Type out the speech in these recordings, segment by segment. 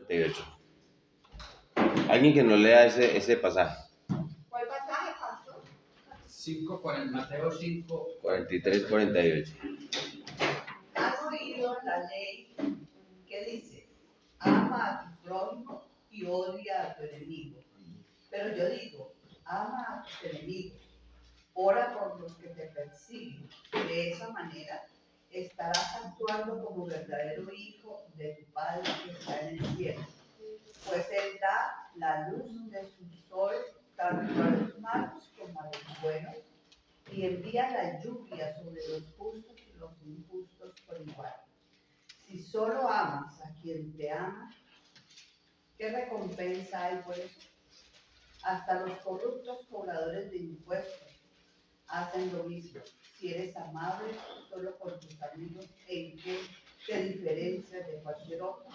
38. Alguien que nos lea ese pasaje. ¿Cuál pasaje, pastor? Mateo 5. 43, 48. ¿Has oído la ley que dice, ama a tu prójimo y odia a tu enemigo? Pero yo digo, ama a tus enemigos, ora por los que te persiguen. De esa manera estarás actuando como verdadero hijo de tu Padre que está en el cielo. Pues Él da la luz de su sol tanto a los malos como a los buenos, y envía la lluvia sobre los justos y los injustos por igual. Si solo amas a quien te ama, ¿qué recompensa hay por eso? Hasta los corruptos cobradores de impuestos hacen lo mismo. Si eres amable solo con tus amigos, ¿en qué te diferencias de cualquier otro?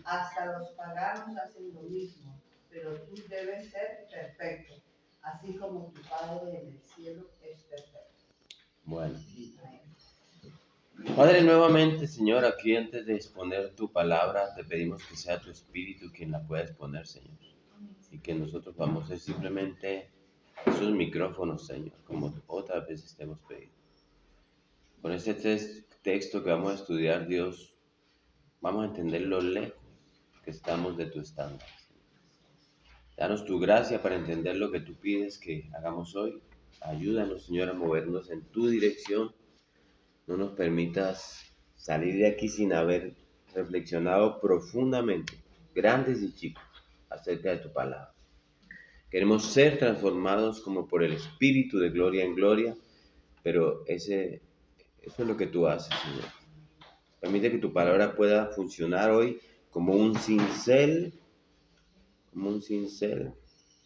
Hasta los paganos hacen lo mismo, pero tú debes ser perfecto, así como tu Padre en el cielo es perfecto. Bueno. Amén. Padre, nuevamente, Señor, aquí antes de exponer tu palabra, te pedimos que sea tu Espíritu quien la pueda exponer, Señor. Y que nosotros vamos a ser simplemente esos micrófonos, Señor, como otras veces te hemos pedido. Con este texto que vamos a estudiar, Dios, vamos a entender lo lejos que estamos de tu estándar. Danos tu gracia para entender lo que tú pides que hagamos hoy. Ayúdanos, Señor, a movernos en tu dirección. No nos permitas salir de aquí sin haber reflexionado profundamente, grandes y chicos, acerca de tu palabra. Queremos ser transformados como por el Espíritu de gloria en gloria, pero eso es lo que tú haces, Señor. Permite que tu palabra pueda funcionar hoy como un cincel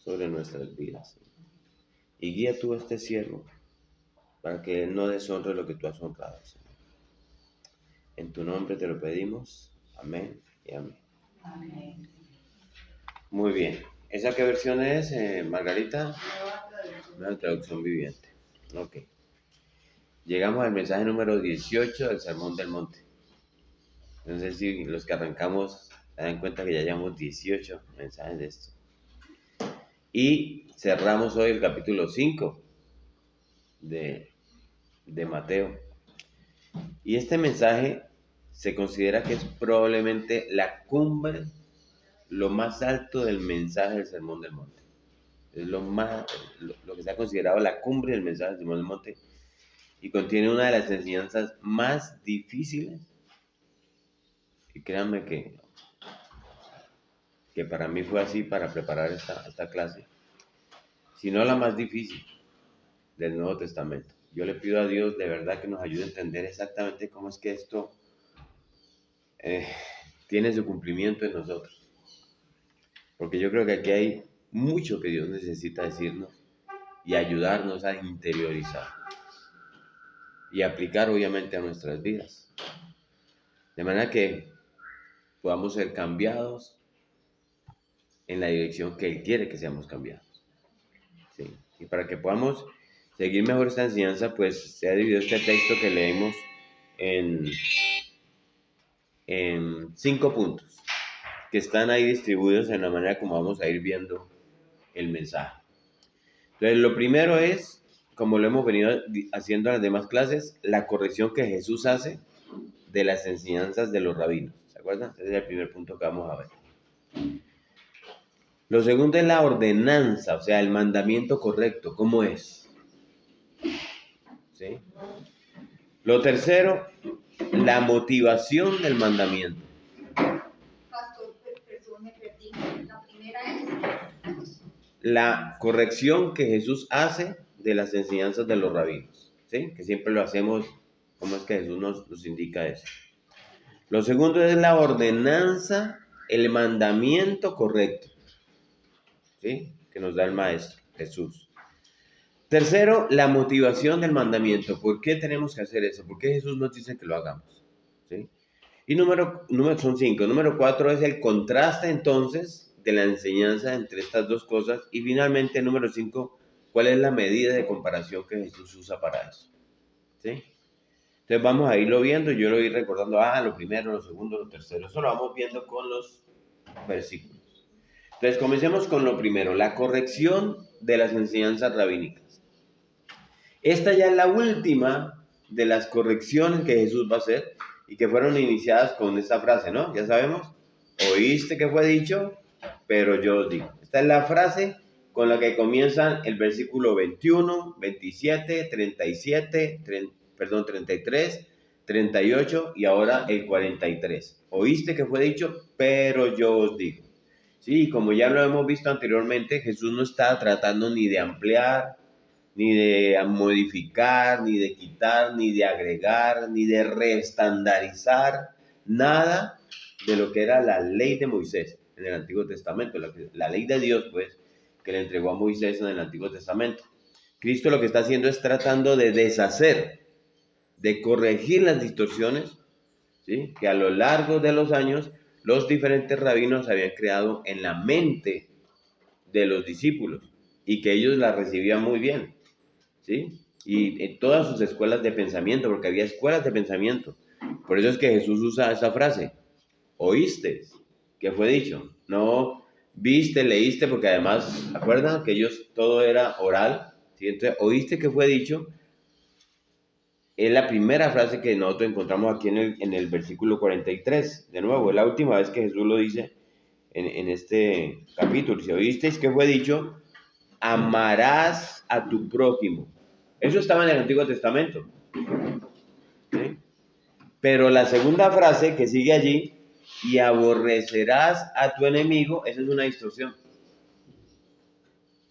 sobre nuestras vidas. Y guía tú a este siervo para que él no deshonre lo que tú has honrado, Señor. En tu nombre te lo pedimos. Amén y amén. Amén. Muy bien. ¿Esa qué versión es, Margarita? Nueva traducción. Una traducción viviente. Ok. Llegamos al mensaje número 18 del Sermón del Monte. No sé si los que arrancamos se dan cuenta que ya llevamos 18 mensajes de esto. Y cerramos hoy el capítulo 5 de Mateo. Y este mensaje se considera que es probablemente la cumbre, lo más alto del mensaje del Sermón del Monte. Es lo que se ha considerado la cumbre del mensaje del Sermón del Monte y contiene una de las enseñanzas más difíciles. Y créanme que para mí fue así para preparar esta clase, si no la más difícil del Nuevo Testamento. Yo le pido a Dios de verdad que nos ayude a entender exactamente cómo es que esto tiene su cumplimiento en nosotros. Porque yo creo que aquí hay mucho que Dios necesita decirnos y ayudarnos a interiorizar y aplicar obviamente a nuestras vidas. De manera que podamos ser cambiados en la dirección que Él quiere que seamos cambiados. ¿Sí? Y para que podamos seguir mejor esta enseñanza, pues se ha dividido este texto que leemos en 5 puntos que están ahí distribuidos en la manera como vamos a ir viendo el mensaje. Entonces, lo primero es, como lo hemos venido haciendo en las demás clases, la corrección que Jesús hace de las enseñanzas de los rabinos. ¿Se acuerdan? Ese es el primer punto que vamos a ver. Lo segundo es la ordenanza, o sea, el mandamiento correcto. ¿Cómo es? ¿Sí? Lo tercero, la motivación del mandamiento. Pastor, perdón, me perdí. La primera es La corrección que Jesús hace de las enseñanzas de los rabinos. ¿Sí? Que siempre lo hacemos, como es que Jesús nos indica eso. Lo segundo es la ordenanza, el mandamiento correcto. ¿Sí? Que nos da el Maestro, Jesús. Tercero, la motivación del mandamiento. ¿Por qué tenemos que hacer eso? ¿Por qué Jesús nos dice que lo hagamos? ¿Sí? Y son 5. Número 4 es el contraste entonces de la enseñanza entre estas dos cosas. Y finalmente, número 5, ¿cuál es la medida de comparación que Jesús usa para eso? ¿Sí? Entonces vamos a irlo viendo. Yo lo voy recordando, lo primero, lo segundo, lo tercero. Eso lo vamos viendo con los versículos. Entonces, comencemos con lo primero, la corrección de las enseñanzas rabínicas. Esta ya es la última de las correcciones que Jesús va a hacer y que fueron iniciadas con esta frase, ¿no? Ya sabemos, oíste que fue dicho, pero yo os digo. Esta es la frase con la que comienzan el versículo 21, 27, 37, 33, 38 y ahora el 43. Oíste que fue dicho, pero yo os digo. Sí, como ya lo hemos visto anteriormente, Jesús no está tratando ni de ampliar, ni de modificar, ni de quitar, ni de agregar, ni de reestandarizar nada de lo que era la ley de Moisés en el Antiguo Testamento, la ley de Dios, pues, que le entregó a Moisés en el Antiguo Testamento. Cristo lo que está haciendo es tratando de deshacer, de corregir las distorsiones, ¿sí?, que a lo largo de los años los diferentes rabinos habían creado en la mente de los discípulos y que ellos la recibían muy bien, ¿sí? Y en todas sus escuelas de pensamiento, porque había escuelas de pensamiento. Por eso es que Jesús usa esa frase, oíste, que fue dicho, no viste, leíste, porque además, ¿acuerdan que ellos todo era oral? ¿Sí? Entonces, oíste que fue dicho, es la primera frase que nosotros encontramos aquí en el versículo 43. De nuevo, es la última vez que Jesús lo dice en este capítulo. Si oísteis que fue dicho, amarás a tu prójimo. Eso estaba en el Antiguo Testamento. ¿Sí? Pero la segunda frase que sigue allí, y aborrecerás a tu enemigo, esa es una distorsión.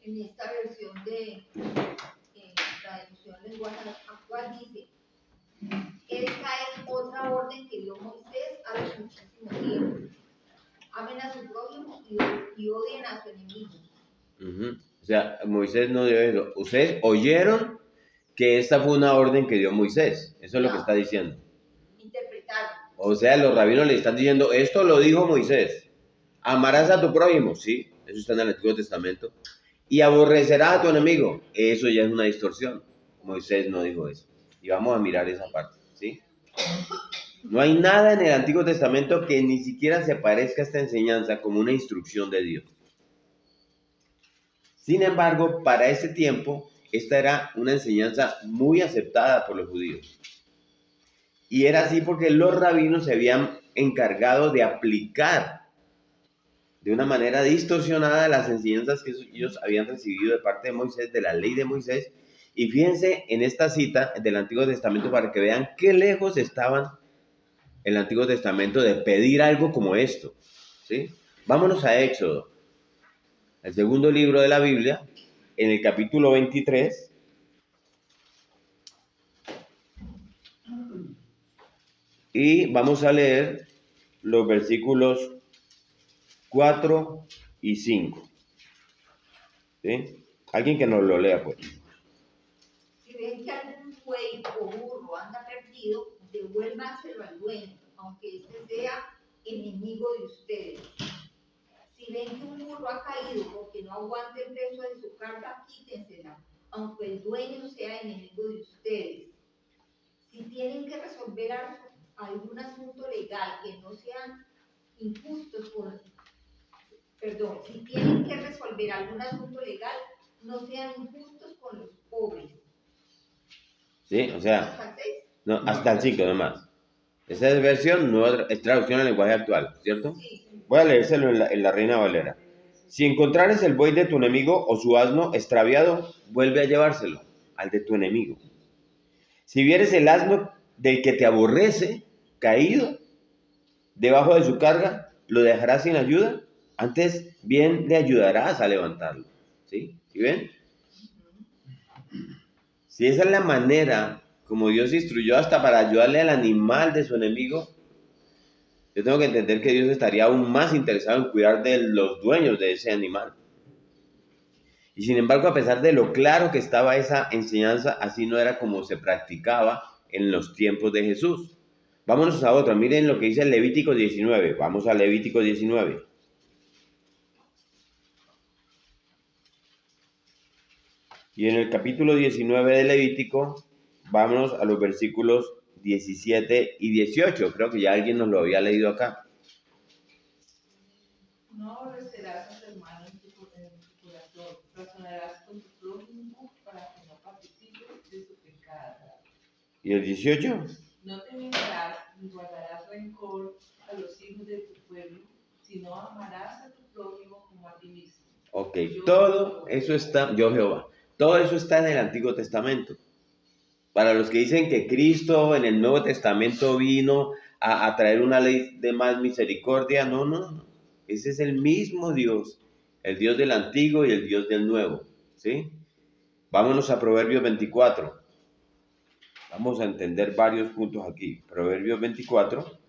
En esta versión de traducción lenguaje actual dice, esta es otra orden que dio Moisés hace muchísimo tiempo. Amen a su prójimo y odien a su enemigo. O sea, Moisés no dio eso. Ustedes oyeron que esta fue una orden que dio Moisés. Eso es lo que está diciendo. Interpretaron. O sea, los rabinos le están diciendo, esto lo dijo Moisés. Amarás a tu prójimo, sí, eso está en el Antiguo Testamento. Y aborrecerás a tu enemigo. Eso ya es una distorsión. Moisés no dijo eso. Y vamos a mirar esa parte, ¿sí? No hay nada en el Antiguo Testamento que ni siquiera se parezca a esta enseñanza como una instrucción de Dios. Sin embargo, para ese tiempo, esta era una enseñanza muy aceptada por los judíos. Y era así porque los rabinos se habían encargado de aplicar de una manera distorsionada las enseñanzas que ellos habían recibido de parte de Moisés, de la ley de Moisés. Y fíjense en esta cita del Antiguo Testamento para que vean qué lejos estaban el Antiguo Testamento de pedir algo como esto, ¿sí? Vámonos a Éxodo, el segundo libro de la Biblia, en el capítulo 23. Y vamos a leer los versículos 4 y 5. ¿Sí? Alguien que nos lo lea, pues. Si ven que algún buey o burro anda perdido, devuélvanselo al dueño, aunque este sea enemigo de ustedes. Si ven que un burro ha caído porque no aguanta el peso de su carga, quítensela, aunque el dueño sea enemigo de ustedes. Si tienen que resolver algún asunto legal que no sean injustos si tienen que resolver algún asunto legal, no sean injustos con los pobres. Sí, o sea, no, hasta el 5 nomás. Esa es versión, nueva, es traducción al lenguaje actual, ¿cierto? Sí. Voy a leérselo en la Reina Valera. Si encontrares el buey de tu enemigo o su asno extraviado, vuelve a llevárselo al de tu enemigo. Si vieres el asno del que te aborrece, caído, debajo de su carga, ¿lo dejarás sin ayuda? Antes bien le ayudarás a levantarlo. ¿Sí? ¿Sí ven? Si esa es la manera como Dios instruyó hasta para ayudarle al animal de su enemigo, yo tengo que entender que Dios estaría aún más interesado en cuidar de los dueños de ese animal. Y sin embargo, a pesar de lo claro que estaba esa enseñanza, así no era como se practicaba en los tiempos de Jesús. Vámonos a otra. Miren lo que dice el Levítico 19. Vamos a Levítico 19. Y en el capítulo 19 de Levítico, vámonos a los versículos 17 y 18. Creo que ya alguien nos lo había leído acá. No aborrecerás a tu hermano en tu corazón, razonarás con tu prójimo para que no participes de su pecado. ¿Y el 18? No te vengarás ni guardarás rencor a los hijos de tu pueblo, sino amarás a tu prójimo como a ti mismo. Ok, todo eso está, yo Jehová, todo eso está en el Antiguo Testamento. Para los que dicen que Cristo en el Nuevo Testamento vino a traer una ley de más misericordia, no. Ese es el mismo Dios, el Dios del Antiguo y el Dios del Nuevo, ¿sí? Vámonos a Proverbios 24. Vamos a entender varios puntos aquí. Proverbios 24.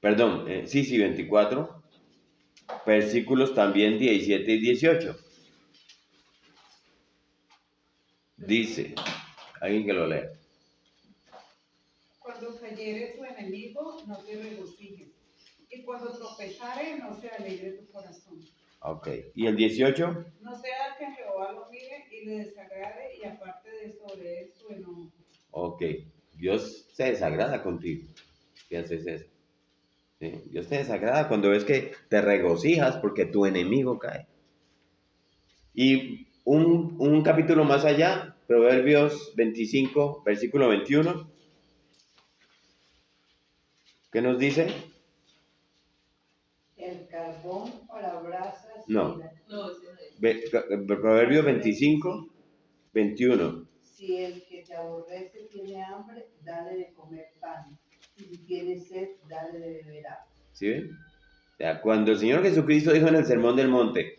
Perdón, 24. Versículos también 17 y 18. Dice, alguien que lo lea. Cuando cayere tu enemigo, no te regocijes. Y cuando tropezare, no se alegre tu corazón. Ok, ¿y el 18? No sea que Jehová lo mire y le desagrade y aparte de sobre él su enojo. Ok, Dios se desagrada contigo. ¿Qué haces eso? ¿Sí? Dios te desagrada cuando ves que te regocijas porque tu enemigo cae. Y un capítulo más allá, Proverbios 25, versículo 21. ¿Qué nos dice? El carbón o la brasa. No. No, Proverbios 25, 21. Si el que te aborrece tiene hambre, dale de comer pan. Y si tiene sed, dale de beber agua. ¿Sí ven? O sea, cuando el Señor Jesucristo dijo en el Sermón del Monte,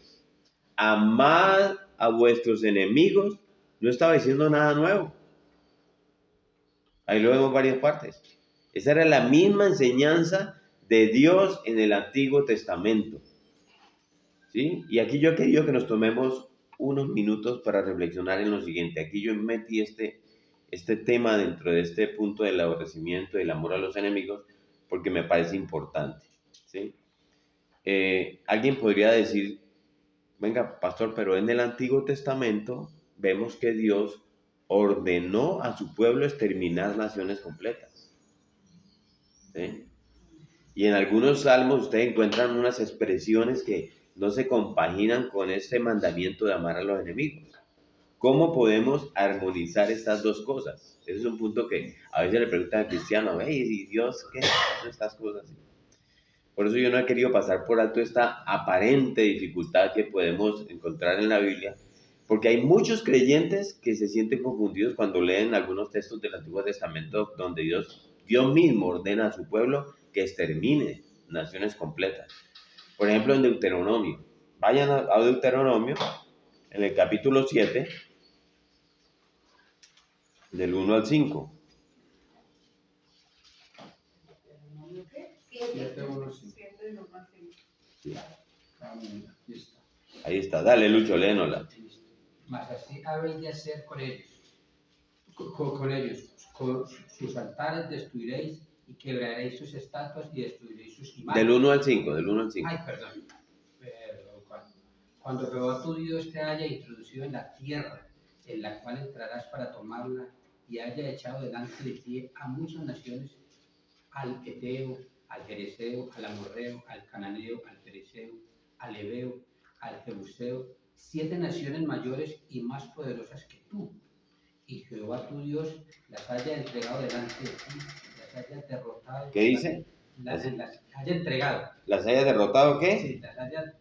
amad a vuestros enemigos, no estaba diciendo nada nuevo. Ahí lo vemos en varias partes. Esa era la misma enseñanza de Dios en el Antiguo Testamento. ¿Sí? Y aquí yo he querido que nos tomemos unos minutos para reflexionar en lo siguiente. Aquí yo metí este tema dentro de este punto del aborrecimiento y del amor a los enemigos porque me parece importante. ¿Sí? Alguien podría decir, venga, pastor, pero en el Antiguo Testamento vemos que Dios ordenó a su pueblo exterminar naciones completas. ¿Sí? Y en algunos salmos ustedes encuentran unas expresiones que no se compaginan con este mandamiento de amar a los enemigos. ¿Cómo podemos armonizar estas dos cosas? Ese es un punto que a veces le preguntan al cristiano, hey, ¿y Dios qué hace estas cosas? Por eso yo no he querido pasar por alto esta aparente dificultad que podemos encontrar en la Biblia, porque hay muchos creyentes que se sienten confundidos cuando leen algunos textos del Antiguo Testamento donde Dios mismo ordena a su pueblo que extermine naciones completas. Por ejemplo, en Deuteronomio. Vayan a Deuteronomio, en el capítulo 7, del 1 al 5. Siete, uno, cinco. Sí. Amén. Aquí está. Ahí está. Dale, Lucho, léenosla. Mas así habéis de hacer con ellos. Con ellos. Con sus altares destruiréis y quebraréis sus estatuas y destruiréis sus imágenes. Del 1 al 5, del 1 al 5. Ay, perdón. Cuando Jehová tu Dios te haya introducido en la tierra en la cual entrarás para tomarla y haya echado delante de ti a muchas naciones, al Eteo, al Jereseo, al Amorreo, al Cananeo, al Pereceo, al Ebeo, al Jebuseo, 7 naciones mayores y más poderosas que tú. Y Jehová tu Dios las haya entregado delante de ti, las haya derrotado. ¿Qué dice? Las haya entregado. ¿Las haya derrotado qué? Sí, las haya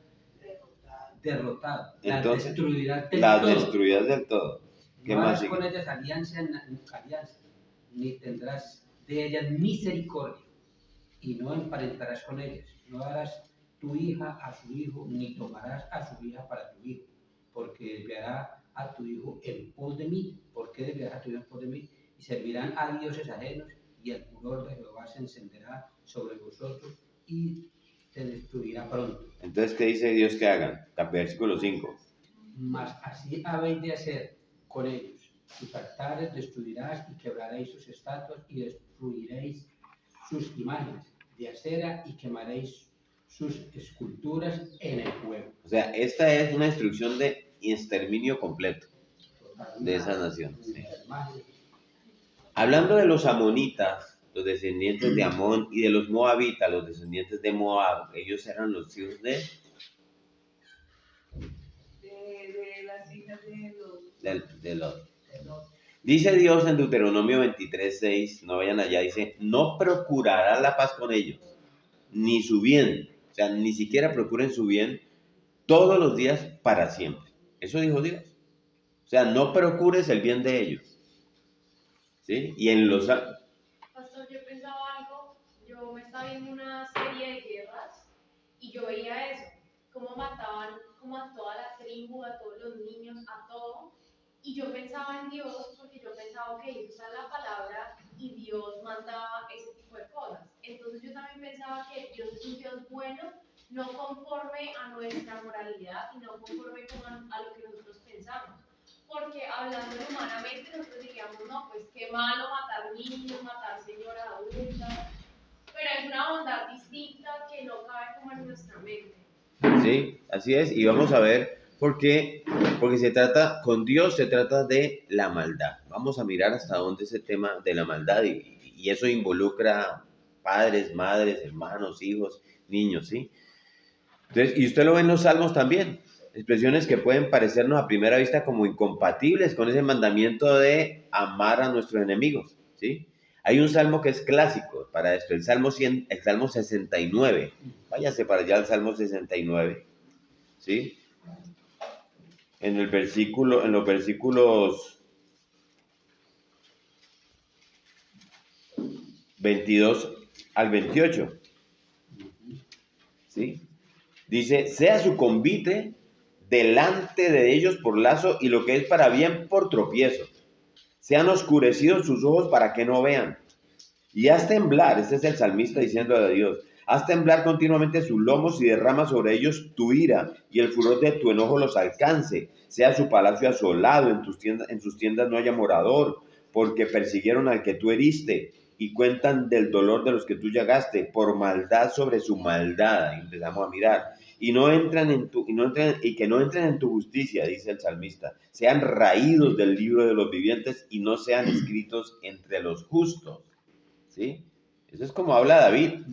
derrotado. Entonces, las destruirás del las todo. Destruirás del todo. ¿Qué No más harás sigue? con ellas alianza, ni tendrás de ellas misericordia, y no emparentarás con ellas. No darás tu hija a su hijo, ni tomarás a su hija para tu hijo, porque desviará a tu hijo en pos de mí. ¿Por qué desviarás a tu hijo en pos de mí? Y servirán a dioses ajenos, y el furor de Jehová se encenderá sobre vosotros, y te destruirá pronto. Entonces, ¿qué dice Dios que hagan? Versículo 5. Mas así habéis de hacer con ellos. Sus altares destruirás y quebraréis sus estatuas y destruiréis sus imágenes de acera y quemaréis sus esculturas en el fuego. O sea, esta es una instrucción de exterminio completo de esa nación. Sí. Hablando de los amonitas, los descendientes de Amón, y de los moabitas, los descendientes de Moab. Ellos eran los hijos de las hijas de Lot. Dice Dios en Deuteronomio 23:6, no vayan allá, dice, no procurará la paz con ellos, ni su bien, o sea, ni siquiera procuren su bien todos los días para siempre. Eso dijo Dios. O sea, no procures el bien de ellos. ¿Sí? Y en los... Pastor, yo pensaba algo, yo me estaba viendo una serie de guerras y yo veía eso, cómo mataban como a toda la tribu, a todos los niños, a todo. Y yo pensaba en Dios porque yo pensaba, ok, esa es la palabra y Dios mandaba ese tipo de cosas. Entonces yo también pensaba que Dios es un Dios bueno, no conforme a nuestra moralidad, sino conforme como a lo que nosotros pensamos. Porque hablando humanamente nosotros diríamos, no, pues qué malo matar niños, matar señoras adultas, pero es una bondad distinta que no cabe como en nuestra mente. Sí, así es, y vamos a ver por qué, porque se trata, con Dios se trata de la maldad. Vamos a mirar hasta dónde es el tema de la maldad, y eso involucra padres, madres, hermanos, hijos, niños, ¿sí? Entonces, y usted lo ve en los salmos también, expresiones que pueden parecernos a primera vista como incompatibles con ese mandamiento de amar a nuestros enemigos, ¿sí? Hay un salmo que es clásico para esto, el Salmo 69. Váyase para allá al Salmo 69, ¿sí? En los versículos 22 al 28, ¿sí? Dice, sea su convite delante de ellos por lazo y lo que es para bien por tropiezo. Sean oscurecidos sus ojos para que no vean. Y haz temblar, este es el salmista diciendo a Dios, haz temblar continuamente sus lomos y derrama sobre ellos tu ira y el furor de tu enojo los alcance. Sea su palacio asolado, en sus tiendas no haya morador, porque persiguieron al que tú heriste y cuentan del dolor de los que tú llagaste, por maldad sobre su maldad. Y empezamos a mirar. Y que no entren en tu justicia, dice el salmista. Sean raídos del libro de los vivientes y no sean escritos entre los justos. ¿Sí? Eso es como habla David.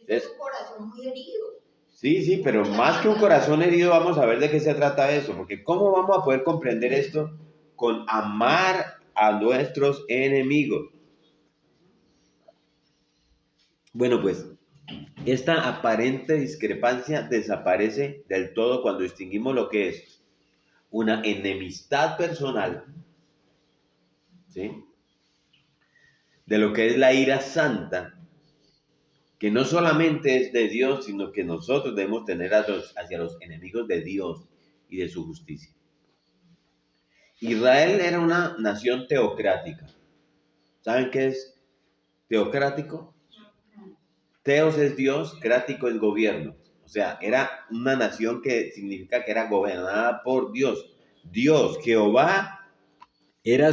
Es un corazón muy herido. Sí, pero más que un corazón herido, vamos a ver de qué se trata eso, porque ¿cómo vamos a poder comprender esto con amar a nuestros enemigos? Bueno, pues esta aparente discrepancia desaparece del todo cuando distinguimos lo que es una enemistad personal, ¿sí? De lo que es la ira santa, que no solamente es de Dios, sino que nosotros debemos tener hacia los enemigos de Dios y de su justicia. Israel era una nación teocrática. ¿Saben qué es teocrático? Teos es Dios, crático es gobierno. O sea, era una nación que significa que era gobernada por Dios. Dios, Jehová, era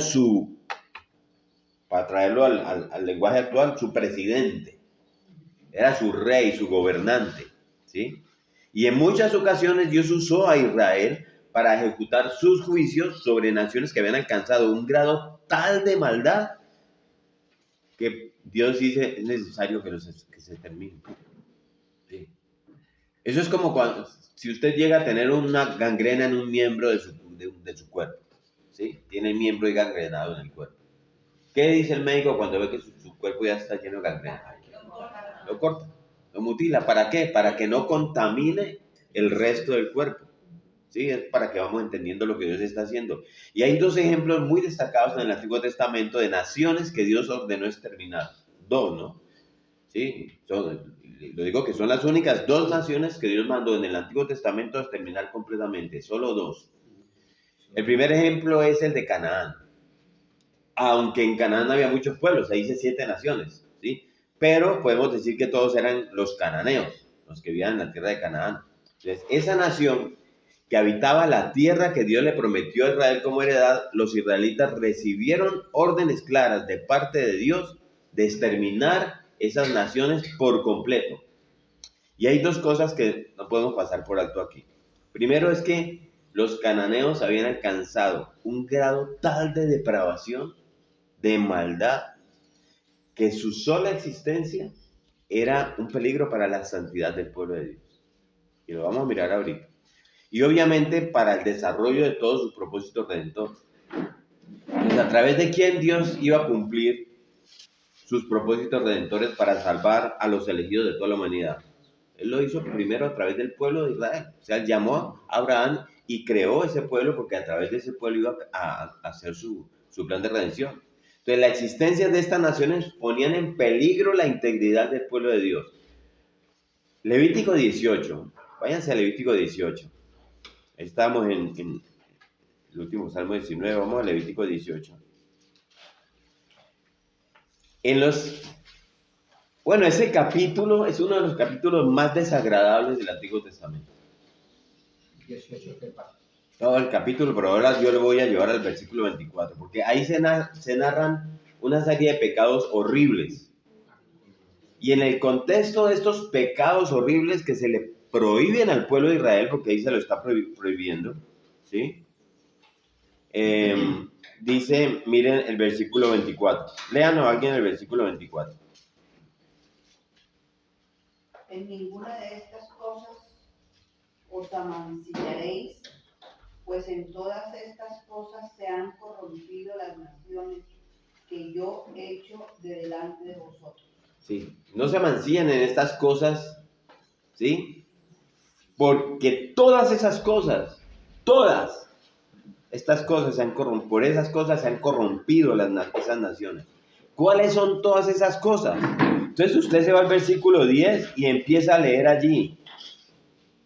para traerlo al lenguaje actual, su presidente. Era su rey, su gobernante, ¿sí? Y en muchas ocasiones Dios usó a Israel para ejecutar sus juicios sobre naciones que habían alcanzado un grado tal de maldad que Dios dice, es necesario que se termine. ¿Sí? Eso es como si usted llega a tener una gangrena en un miembro de su cuerpo, ¿sí? Tiene el miembro gangrenado en el cuerpo. ¿Qué dice el médico cuando ve que su cuerpo ya está lleno de gangrena? Lo corta, lo mutila. ¿Para qué? Para que no contamine el resto del cuerpo. ¿Sí? Es para que vamos entendiendo lo que Dios está haciendo. Y hay dos ejemplos muy destacados en el Antiguo Testamento de naciones que Dios ordenó exterminar. Dos, ¿no? ¿Sí? Lo digo que son las únicas dos naciones que Dios mandó en el Antiguo Testamento a exterminar completamente. Solo dos. El primer ejemplo es el de Canaán. Aunque en Canaán había muchos pueblos, ahí dice 7 naciones, ¿sí? Pero podemos decir que todos eran los cananeos, los que vivían en la tierra de Canaán. Entonces, esa nación que habitaba la tierra que Dios le prometió a Israel como heredad, los israelitas recibieron órdenes claras de parte de Dios de exterminar esas naciones por completo. Y hay dos cosas que no podemos pasar por alto aquí. Primero es que los cananeos habían alcanzado un grado tal de depravación, de maldad, que su sola existencia era un peligro para la santidad del pueblo de Dios. Y lo vamos a mirar ahorita. Y obviamente para el desarrollo de todos sus propósitos redentores. Pues a través de quién Dios iba a cumplir sus propósitos redentores para salvar a los elegidos de toda la humanidad. Él lo hizo primero a través del pueblo de Israel. O sea, él llamó a Abraham y creó ese pueblo porque a través de ese pueblo iba a hacer su plan de redención. Entonces, la existencia de estas naciones ponían en peligro la integridad del pueblo de Dios. Levítico 18. Váyanse a Levítico 18. Estamos en el último Salmo 19. Vamos a Levítico 18. Ese capítulo es uno de los capítulos más desagradables del Antiguo Testamento. 18, ¿qué pasa? Todo el capítulo, pero ahora yo le voy a llevar al versículo 24, porque ahí se narran una serie de pecados horribles. Y en el contexto de estos pecados horribles que se le prohíben al pueblo de Israel, porque ahí se lo está prohibiendo, ¿sí? Dice, miren el versículo 24. Léanos alguien el versículo 24. En ninguna de estas cosas os amancillaréis, pues en todas estas cosas se han corrompido las naciones que yo he hecho de delante de vosotros. Sí, no se amancillan en estas cosas, ¿sí? Porque todas esas cosas, todas estas cosas se han corrompido, por esas cosas se han corrompido esas naciones. ¿Cuáles son todas esas cosas? Entonces usted se va al versículo 10 y empieza a leer allí.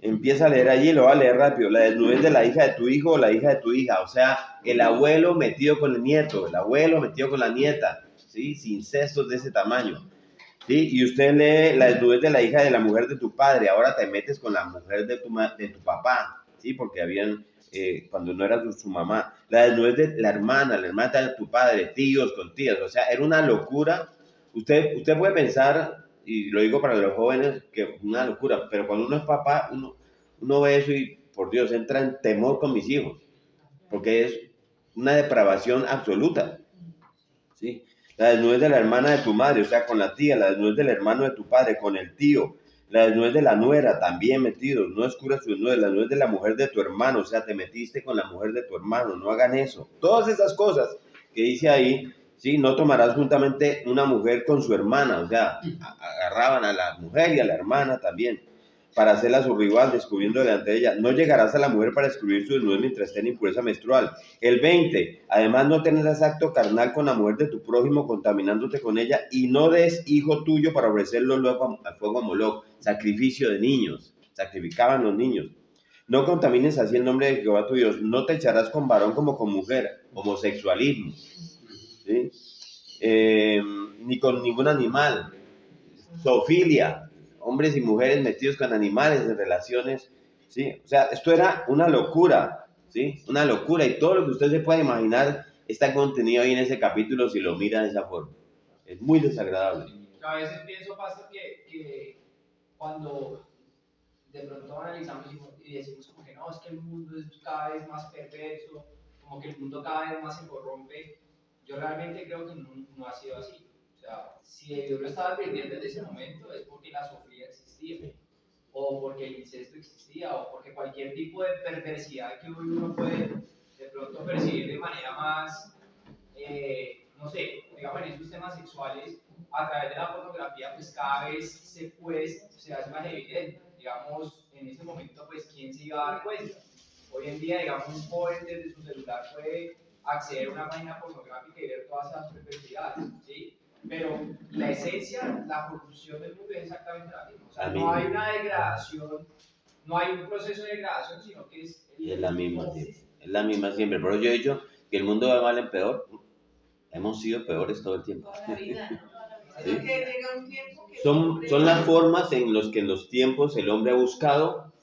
Lo va a leer rápido. La desnudez de la hija de tu hijo o la hija de tu hija. O sea, el abuelo metido con el nieto, el abuelo metido con la nieta, ¿sí? Sin cestos de ese tamaño. ¿Sí? Y usted lee la desnudez de la hija de la mujer de tu padre. Ahora te metes con la mujer de tu papá, ¿sí? Porque habían, cuando no era su mamá. La desnudez de la hermana de tu padre, tíos con tías. O sea, era una locura. Usted puede pensar, y lo digo para los jóvenes, que es una locura, pero cuando uno es papá, uno ve eso y, por Dios, entra en temor con mis hijos, porque es una depravación absoluta, ¿sí? La desnudez de la hermana de tu madre, o sea, con la tía, la desnudez del hermano de tu padre, con el tío, la desnudez de la nuera, también metidos, no descubras su desnudez, la desnudez de la mujer de tu hermano, o sea, te metiste con la mujer de tu hermano, no hagan eso. Todas esas cosas que dice ahí, ¿sí? No tomarás juntamente una mujer con su hermana, o sea, agarraban a la mujer y a la hermana también, para hacerla su rival, descubriendo delante de ella. No llegarás a la mujer para descubrir su desnudez mientras esté en impureza menstrual. El 20, además no tendrás acto carnal con la mujer de tu prójimo, contaminándote con ella, y no des hijo tuyo para ofrecerlo luego al fuego a Moloc, sacrificio de niños, sacrificaban los niños. No contamines así el nombre de Jehová tu Dios, no te echarás con varón como con mujer, homosexualismo, ¿sí? Ni con ningún animal, zoofilia, hombres y mujeres metidos con animales en relaciones, ¿sí? O sea, esto era una locura, ¿sí? Una locura, y todo lo que usted se pueda imaginar está contenido ahí en ese capítulo si lo mira de esa forma. Es muy desagradable. A veces pienso, pastor, que cuando de pronto analizamos y decimos como que no, es que el mundo es cada vez más perverso, como que el mundo cada vez más se corrompe, yo realmente creo que no ha sido así. O sea, si Dios lo estaba advirtiendo desde ese momento es porque la sofría existía, o porque el incesto existía, o porque cualquier tipo de perversidad que hoy uno puede de pronto percibir de manera más, no sé, digamos en esos temas sexuales, a través de la pornografía, pues cada vez se hace más evidente. Digamos, en ese momento, pues, ¿quién se iba a dar cuenta? Hoy en día, digamos, un joven desde su celular puede acceder a una página pornográfica y ver todas esas perversidades, ¿sí? Pero la esencia, la corrupción del mundo es exactamente la misma. O sea, no hay una degradación, no hay un proceso de degradación, sino que es la misma siempre. Es la misma siempre. Por eso yo he dicho que el mundo va de mal en peor. Hemos sido peores todo el tiempo. Toda la vida, ¿no? ¿Sí? Es que llega un tiempo que Son las formas en las que en los tiempos el hombre ha buscado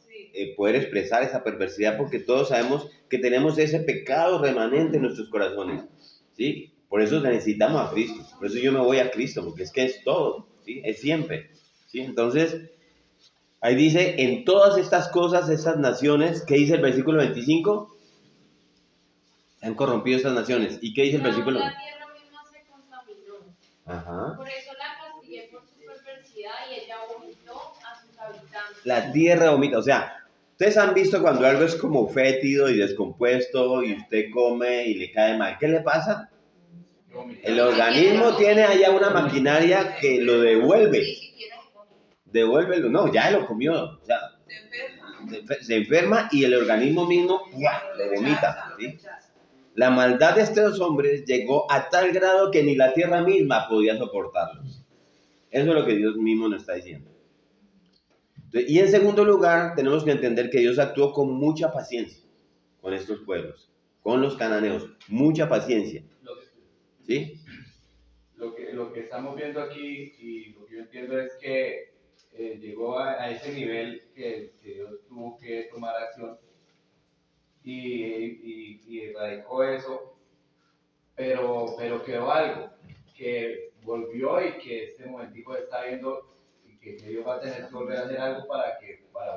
poder expresar esa perversidad, porque todos sabemos que tenemos ese pecado remanente en nuestros corazones, ¿sí? Por eso necesitamos a Cristo, por eso yo me voy a Cristo, porque es que es todo, ¿sí? Es siempre, ¿sí? Entonces, ahí dice, en todas estas cosas, estas naciones, ¿qué dice el versículo 25? Se han corrompido estas naciones. ¿Y qué dice el versículo? La tierra misma se contaminó. Ajá. Por eso la castigué por su perversidad y ella vomitó a sus habitantes. La tierra vomita, o sea, ustedes han visto cuando algo es como fétido y descompuesto y usted come y le cae mal, ¿qué le pasa? El organismo tiene allá una maquinaria que lo devuelve. Devuélvelo, no, ya lo comió, o sea, se enferma y el organismo mismo ¡buah!, lo vomita, ¿sí? La maldad de estos hombres llegó a tal grado que ni la tierra misma podía soportarlos. Eso es lo que Dios mismo nos está diciendo. Entonces, y en segundo lugar, tenemos que entender que Dios actuó con mucha paciencia con estos pueblos, con los cananeos, mucha paciencia, ¿sí? Lo que estamos viendo aquí y lo que yo entiendo es que llegó a ese nivel que Dios tuvo que tomar acción y erradicó eso, pero quedó algo que volvió y que este momentico está viendo y que Dios va a tener que volver a hacer algo para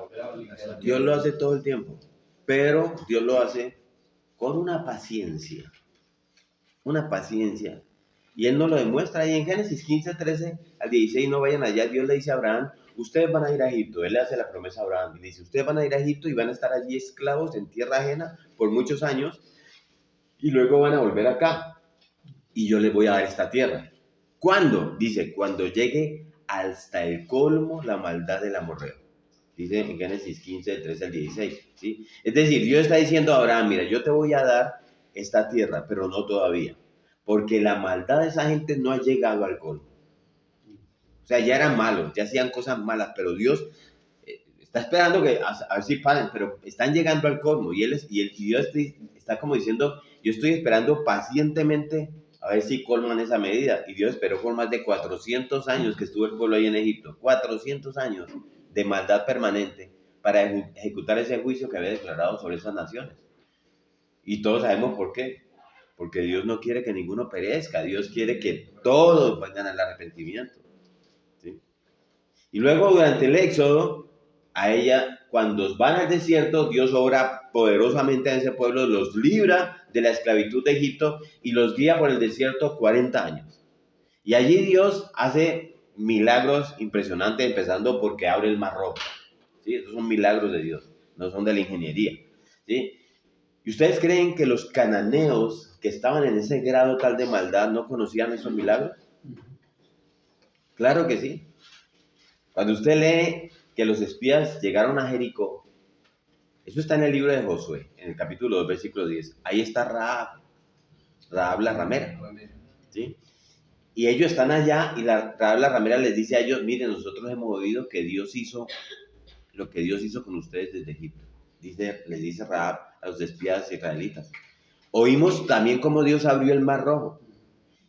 volver a limpiar. Dios lo hace todo el tiempo, pero Dios lo hace con una paciencia, y Él nos lo demuestra ahí en Génesis 15, 13 al 16, no vayan allá. Dios le dice a Abraham, ustedes van a ir a Egipto. Él le hace la promesa a Abraham y le dice, ustedes van a ir a Egipto y van a estar allí esclavos en tierra ajena por muchos años y luego van a volver acá y yo les voy a dar esta tierra. ¿Cuándo? Dice, cuando llegue hasta el colmo la maldad del amorreo. Dice en Génesis 15, 13 al 16, ¿sí? Es decir, Dios está diciendo a Abraham, mira, yo te voy a dar esta tierra, pero no todavía, porque la maldad de esa gente no ha llegado al colmo. O sea, ya eran malos, ya hacían cosas malas, pero Dios está esperando que a ver si paren, pero están llegando al colmo, y Dios está como diciendo, yo estoy esperando pacientemente a ver si colman esa medida, y Dios esperó por más de 400 años que estuvo el pueblo ahí en Egipto, 400 años de maldad permanente para ejecutar ese juicio que había declarado sobre esas naciones. Y todos sabemos por qué. Porque Dios no quiere que ninguno perezca. Dios quiere que todos vayan al arrepentimiento, ¿sí? Y luego durante el éxodo, cuando van al desierto, Dios obra poderosamente a ese pueblo, los libra de la esclavitud de Egipto y los guía por el desierto 40 años. Y allí Dios hace milagros impresionantes, empezando porque abre el mar rojo, ¿sí? Esos son milagros de Dios, no son de la ingeniería, ¿sí? ¿Y ustedes creen que los cananeos que estaban en ese grado tal de maldad no conocían esos milagros? Claro que sí. Cuando usted lee que los espías llegaron a Jericó, eso está en el libro de Josué, en el capítulo 2, versículo 10. Ahí está Rahab la ramera, ¿sí? Y ellos están allá y Rahab la ramera les dice a ellos, miren, nosotros hemos oído que Dios hizo lo que Dios hizo con ustedes desde Egipto. Les dice Rahab a los espías israelitas. Oímos también cómo Dios abrió el mar rojo.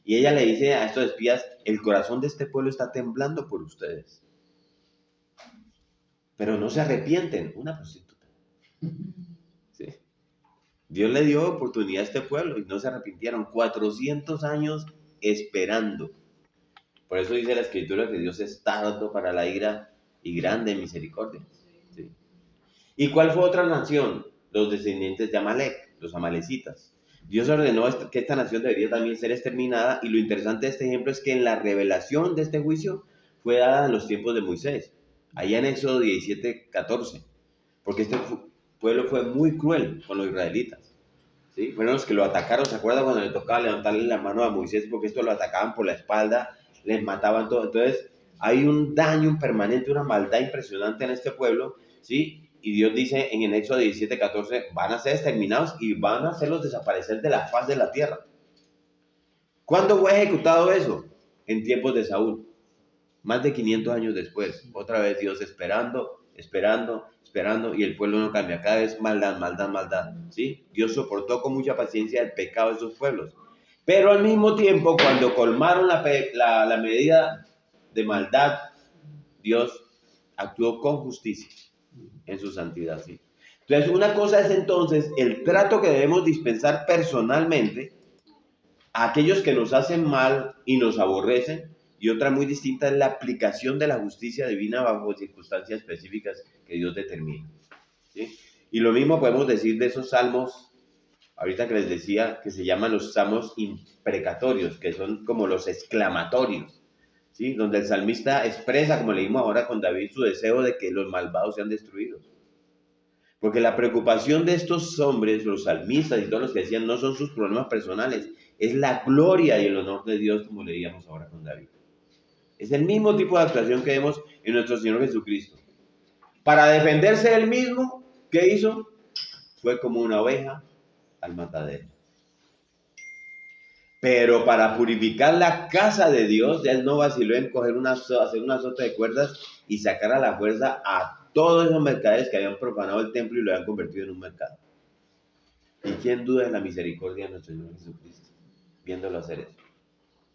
Y ella le dice a estos espías, el corazón de este pueblo está temblando por ustedes. Pero no se arrepienten. Una prostituta. ¿Sí? Dios le dio oportunidad a este pueblo y no se arrepintieron. 400 años esperando. Por eso dice la Escritura que Dios es tardo para la ira y grande en misericordia. ¿Sí? ¿Y cuál fue otra nación? Los descendientes de Amalek, los amalecitas. Dios ordenó que esta nación debería también ser exterminada, y lo interesante de este ejemplo es que en la revelación de este juicio fue dada en los tiempos de Moisés, allá en Éxodo 17, 14, porque este pueblo fue muy cruel con los israelitas, ¿sí? Fueron los que lo atacaron. ¿Se acuerdan cuando le tocaba levantarle la mano a Moisés? Porque esto lo atacaban por la espalda, les mataban todo. Entonces hay un daño permanente, una maldad impresionante en este pueblo, ¿sí? Y Dios dice en el Éxodo 17, 14, van a ser exterminados y van a hacerlos desaparecer de la faz de la tierra. ¿Cuándo fue ejecutado eso? En tiempos de Saúl. Más de 500 años después. Otra vez Dios esperando, y el pueblo no cambia. Cada vez maldad, ¿sí? Dios soportó con mucha paciencia el pecado de esos pueblos. Pero al mismo tiempo, cuando colmaron la medida de maldad, Dios actuó con justicia en su santidad, ¿sí? Entonces, una cosa es entonces el trato que debemos dispensar personalmente a aquellos que nos hacen mal y nos aborrecen, y otra muy distinta es la aplicación de la justicia divina bajo circunstancias específicas que Dios determina, ¿sí? Y lo mismo podemos decir de esos salmos ahorita que les decía que se llaman los salmos imprecatorios, que son como los exclamatorios, ¿sí? Donde el salmista expresa, como leímos ahora con David, su deseo de que los malvados sean destruidos. Porque la preocupación de estos hombres, los salmistas y todos los que decían, no son sus problemas personales, es la gloria y el honor de Dios, como leíamos ahora con David. Es el mismo tipo de actuación que vemos en nuestro Señor Jesucristo. Para defenderse él mismo, ¿qué hizo? Fue como una oveja al matadero. Pero para purificar la casa de Dios, él no vaciló en hacer una sota de cuerdas y sacar a la fuerza a todos esos mercaderes que habían profanado el templo y lo habían convertido en un mercado. ¿Y quién duda en la misericordia de nuestro Señor Jesucristo? Viéndolo hacer eso.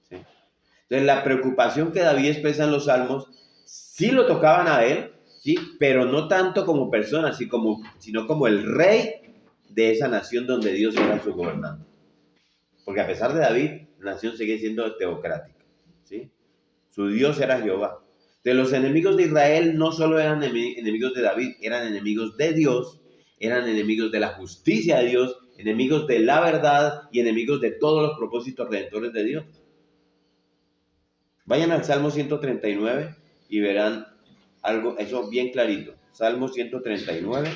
¿Sí? Entonces la preocupación que David expresa en los salmos, sí lo tocaban a él, ¿sí? Pero no tanto como persona, sino como el rey de esa nación donde Dios era su gobernante. Porque a pesar de David, la nación sigue siendo teocrática, ¿sí? Su Dios era Jehová. De los enemigos de Israel no solo eran enemigos de David, eran enemigos de Dios, eran enemigos de la justicia de Dios, enemigos de la verdad y enemigos de todos los propósitos redentores de Dios. Vayan al Salmo 139 y verán algo, eso bien clarito. Salmo 139.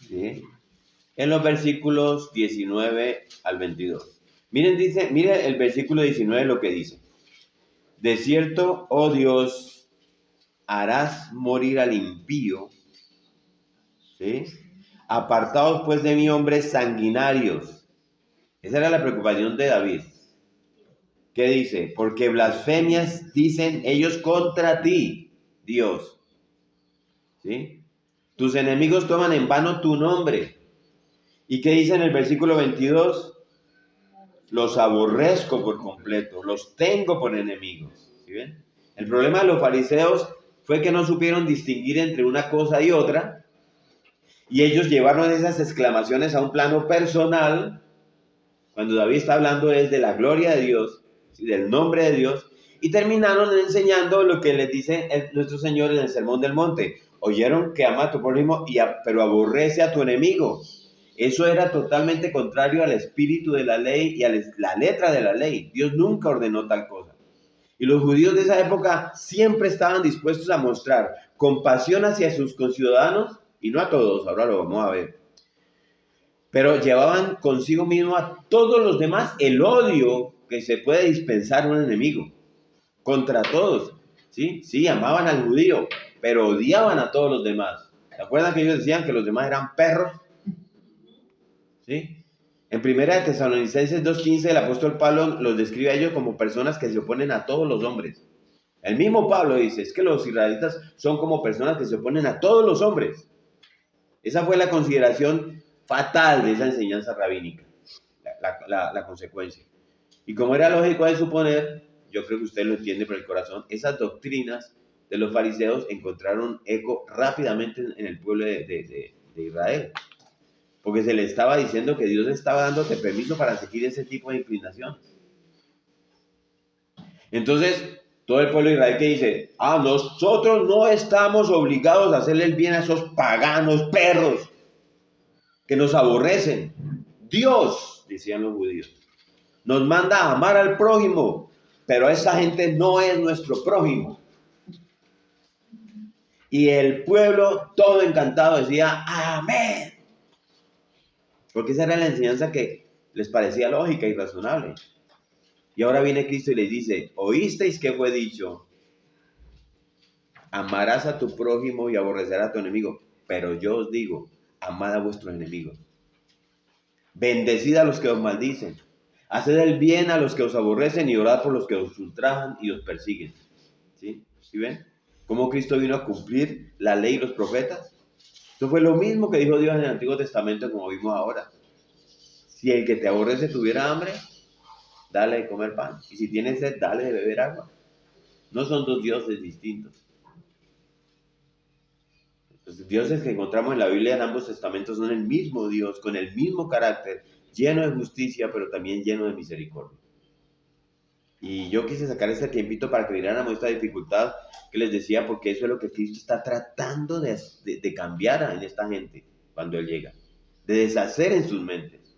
¿Sí? En los versículos 19 al 22. Miren el versículo 19 lo que dice. De cierto, oh Dios, harás morir al impío, ¿sí? Apartados pues de mí, hombres sanguinarios. Esa era la preocupación de David. ¿Qué dice? Porque blasfemias dicen ellos contra ti, Dios. ¿Sí? Tus enemigos toman en vano tu nombre. ¿Y qué dice en el versículo 22? Los aborrezco por completo, los tengo por enemigos. ¿Sí ven? El problema de los fariseos fue que no supieron distinguir entre una cosa y otra, y ellos llevaron esas exclamaciones a un plano personal, cuando David está hablando es de la gloria de Dios, ¿sí? Del nombre de Dios, y terminaron enseñando lo que les dice nuestro Señor en el Sermón del Monte. Oyeron que ama a tu prójimo, pero aborrece a tu enemigo. Eso era totalmente contrario al espíritu de la ley y a la letra de la ley. Dios nunca ordenó tal cosa. Y los judíos de esa época siempre estaban dispuestos a mostrar compasión hacia sus conciudadanos, y no a todos, ahora lo vamos a ver. Pero llevaban consigo mismo a todos los demás el odio que se puede dispensar un enemigo contra todos. ¿Sí? Sí, amaban al judío, pero odiaban a todos los demás. ¿Se acuerdan que ellos decían que los demás eran perros? ¿Sí? En 1 Tesalonicenses 2:15 el apóstol Pablo los describe a ellos como personas que se oponen a todos los hombres. El mismo Pablo dice, es que los israelitas son como personas que se oponen a todos los hombres. Esa fue la consideración fatal de esa enseñanza rabínica, la consecuencia. Y como era lógico de suponer, yo creo que usted lo entiende por el corazón, esas doctrinas de los fariseos encontraron eco rápidamente en el pueblo de Israel. Porque se le estaba diciendo que Dios estaba dándote permiso para seguir ese tipo de inclinaciones. Entonces, todo el pueblo de Israel que dice, nosotros no estamos obligados a hacerle el bien a esos paganos perros que nos aborrecen. Dios, decían los judíos, nos manda a amar al prójimo, pero esa gente no es nuestro prójimo. Y el pueblo, todo encantado, decía, amén. Porque esa era la enseñanza que les parecía lógica y razonable. Y ahora viene Cristo y les dice, ¿oísteis que fue dicho? Amarás a tu prójimo y aborrecerás a tu enemigo. Pero yo os digo, amad a vuestros enemigos. Bendecid a los que os maldicen. Haced el bien a los que os aborrecen y orad por los que os ultrajan y os persiguen. ¿Sí? ¿Sí ven? ¿Cómo Cristo vino a cumplir la ley y los profetas? Esto fue lo mismo que dijo Dios en el Antiguo Testamento, como vimos ahora. Si el que te aborrece tuviera hambre, dale de comer pan. Y si tienes sed, dale de beber agua. No son dos dioses distintos. Los dioses que encontramos en la Biblia en ambos testamentos son el mismo Dios, con el mismo carácter, lleno de justicia, pero también lleno de misericordia. Y yo quise sacar este tiempito para que miráramos esta dificultad que les decía, porque eso es lo que Cristo está tratando de cambiar en esta gente cuando Él llega, de deshacer en sus mentes.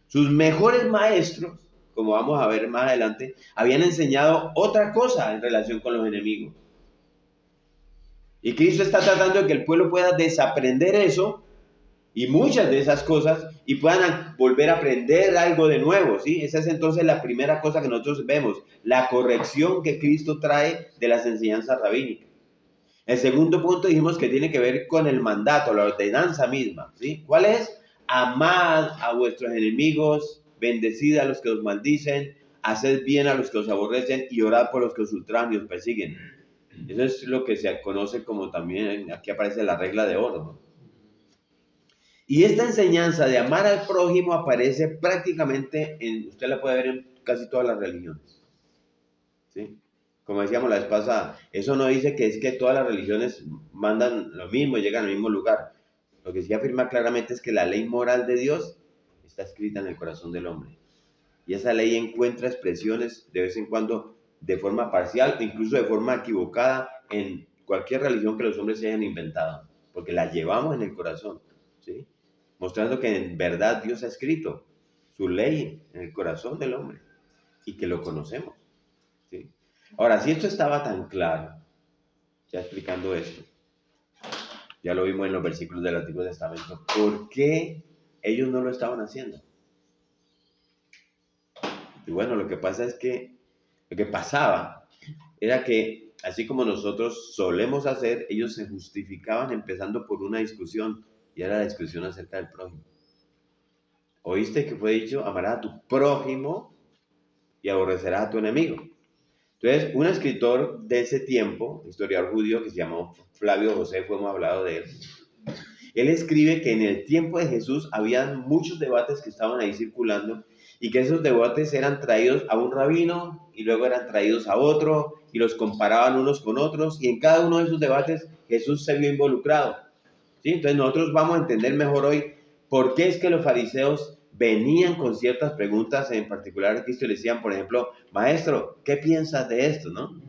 Sus mejores maestros, como vamos a ver más adelante, habían enseñado otra cosa en relación con los enemigos. Y Cristo está tratando de que el pueblo pueda desaprender eso y muchas de esas cosas y puedan volver a aprender algo de nuevo, ¿sí? Esa es entonces la primera cosa que nosotros vemos, la corrección que Cristo trae de las enseñanzas rabínicas. El segundo punto dijimos que tiene que ver con el mandato, la ordenanza misma, ¿sí? ¿Cuál es? Amad a vuestros enemigos, bendecid a los que os maldicen, haced bien a los que os aborrecen y orad por los que os ultrajan y os persiguen. Eso es lo que se conoce como también, aquí aparece la regla de oro, ¿no? Y esta enseñanza de amar al prójimo aparece prácticamente usted la puede ver en casi todas las religiones, ¿sí? Como decíamos la vez pasada, eso no dice que es que todas las religiones mandan lo mismo y llegan al mismo lugar. Lo que sí afirma claramente es que la ley moral de Dios está escrita en el corazón del hombre. Y esa ley encuentra expresiones de vez en cuando de forma parcial, incluso de forma equivocada en cualquier religión que los hombres se hayan inventado, porque la llevamos en el corazón, ¿sí? Mostrando que en verdad Dios ha escrito su ley en el corazón del hombre y que lo conocemos, ¿sí? Ahora, si esto estaba tan claro, ya explicando esto, ya lo vimos en los versículos del Antiguo Testamento, ¿por qué ellos no lo estaban haciendo? Y bueno, lo que pasa es que lo que pasaba era que, así como nosotros solemos hacer, ellos se justificaban empezando por una discusión, y era la discusión acerca del prójimo. ¿Oíste que fue dicho? Amarás a tu prójimo y aborrecerás a tu enemigo. Entonces, un escritor de ese tiempo, historiador judío que se llamó Flavio Josefo, hemos hablado de él, él escribe que en el tiempo de Jesús había muchos debates que estaban ahí circulando y que esos debates eran traídos a un rabino y luego eran traídos a otro y los comparaban unos con otros y en cada uno de esos debates Jesús se vio involucrado, ¿sí? Entonces nosotros vamos a entender mejor hoy por qué es que los fariseos venían con ciertas preguntas, en particular a Cristo le decían, por ejemplo, maestro, ¿qué piensas de esto, no?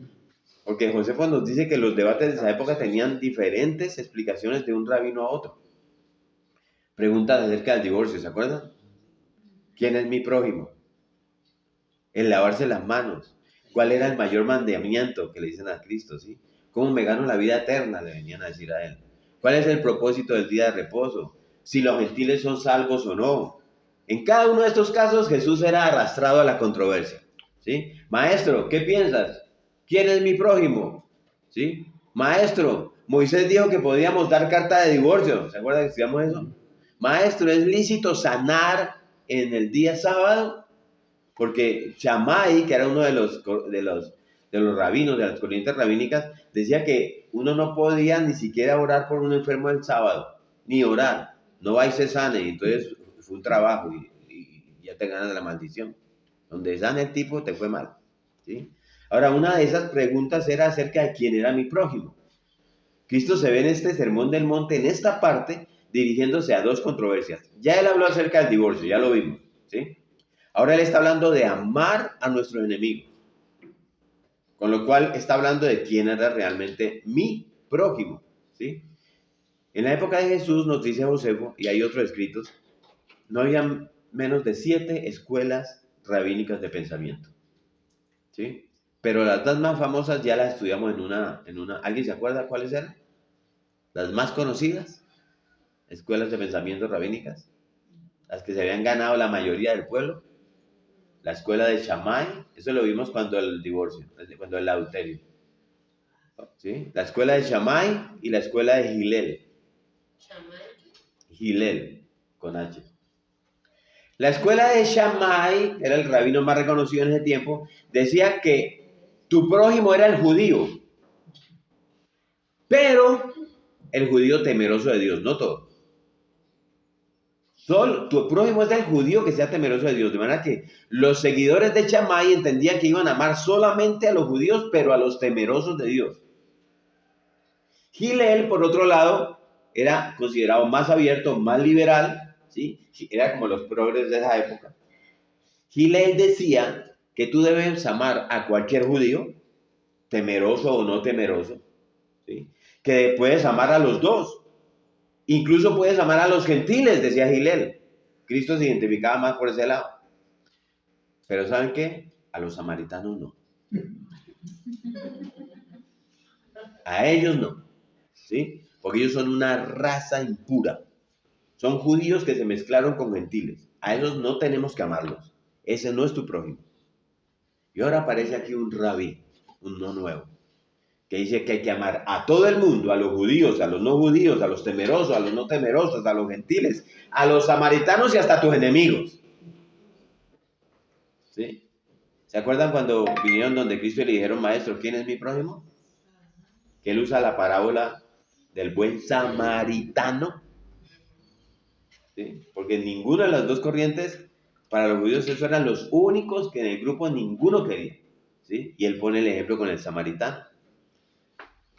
Porque Josefo nos dice que los debates de esa época tenían diferentes explicaciones de un rabino a otro. Preguntas acerca del divorcio, ¿se acuerdan? ¿Quién es mi prójimo? El lavarse las manos. ¿Cuál era el mayor mandamiento que le dicen a Cristo, sí? ¿Cómo me gano la vida eterna? Le venían a decir a él. ¿Cuál es el propósito del día de reposo? Si los gentiles son salvos o no. En cada uno de estos casos Jesús era arrastrado a la controversia, ¿sí? Maestro, ¿qué piensas? ¿Quién es mi prójimo? ¿Sí? Maestro, Moisés dijo que podíamos dar carta de divorcio. ¿Se acuerdan que estudiamos eso? Maestro, ¿es lícito sanar en el día sábado? Porque Shammai, que era uno de los rabinos, de las corrientes rabínicas, decía que uno no podía ni siquiera orar por un enfermo el sábado, ni orar, no va y se sane. Entonces fue un trabajo y ya te ganas la maldición. Donde sane el tipo te fue mal, ¿sí? Ahora, una de esas preguntas era acerca de quién era mi prójimo. Cristo se ve en este sermón del monte, en esta parte, dirigiéndose a dos controversias. Ya él habló acerca del divorcio, ya lo vimos, ¿sí? Ahora él está hablando de amar a nuestros enemigos, con lo cual está hablando de quién era realmente mi prójimo, ¿sí? En la época de Jesús, nos dice Josefo, y hay otros escritos, no había menos de 7 escuelas rabínicas de pensamiento, ¿sí? Pero las dos más famosas ya las estudiamos en una, ¿alguien se acuerda cuáles eran? Las más conocidas escuelas de pensamiento rabínicas, las que se habían ganado la mayoría del pueblo. La escuela de Shammai, eso lo vimos cuando el divorcio, cuando el adulterio, ¿sí? La escuela de Shammai y la escuela de Hillel. Hillel, con H. La escuela de Shammai, era el rabino más reconocido en ese tiempo, decía que tu prójimo era el judío, pero el judío temeroso de Dios, no todo. Solo tu prójimo es el judío que sea temeroso de Dios. De manera que los seguidores de Shammai entendían que iban a amar solamente a los judíos, pero a los temerosos de Dios. Hillel, por otro lado, era considerado más abierto, más liberal, ¿sí? Era como los progres de esa época. Hillel decía que tú debes amar a cualquier judío, temeroso o no temeroso, ¿sí? Que puedes amar a los dos. Incluso puedes amar a los gentiles, decía Gilel. Cristo se identificaba más por ese lado. Pero ¿saben qué? A los samaritanos no. A ellos no, ¿sí? Porque ellos son una raza impura. Son judíos que se mezclaron con gentiles. A esos no tenemos que amarlos. Ese no es tu prójimo. Y ahora aparece aquí un rabí, uno nuevo, que dice que hay que amar a todo el mundo, a los judíos, a los no judíos, a los temerosos, a los no temerosos, a los gentiles, a los samaritanos y hasta a tus enemigos. ¿Sí? ¿Se acuerdan cuando vinieron donde Cristo y le dijeron, maestro, ¿quién es mi prójimo? Que él usa la parábola del buen samaritano. ¿Sí? Porque ninguna de las dos corrientes, para los judíos, esos eran los únicos que en el grupo ninguno quería. ¿Sí? Y él pone el ejemplo con el samaritano.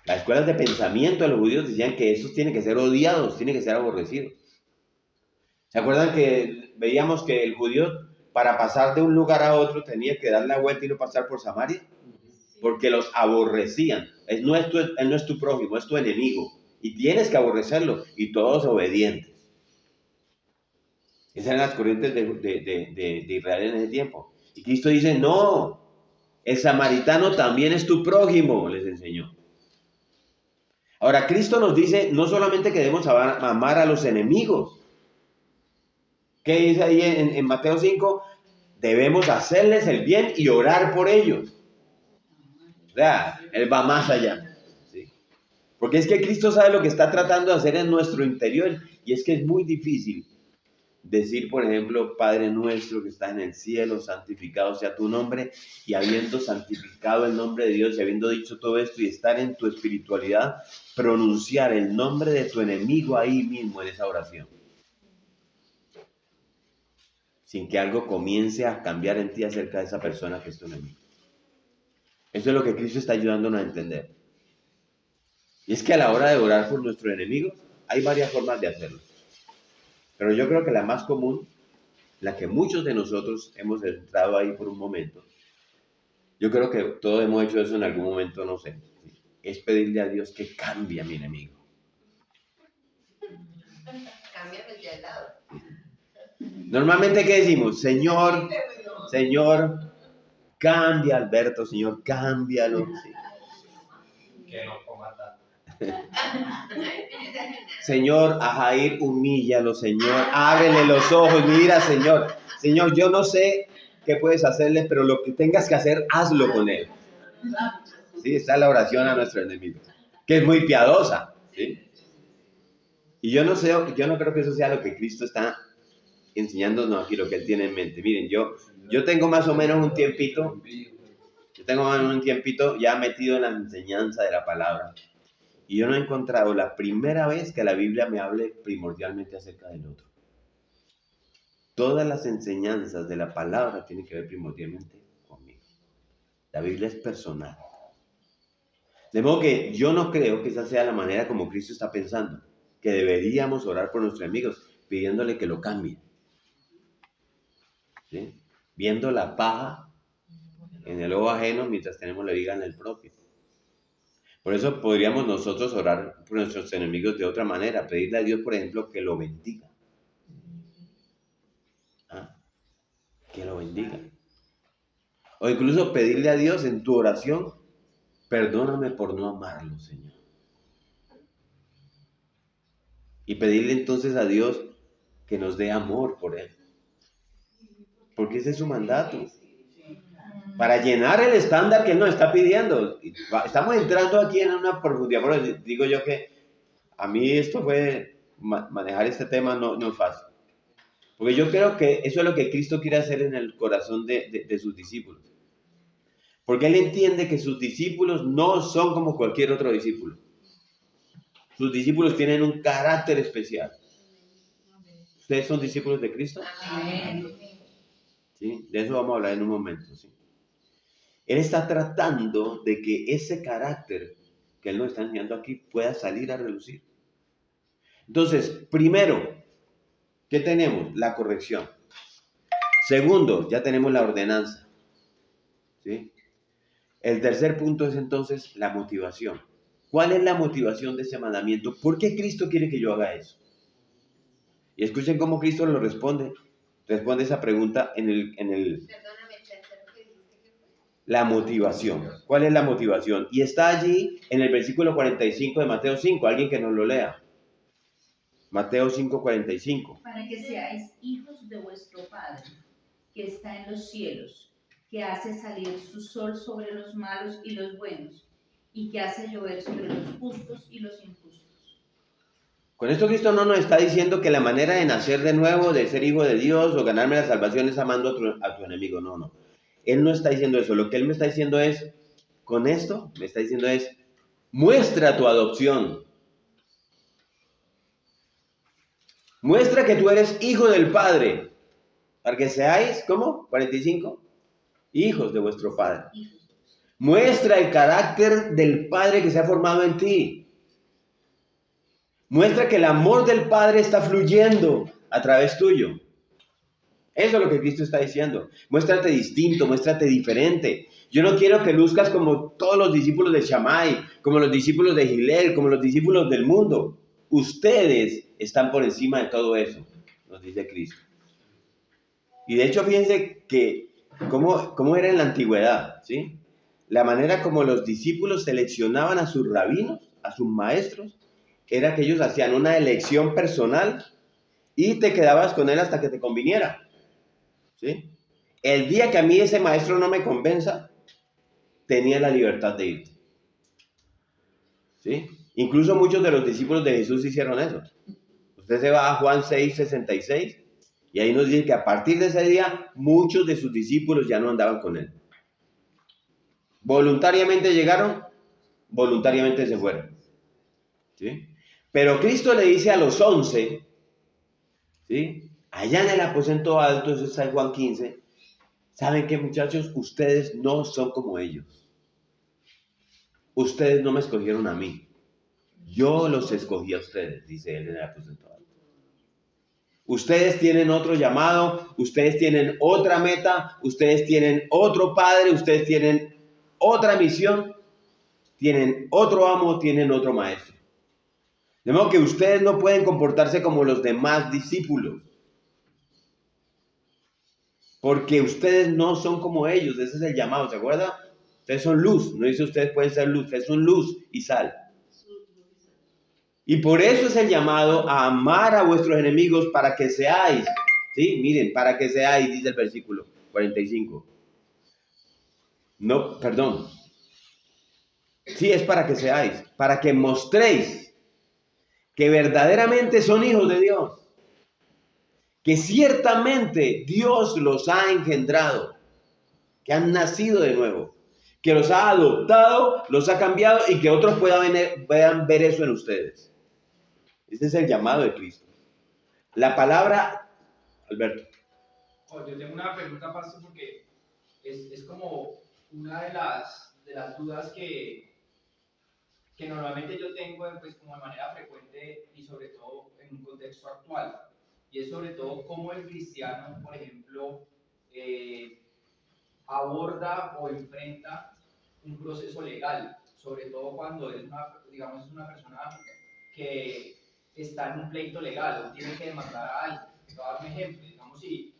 Las escuelas de pensamiento de los judíos decían que esos tienen que ser odiados, tienen que ser aborrecidos. ¿Se acuerdan que veíamos que el judío, para pasar de un lugar a otro, tenía que dar la vuelta y no pasar por Samaria? Porque los aborrecían. Él no es tu prójimo, es tu enemigo. Y tienes que aborrecerlo. Y todos obedientes. Esas eran las corrientes de Israel en ese tiempo. Y Cristo dice, no, el samaritano también es tu prójimo, les enseñó. Ahora, Cristo nos dice no solamente que debemos amar a los enemigos. ¿Qué dice ahí en Mateo 5? Debemos hacerles el bien y orar por ellos. O sea, Él va más allá. ¿Sí? Porque es que Cristo sabe lo que está tratando de hacer en nuestro interior. Y es que es muy difícil decir, por ejemplo, Padre nuestro que está en el cielo, santificado sea tu nombre, y habiendo santificado el nombre de Dios y habiendo dicho todo esto y estar en tu espiritualidad, pronunciar el nombre de tu enemigo ahí mismo en esa oración. Sin que algo comience a cambiar en ti acerca de esa persona que es tu enemigo. Eso es lo que Cristo está ayudándonos a entender. Y es que a la hora de orar por nuestro enemigo, hay varias formas de hacerlo. Pero yo creo que la más común, la que muchos de nosotros hemos entrado ahí por un momento, yo creo que todos hemos hecho eso en algún momento, no sé, es pedirle a Dios que cambie a mi enemigo. Cámbiame de al lado. Normalmente, ¿qué decimos? Señor, cambia a Alberto, Señor, cámbialo. Sí. Que no coma tanto. Señor, a Jair, humíllalo, Señor, ábrele los ojos, mira, Señor, yo no sé qué puedes hacerle, pero lo que tengas que hacer, hazlo con él. Sí, esa es la oración a nuestro enemigo, que es muy piadosa, ¿sí? Y yo no creo que eso sea lo que Cristo está enseñándonos aquí, lo que él tiene en mente. Miren, yo tengo más o menos un tiempito, ya metido en la enseñanza de la palabra. Y yo no he encontrado la primera vez que la Biblia me hable primordialmente acerca del otro. Todas las enseñanzas de la palabra tienen que ver primordialmente conmigo. La Biblia es personal. De modo que yo no creo que esa sea la manera como Cristo está pensando, que deberíamos orar por nuestros enemigos, pidiéndole que lo cambie. ¿Sí? Viendo la paja en el ojo ajeno mientras tenemos la viga en el propio. Por eso podríamos nosotros orar por nuestros enemigos de otra manera, pedirle a Dios, por ejemplo, que lo bendiga. Que lo bendiga. O incluso pedirle a Dios en tu oración, perdóname por no amarlo, Señor. Y pedirle entonces a Dios que nos dé amor por Él. Porque ese es su mandato. Para llenar el estándar que Él nos está pidiendo. Estamos entrando aquí en una profundidad. Por eso digo yo que a mí esto fue, manejar este tema no es fácil. Porque yo creo que eso es lo que Cristo quiere hacer en el corazón de sus discípulos. Porque Él entiende que sus discípulos no son como cualquier otro discípulo. Sus discípulos tienen un carácter especial. ¿Ustedes son discípulos de Cristo? Amén. ¿Sí? De eso vamos a hablar en un momento. ¿Sí? Él está tratando de que ese carácter que Él nos está enseñando aquí pueda salir a relucir. Entonces, primero, ¿qué tenemos? La corrección. Segundo, ya tenemos la ordenanza. ¿sí? El tercer punto es entonces la motivación. ¿Cuál es la motivación de ese mandamiento? ¿Por qué Cristo quiere que yo haga eso? Y escuchen cómo Cristo lo responde. Responde esa pregunta en el Perdóname, tercero que dijiste que fue. la motivación. ¿Cuál es la motivación? Y está allí en el versículo 45 de Mateo 5. Alguien que nos lo lea. Mateo 5:45. Para que seáis hijos de vuestro Padre, que está en los cielos, que hace salir su sol sobre los malos y los buenos, y que hace llover sobre los justos y los injustos. Con esto Cristo no nos está diciendo que la manera de nacer de nuevo, de ser hijo de Dios o ganarme la salvación es amando a tu enemigo. No, no. Él no está diciendo eso. Lo que Él me está diciendo es, con esto, me está diciendo es, muestra tu adopción. Muestra que tú eres hijo del Padre. Para que seáis, ¿cómo? 45. Hijos de vuestro Padre. Muestra el carácter del Padre que se ha formado en ti. Muestra que el amor del Padre está fluyendo a través tuyo. Eso es lo que Cristo está diciendo. Muéstrate distinto, muéstrate diferente. Yo no quiero que luzcas como todos los discípulos de Shammai, como los discípulos de Gilel, como los discípulos del mundo. Ustedes están por encima de todo eso, nos dice Cristo. Y de hecho, fíjense que cómo era en la antigüedad, ¿sí? La manera como los discípulos seleccionaban a sus rabinos, a sus maestros, era que ellos hacían una elección personal y te quedabas con él hasta que te conviniera, ¿sí? El día que a mí ese maestro no me convenza, tenía la libertad de irte, ¿sí? Incluso muchos de los discípulos de Jesús hicieron eso. Usted se va a Juan 6:66 y ahí nos dice que a partir de ese día muchos de sus discípulos ya no andaban con él. Voluntariamente llegaron, voluntariamente se fueron, ¿sí? Pero Cristo le dice a los 11, ¿sí? Allá en el aposento alto, eso está en Juan 15, ¿saben qué, muchachos? Ustedes no son como ellos. Ustedes no me escogieron a mí. Yo los escogí a ustedes, dice él en el aposento alto. Ustedes tienen otro llamado, ustedes tienen otra meta, ustedes tienen otro padre, ustedes tienen otra misión, tienen otro amo, tienen otro maestro. De modo que ustedes no pueden comportarse como los demás discípulos. Porque ustedes no son como ellos, ese es el llamado, ¿se acuerda? Ustedes son luz, no dice ustedes pueden ser luz, ustedes son luz y sal. Y por eso es el llamado a amar a vuestros enemigos para que seáis, ¿sí? Miren, para que seáis, dice el versículo 45. No, perdón. Sí, es para que seáis, para que mostréis que verdaderamente son hijos de Dios. Que ciertamente Dios los ha engendrado, que han nacido de nuevo, que los ha adoptado, los ha cambiado y que otros puedan ver eso en ustedes. Este es el llamado de Cristo. La palabra, Alberto. Yo tengo una pregunta, Pastor, porque es como una de las dudas que normalmente yo tengo pues, como de manera frecuente y sobre todo en un contexto actual. Y es sobre todo cómo el cristiano, por ejemplo, aborda o enfrenta un proceso legal, sobre todo cuando es una persona que está en un pleito legal o tiene que demandar a alguien. Te voy a dar un ejemplo, digamos, si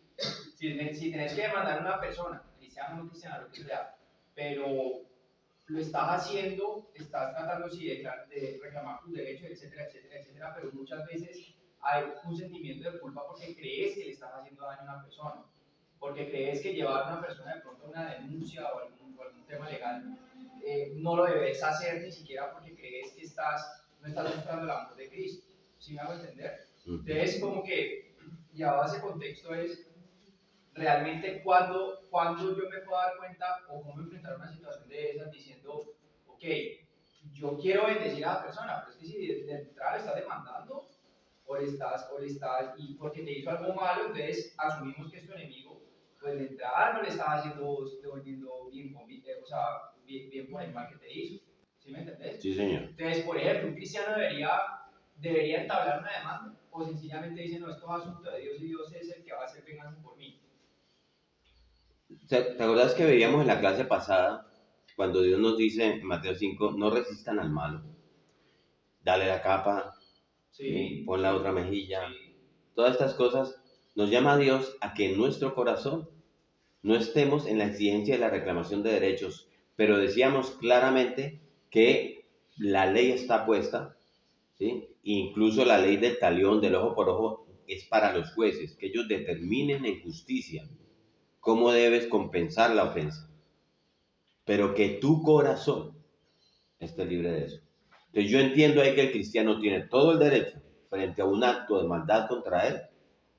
tenés que demandar a una persona, cristiana o no cristiana, lo que sea, pero lo estás haciendo, estás tratando de reclamar tus derechos, etcétera, etcétera, etcétera, pero muchas veces hay un sentimiento de culpa porque crees que le estás haciendo daño a una persona, porque crees que llevar a una persona de pronto a una denuncia o algún tema legal no lo debes hacer ni siquiera porque crees que no estás mostrando el amor de Cristo. ¿Sí me hago entender? Entonces, como que llevado a ese contexto es realmente cuando yo me puedo dar cuenta o cómo enfrentar una situación de esas diciendo, ok, yo quiero bendecir a la persona, pero es que si de entrada le estás demandando o le estás, y porque te hizo algo malo, entonces asumimos que es tu enemigo, pues de entrada no le estás devolviendo bien por el mal que te hizo. ¿Sí me entendés? Sí, señor. Entonces, por ejemplo, un cristiano debería entablar una demanda o sencillamente dice, no, esto es asunto de Dios y Dios es el que va a hacer venganza por mí. ¿Te acuerdas que veíamos en la clase pasada, cuando Dios nos dice en Mateo 5, no resistan al malo, dale la capa, ¿sí? Pon la otra mejilla, Sí. todas estas cosas, nos llama a Dios a que en nuestro corazón no estemos en la exigencia de la reclamación de derechos, pero decíamos claramente que la ley está puesta, ¿sí? Incluso la ley del talión, del ojo por ojo, es para los jueces, que ellos determinen en justicia cómo debes compensar la ofensa, pero que tu corazón esté libre de eso. Entonces yo entiendo ahí que el cristiano tiene todo el derecho, frente a un acto de maldad contra él,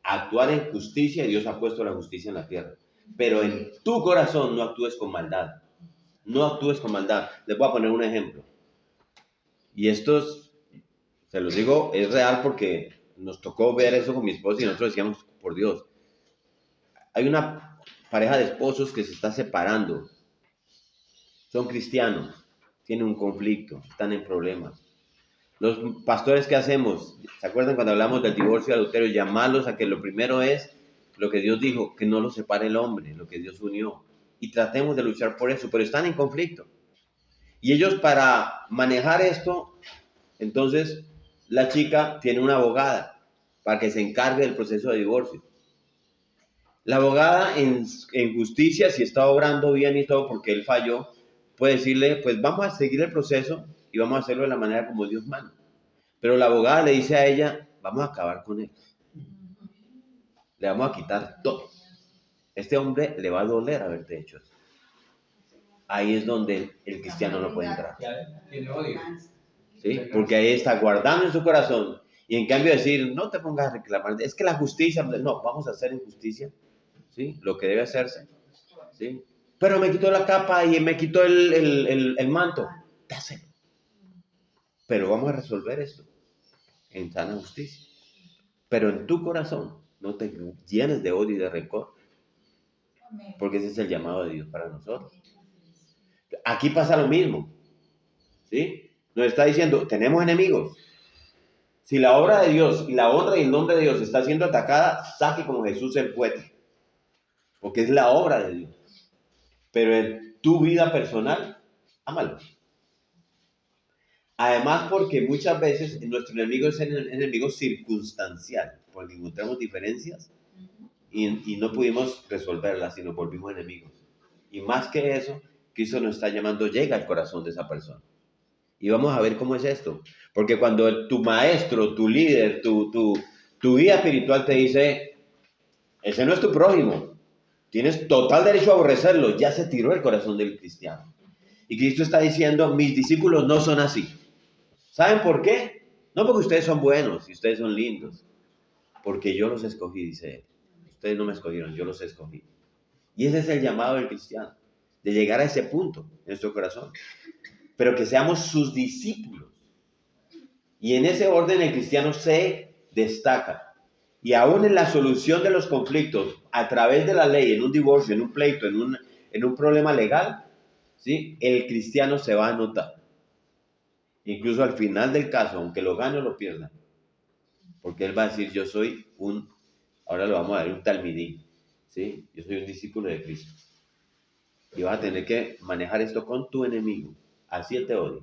a actuar en justicia, y Dios ha puesto la justicia en la tierra. Pero en tu corazón no actúes con maldad. No actúes con maldad. Les voy a poner un ejemplo. Y esto se los digo, es real porque nos tocó ver eso con mi esposa y nosotros decíamos, por Dios, hay una pareja de esposos que se está separando. Son cristianos, tienen un conflicto, están en problemas. Los pastores, ¿qué hacemos? ¿Se acuerdan cuando hablamos del divorcio y adulterio? Llamarlos a que lo primero es lo que Dios dijo, que no los separe el hombre, lo que Dios unió. Y tratemos de luchar por eso, pero están en conflicto. Y ellos, para manejar esto, entonces la chica tiene una abogada para que se encargue del proceso de divorcio. La abogada en justicia, si está obrando bien y todo porque él falló, puede decirle, pues vamos a seguir el proceso y vamos a hacerlo de la manera como Dios manda. Pero la abogada le dice a ella, vamos a acabar con él. Le vamos a quitar todo. Este hombre le va a doler haberte hecho eso. Ahí es donde el cristiano no puede entrar. Tiene odio. ¿Sí? Porque ahí está guardando en su corazón. Y en cambio decir, no te pongas a reclamar, es que la justicia, no, vamos a hacer en justicia, ¿sí? Lo que debe hacerse, ¿sí? Pero me quitó la capa y me quitó el manto. Dáselo. Pero vamos a resolver esto en sana justicia. Pero en tu corazón no te llenes de odio y de rencor, porque ese es el llamado de Dios para nosotros. Aquí pasa lo mismo, ¿sí? Nos está diciendo, tenemos enemigos. Si la obra de Dios y la honra y el nombre de Dios está siendo atacada, saque como Jesús el fuerte, porque es la obra de Dios. Pero en tu vida personal, ámalo. Además, porque muchas veces nuestro enemigo es el enemigo circunstancial, porque encontramos diferencias y no pudimos resolverlas, sino volvimos enemigos. Y más que eso, Cristo nos está llamando, llega al corazón de esa persona. Y vamos a ver cómo es esto. Porque cuando tu maestro, tu líder, tu guía espiritual te dice, ese no es tu prójimo, tienes total derecho a aborrecerlo, ya se tiró el corazón del cristiano. Y Cristo está diciendo, mis discípulos no son así. ¿Saben por qué? No porque ustedes son buenos y ustedes son lindos, porque yo los escogí, dice él. Ustedes no me escogieron, yo los escogí. Y ese es el llamado del cristiano, de llegar a ese punto en nuestro corazón. Pero que seamos sus discípulos. Y en ese orden el cristiano se destaca. Y aún en la solución de los conflictos, a través de la ley, en un divorcio, en un pleito, en un problema legal, ¿sí? El cristiano se va a notar. Incluso al final del caso, aunque lo gane o lo pierda. Porque él va a decir, yo soy ahora lo vamos a ver, un talmidí, ¿sí? Yo soy un discípulo de Cristo. Y vas a tener que manejar esto con tu enemigo. Así él te odia.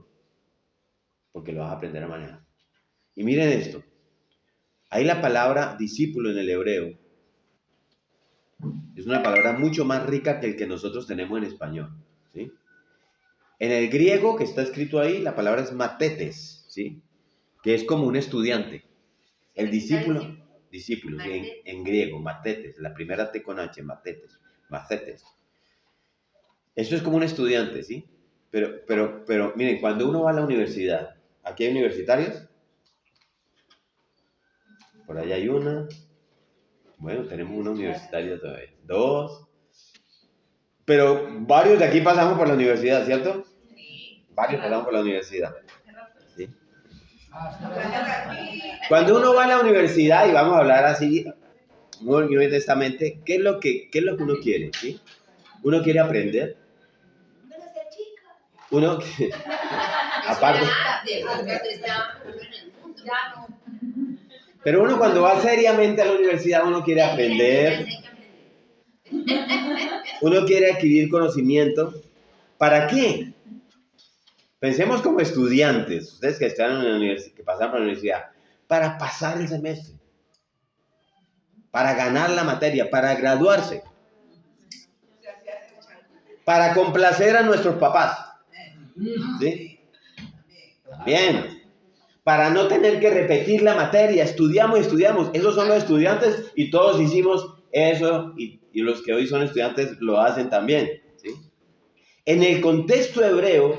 Porque lo vas a aprender a manejar. Y miren esto. Ahí la palabra discípulo en el hebreo es una palabra mucho más rica que el que nosotros tenemos en español, ¿sí? En el griego que está escrito ahí, la palabra es matetes, ¿sí? Que es como un estudiante. El discípulo, ¿sí? En griego, matetes, la primera T con H, matetes. Eso es como un estudiante, ¿sí? Pero miren, cuando uno va a la universidad, ¿aquí hay universitarios? Por allá hay una. Bueno, tenemos una universitaria todavía. 2. Pero varios de aquí pasamos por la universidad, ¿cierto? Sí. Varios pasamos por la universidad. ¿Sí? Cuando uno va a la universidad, y vamos a hablar así, muy honestamente, ¿qué es lo que uno quiere? ¿Sí? Uno quiere aprender. Uno, aparte, pero uno cuando va seriamente a la universidad, uno quiere aprender, Uno quiere adquirir conocimiento. ¿Para qué? Pensemos como estudiantes, ustedes que están en la universidad, que pasan por la universidad, para pasar el semestre, para ganar la materia, para graduarse, para complacer a nuestros papás. ¿Sí? Bien. Para no tener que repetir la materia, estudiamos. Esos son los estudiantes y todos hicimos eso y los que hoy son estudiantes lo hacen también. ¿Sí? En el contexto hebreo,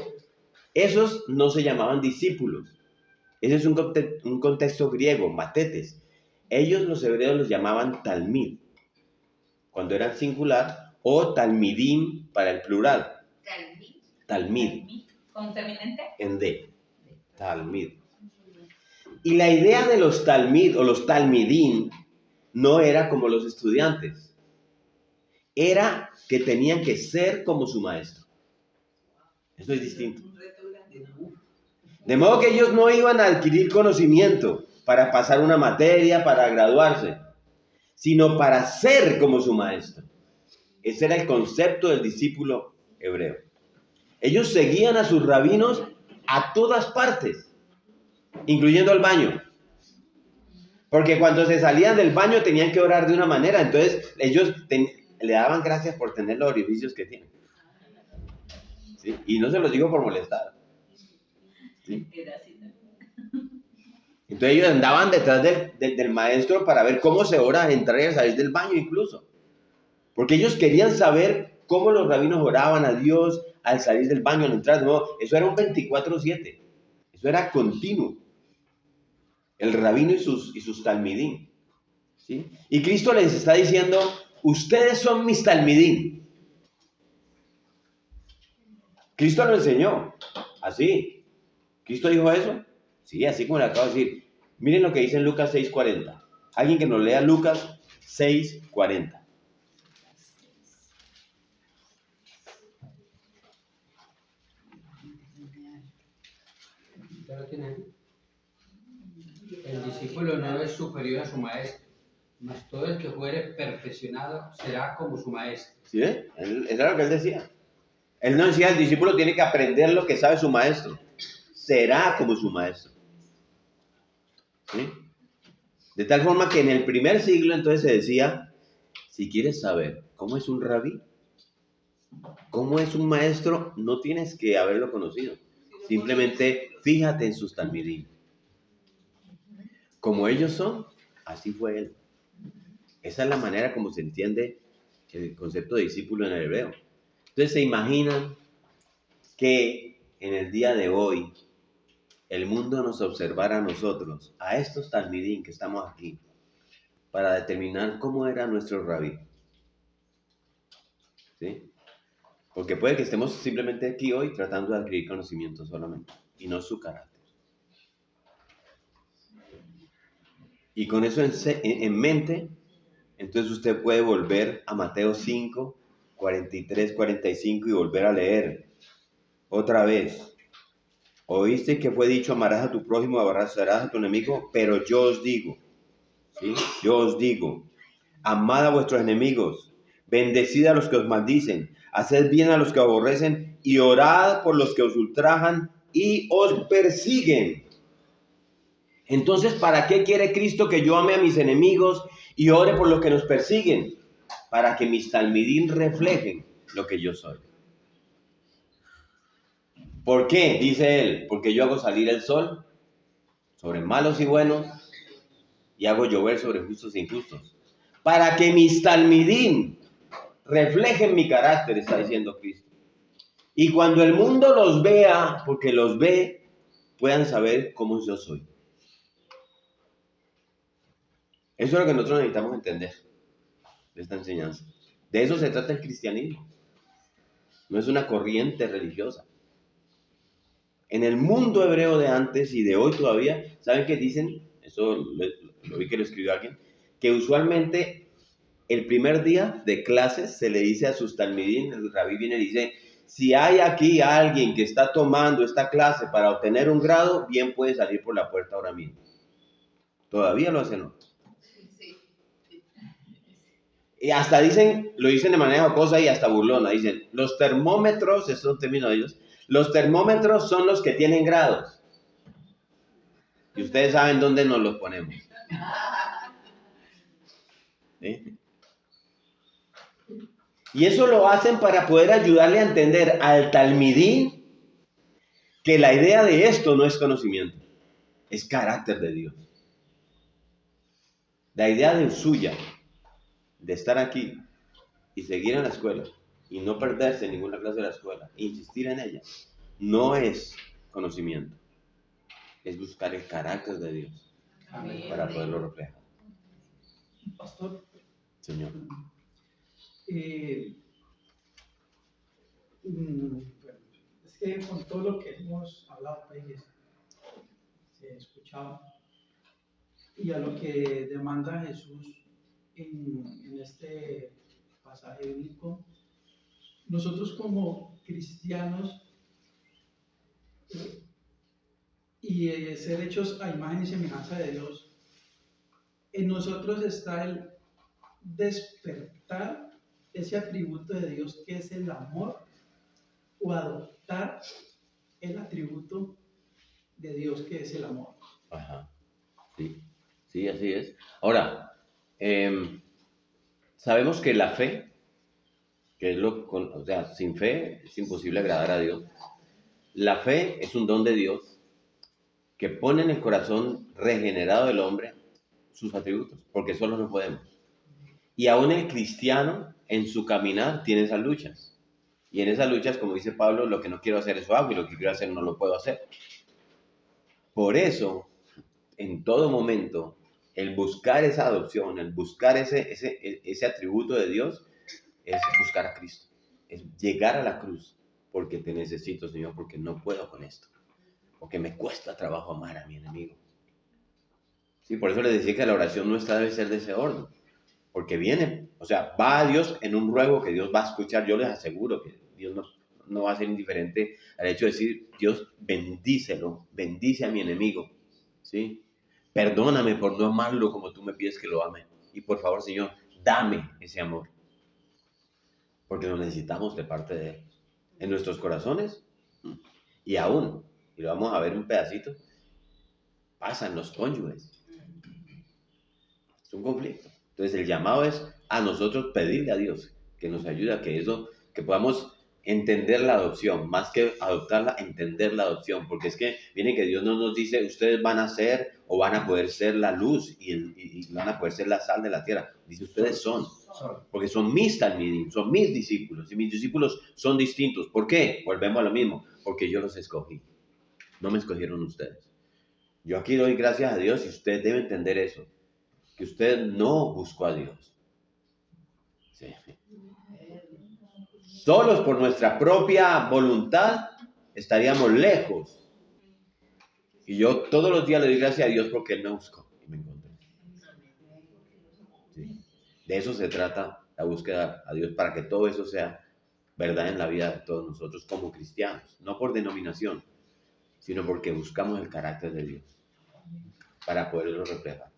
esos no se llamaban discípulos. Ese es un contexto griego, matetes. Ellos, los hebreos, los llamaban talmid, cuando eran singular, o talmidim para el plural. Talmid. ¿Con terminante? En D. Talmid. Y la idea de los talmid o los talmidim no era como los estudiantes. Era que tenían que ser como su maestro. Eso es distinto. De modo que ellos no iban a adquirir conocimiento para pasar una materia, para graduarse, sino para ser como su maestro. Ese era el concepto del discípulo hebreo. Ellos seguían a sus rabinos a todas partes, incluyendo el baño. Porque cuando se salían del baño tenían que orar de una manera, entonces ellos le daban gracias por tener los orificios que tienen. ¿Sí? Y no se los digo por molestar. ¿Sí? Entonces ellos andaban detrás del maestro para ver cómo se ora, entrar y salir del baño incluso. Porque ellos querían saber cómo los rabinos oraban a Dios al salir del baño, al entrar. No, eso era un 24/7. Eso era continuo. El rabino y sus talmidín. ¿Sí? Y Cristo les está diciendo, ustedes son mis talmidín. Cristo lo enseñó. Así. ¿Cristo dijo eso? Sí, así como le acabo de decir. Miren lo que dice en Lucas 6:40. Alguien que nos lea Lucas 6:40. ¿Ya lo tiene ahí? El discípulo no es superior a su maestro, mas todo el que fuere perfeccionado será como su maestro. ¿Sí? Era lo que él decía. Él no decía, el discípulo tiene que aprender lo que sabe su maestro. Será como su maestro. ¿Sí? De tal forma que en el primer siglo entonces se decía, si quieres saber cómo es un rabí, cómo es un maestro, no tienes que haberlo conocido. Simplemente fíjate en sus talmidim. Como ellos son, así fue él. Esa es la manera como se entiende el concepto de discípulo en el hebreo. Entonces se imaginan que en el día de hoy el mundo nos observara a nosotros, a estos talmidim que estamos aquí, para determinar cómo era nuestro rabí. ¿Sí? Porque puede que estemos simplemente aquí hoy tratando de adquirir conocimiento solamente, y no su carácter. Y con eso en mente, entonces usted puede volver a Mateo 5, 43, 45 y volver a leer otra vez. Oíste que fue dicho, amarás a tu prójimo, aborrecerás a tu enemigo, pero yo os digo, ¿sí? Yo os digo, amad a vuestros enemigos, bendecid a los que os maldicen, haced bien a los que aborrecen y orad por los que os ultrajan y os persiguen. Entonces, ¿para qué quiere Cristo que yo ame a mis enemigos y ore por los que nos persiguen? Para que mis talmidim reflejen lo que yo soy. ¿Por qué? Dice él, porque yo hago salir el sol sobre malos y buenos y hago llover sobre justos e injustos. Para que mis talmidim reflejen mi carácter, está diciendo Cristo. Y cuando el mundo los vea, porque los ve, puedan saber cómo yo soy. Eso es lo que nosotros necesitamos entender de esta enseñanza. De eso se trata el cristianismo. No es una corriente religiosa. En el mundo hebreo de antes y de hoy todavía, ¿saben qué dicen? Eso lo vi que lo escribió alguien, que usualmente el primer día de clases se le dice a sus talmidín, el rabí viene y dice, si hay aquí alguien que está tomando esta clase para obtener un grado, bien puede salir por la puerta ahora mismo. Todavía lo hacen, ¿no? Y hasta lo dicen de manera jocosa y hasta burlona. Dicen, los termómetros, eso es un término de ellos, los termómetros son los que tienen grados. Y ustedes saben dónde nos los ponemos. ¿Sí? Y eso lo hacen para poder ayudarle a entender al talmidín que la idea de esto no es conocimiento, es carácter de Dios. La idea suya de estar aquí y seguir en la escuela y no perderse ninguna clase de la escuela, e insistir en ella, no es conocimiento, es buscar el carácter de Dios para poderlo reflejar. Pastor, Señor. Bueno, es que con todo lo que hemos hablado, escuchado, y a lo que demanda Jesús en este pasaje bíblico, nosotros como cristianos y ser hechos a imagen y semejanza de Dios, en nosotros está el despertar ese atributo de Dios que es el amor, o adoptar el atributo de Dios que es el amor. Ajá. Sí, así es. Ahora, sabemos que la fe, que es o sea, sin fe es imposible agradar a Dios. La fe es un don de Dios que pone en el corazón regenerado del hombre sus atributos, porque solo no podemos. Y aún el cristiano en su caminar tiene esas luchas. Y en esas luchas, como dice Pablo, lo que no quiero hacer eso hago y lo que quiero hacer no lo puedo hacer. Por eso, en todo momento, el buscar esa adopción, el buscar ese atributo de Dios, es buscar a Cristo, es llegar a la cruz, porque te necesito, Señor, porque no puedo con esto, porque me cuesta trabajo amar a mi enemigo. Sí, por eso les decía que la oración nuestra debe ser de ese orden, porque viene, o sea, va a Dios en un ruego que Dios va a escuchar. Yo les aseguro que Dios no va a ser indiferente al hecho de decir, Dios, bendícelo, bendice a mi enemigo, ¿sí? Perdóname por no amarlo como tú me pides que lo ame. Y por favor, Señor, dame ese amor. Porque lo necesitamos de parte de Él. En nuestros corazones. Y aún, y lo vamos a ver un pedacito, pasan los cónyuges. Es un conflicto. Entonces el llamado es a nosotros pedirle a Dios que nos ayude a que podamos entender la adopción, más que adoptarla, entender la adopción, porque es que viene que Dios no nos dice, ustedes van a ser o van a poder ser la luz y van a poder ser la sal de la tierra. Dice, ustedes son, porque son mis talmidim, son mis discípulos, y mis discípulos son distintos. ¿Por qué? Volvemos a lo mismo, porque yo los escogí, no me escogieron ustedes. Yo aquí doy gracias a Dios y usted debe entender eso, que usted no buscó a Dios. Sí. Solos por nuestra propia voluntad estaríamos lejos. Y yo todos los días le doy gracias a Dios porque Él me buscó y me encontró. Sí. De eso se trata la búsqueda a Dios, para que todo eso sea verdad en la vida de todos nosotros como cristianos. No por denominación, sino porque buscamos el carácter de Dios para poderlo reflejar.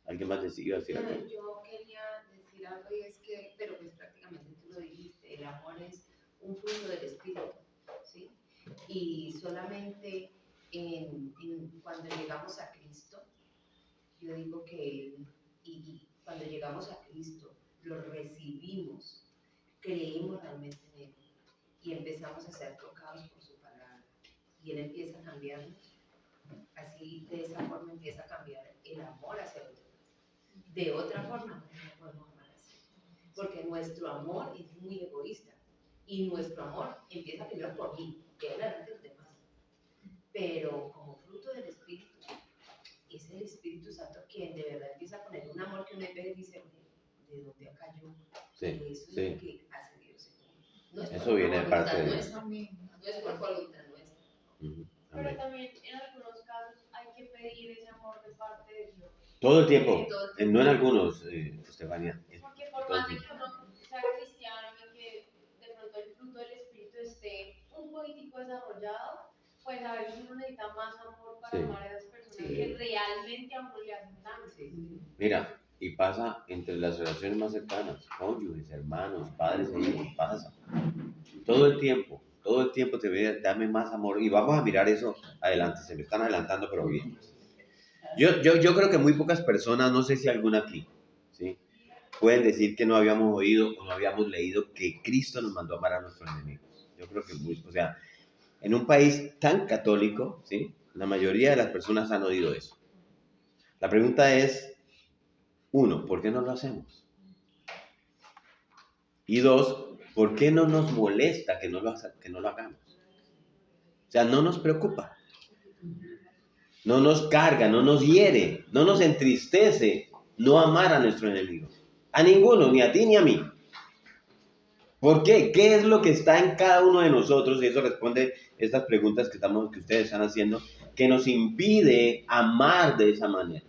¿Alguien más decía decir algo? Yo quería decir algo, y es que, pero pues prácticamente tú lo dijiste, el amor es un fruto del Espíritu, ¿sí? Y solamente cuando llegamos a Cristo, yo digo que y cuando llegamos a Cristo, lo recibimos, creímos realmente en Él y empezamos a ser tocados por su palabra, y Él empieza a cambiarnos. Así, de esa forma empieza a cambiar el amor hacia los demás. De otra forma, no podemos amar así, porque nuestro amor es muy egoísta, y nuestro amor empieza primero por mí, que es delante de los demás. Pero como fruto del Espíritu, es el Espíritu Santo quien de verdad empieza a poner un amor que uno ve y dice, ¿de dónde acá yo? Sí, Eso es lo que hace Dios. No es eso viene de parte de Dios. No es por voluntad nuestra. Pero también en algunos casos hay que pedir ese amor de parte de Dios. Todo el tiempo, no en algunos, Estefania. Porque por más de que uno sea cristiano y que de pronto el fruto del Espíritu esté un poquitico desarrollado, pues a veces uno necesita más amor para amar a esas personas que realmente a uno le hacen daño. Mira, Y pasa entre las relaciones más cercanas, cónyuges, hermanos, padres e hijos, pasa. Todo el tiempo te voy dame más amor. Y vamos a mirar eso adelante, se me están adelantando, pero bien. Yo creo que muy pocas personas, no sé si alguna aquí, ¿sí?, pueden decir que no habíamos oído o no habíamos leído que Cristo nos mandó a amar a nuestros enemigos. Yo creo que en un país tan católico, ¿sí?, la mayoría de las personas han oído eso. La pregunta es, 1, ¿por qué no lo hacemos? Y 2, ¿por qué no nos molesta que no lo hagamos? O sea, no nos preocupa, no nos carga, no nos hiere, no nos entristece no amar a nuestro enemigo. A ninguno, ni a ti ni a mí. ¿Por qué? ¿Qué es lo que está en cada uno de nosotros? Y eso responde estas preguntas que ustedes están haciendo, que nos impide amar de esa manera.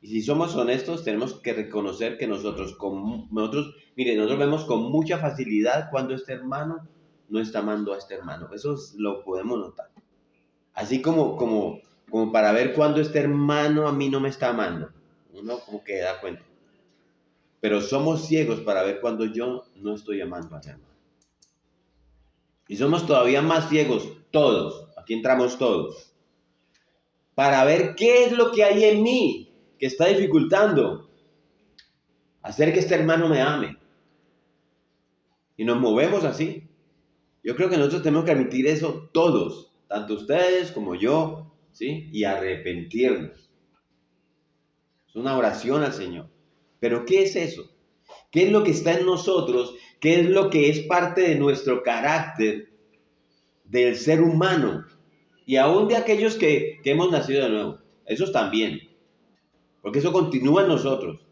Y si somos honestos, tenemos que reconocer que nosotros vemos con mucha facilidad cuando este hermano no está amando a este hermano. Eso lo podemos notar. Así como para ver cuando este hermano a mí no me está amando. Uno como que da cuenta. Pero somos ciegos para ver cuando yo no estoy amando a mi hermano. Y somos todavía más ciegos, todos, aquí entramos todos, para ver qué es lo que hay en mí que está dificultando hacer que este hermano me ame. Y nos movemos así. Yo creo que nosotros tenemos que admitir eso todos, tanto ustedes como yo, ¿sí? Y arrepentirnos. Es una oración al Señor. Pero ¿qué es eso? ¿Qué es lo que está en nosotros? ¿Qué es lo que es parte de nuestro carácter, del ser humano? Y aún de aquellos que hemos nacido de nuevo. Esos también. Porque eso continúa en nosotros.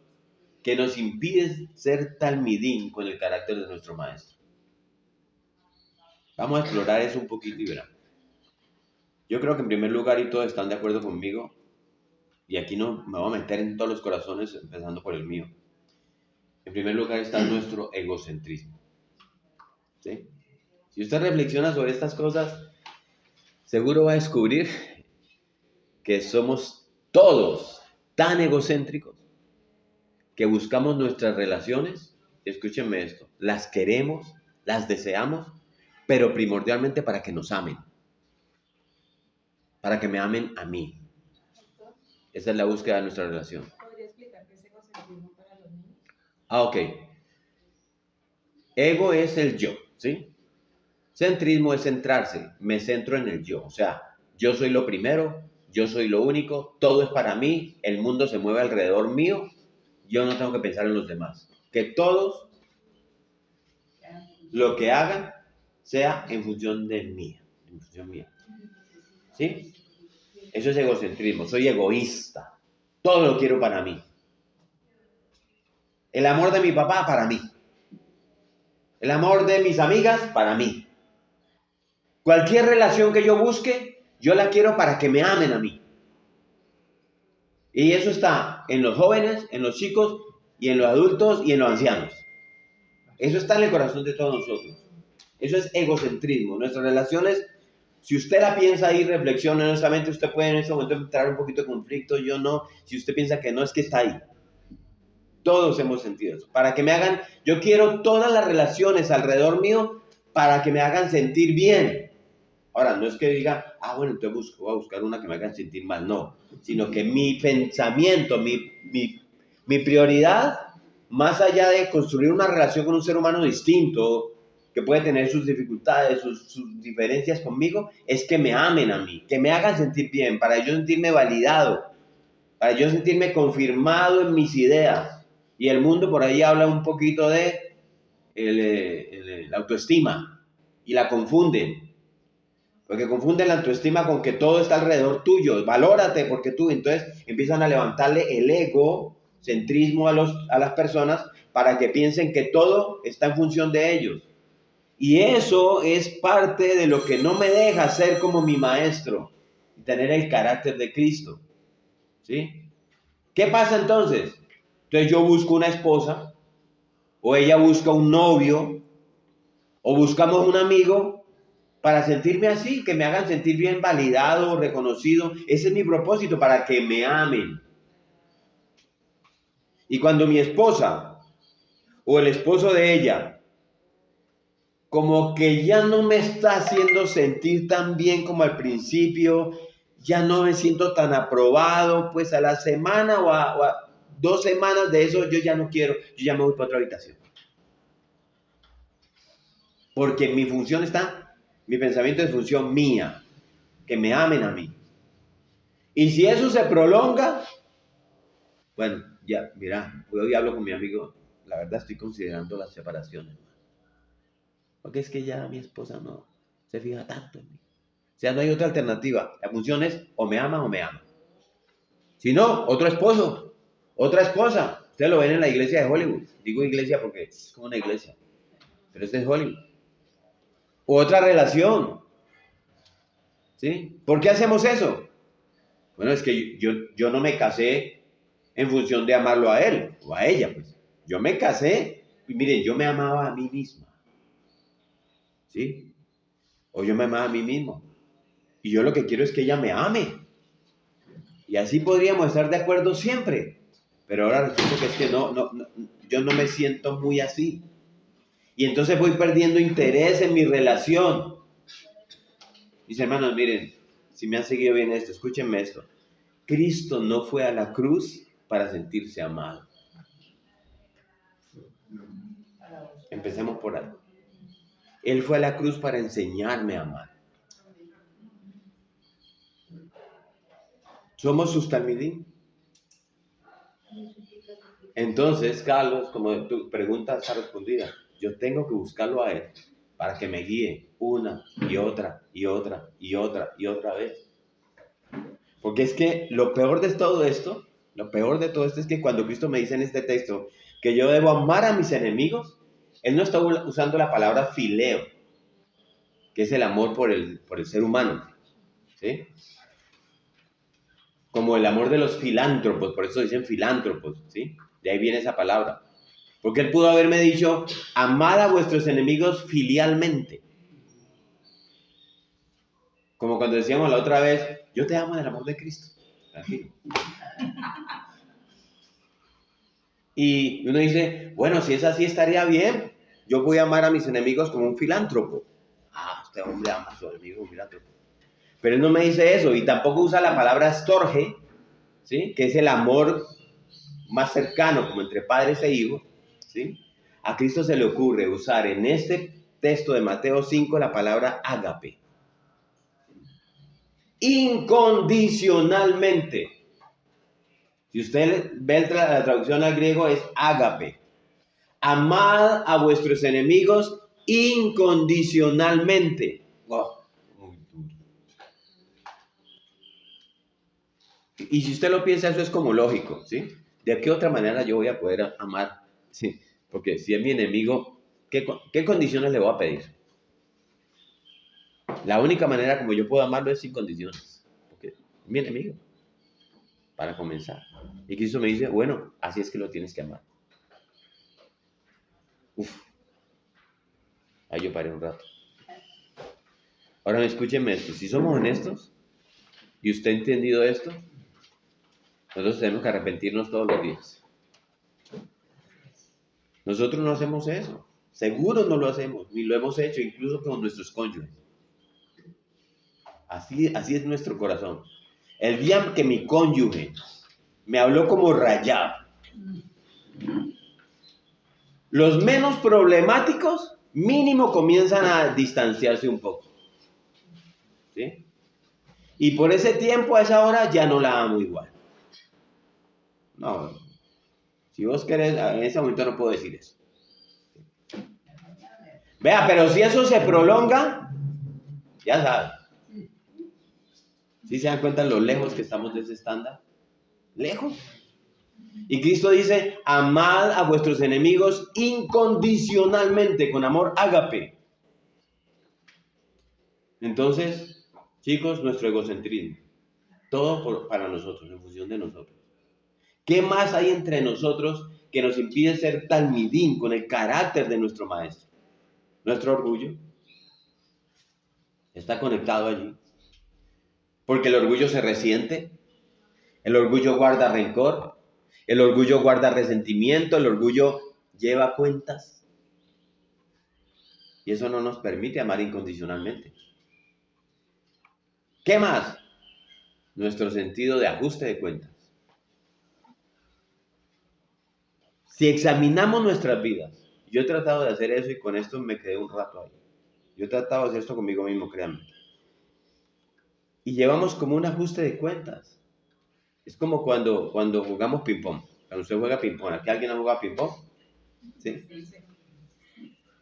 Que nos impide ser talmidín con el carácter de nuestro maestro. Vamos a explorar eso un poquito y verán. Yo creo que en primer lugar, y todos están de acuerdo conmigo, y aquí no me voy a meter en todos los corazones, empezando por el mío. En primer lugar está nuestro egocentrismo. ¿Sí? Si usted reflexiona sobre estas cosas, seguro va a descubrir que somos todos tan egocéntricos que buscamos nuestras relaciones, escúchenme esto, las queremos, las deseamos, pero primordialmente para que nos amen. Para que me amen a mí. Esa es la búsqueda de nuestra relación. ¿Podría explicar qué es egocentrismo para los niños? Ok. Ego es el yo, ¿sí? Centrismo es centrarse, me centro en el yo. O sea, yo soy lo primero, yo soy lo único, todo es para mí, el mundo se mueve alrededor mío, yo no tengo que pensar en los demás. Que todos lo que hagan sea en función de mí, en función mía. ¿Sí? Eso es egocentrismo, soy egoísta, todo lo quiero para mí. El amor de mi papá para mí. El amor de mis amigas para mí. Cualquier relación que yo busque, yo la quiero para que me amen a mí. Y eso está en los jóvenes, en los chicos, y en los adultos, y en los ancianos. Eso está en el corazón de todos nosotros. Eso es egocentrismo. Nuestras relaciones, si usted la piensa y reflexiona honestamente, usted puede en este momento entrar un poquito de conflicto, yo no. Si usted piensa que no, es que está ahí. Todos hemos sentido eso. Para que me hagan, yo quiero todas las relaciones alrededor mío para que me hagan sentir bien. Ahora, no es que diga, bueno, entonces voy a buscar una que me haga sentir mal. No, sino que mi pensamiento, mi prioridad, más allá de construir una relación con un ser humano distinto, que puede tener sus dificultades, sus diferencias conmigo, es que me amen a mí, que me hagan sentir bien, para yo sentirme validado, para yo sentirme confirmado en mis ideas. Y el mundo por ahí habla un poquito de la autoestima y la confunden. Porque confunden la autoestima con que todo está alrededor tuyo. Valórate porque tú. Entonces empiezan a levantarle el egocentrismo a las personas para que piensen que todo está en función de ellos. Y eso es parte de lo que no me deja ser como mi maestro. Tener el carácter de Cristo. ¿Sí? ¿Qué pasa entonces? Entonces yo busco una esposa, o ella busca un novio, o buscamos un amigo para sentirme así, que me hagan sentir bien validado, reconocido. Ese es mi propósito, para que me amen. Y cuando mi esposa o el esposo de ella como que ya no me está haciendo sentir tan bien como al principio, ya no me siento tan aprobado, pues a la semana o a 2 semanas de eso yo ya no quiero, yo ya me voy para otra habitación. Porque mi función está, mi pensamiento es función mía, que me amen a mí. Y si eso se prolonga, bueno, ya, mira, hoy hablo con mi amigo, la verdad estoy considerando la separación, hermano. Porque es que ya mi esposa no se fija tanto en mí. O sea, no hay otra alternativa. La función es o me ama o me ama. Si no, otro esposo, otra esposa. Ustedes lo ven en la iglesia de Hollywood. Digo iglesia porque es como una iglesia. Pero este es Hollywood. U otra relación. ¿Sí? ¿Por qué hacemos eso? Bueno, es que yo no me casé en función de amarlo a él o a ella, pues. Yo me casé y miren, yo me amaba a mí misma. ¿Sí? O yo me amaba a mí mismo. Y yo lo que quiero es que ella me ame. Y así podríamos estar de acuerdo siempre. Pero ahora resulta que es que yo no me siento muy así. Y entonces voy perdiendo interés en mi relación. Mis hermanos, miren, si me han seguido bien esto, escúchenme esto. Cristo no fue a la cruz para sentirse amado. Empecemos por ahí. Él fue a la cruz para enseñarme a amar. ¿Somos sus talmidim? Entonces, Carlos, como tu pregunta está respondida, yo tengo que buscarlo a él para que me guíe una y otra y otra y otra y otra vez. Porque es que lo peor de todo esto es que cuando Cristo me dice en este texto que yo debo amar a mis enemigos, Él no está usando la palabra fileo, que es el amor por el ser humano, ¿sí? Como el amor de los filántropos, por eso dicen filántropos, ¿sí? De ahí viene esa palabra. Porque Él pudo haberme dicho, amad a vuestros enemigos filialmente. Como cuando decíamos la otra vez, yo te amo en el amor de Cristo. Tranquilo. Y uno dice, bueno, si es así estaría bien. Yo voy a amar a mis enemigos como un filántropo. Ah, este hombre ama a su enemigo, un filántropo. Pero Él no me dice eso. Y tampoco usa la palabra storge, ¿sí? Que es el amor más cercano, como entre padres e hijos, ¿sí? A Cristo se le ocurre usar en este texto de Mateo 5 la palabra ágape. Incondicionalmente. Si usted ve la traducción al griego es ágape. Amad a vuestros enemigos incondicionalmente. Oh, muy duro. Y si usted lo piensa, eso es como lógico, ¿sí? ¿De qué otra manera yo voy a poder amar? Sí, porque si es mi enemigo, ¿qué condiciones le voy a pedir? La única manera como yo puedo amarlo es sin condiciones. Porque es mi enemigo. Para comenzar. Y Cristo me dice, bueno, así es que lo tienes que amar. Uf. Ahí yo paré un rato. Ahora escúchenme esto. Si somos honestos y usted ha entendido esto, nosotros tenemos que arrepentirnos todos los días. Nosotros no hacemos eso. Seguro no lo hacemos. Ni lo hemos hecho incluso con nuestros cónyuges. Así es nuestro corazón. El día que mi cónyuge me habló como rayado, los menos problemáticos mínimo comienzan a distanciarse un poco. ¿Sí? Y por ese tiempo, a esa hora, ya no la amo igual. No, si vos querés, en ese momento no puedo decir eso. Vea, pero si eso se prolonga, ya sabes. ¿Sí se dan cuenta lo lejos que estamos de ese estándar? Lejos. Y Cristo dice, amad a vuestros enemigos incondicionalmente, con amor ágape. Entonces, chicos, nuestro egocentrismo. Todo para nosotros, en función de nosotros. ¿Qué más hay entre nosotros que nos impide ser talmidín con el carácter de nuestro maestro? Nuestro orgullo. Está conectado allí. Porque el orgullo se resiente. El orgullo guarda rencor. El orgullo guarda resentimiento, el orgullo lleva cuentas. Y eso no nos permite amar incondicionalmente. ¿Qué más? Nuestro sentido de ajuste de cuentas. Si examinamos nuestras vidas, yo he tratado de hacer eso y con esto me quedé un rato ahí. Yo he tratado de hacer esto conmigo mismo, créanme. Y llevamos como un ajuste de cuentas. Es como cuando jugamos ping-pong. Cuando usted juega ping-pong, ¿aquí alguien ha jugado ping-pong? ¿Sí?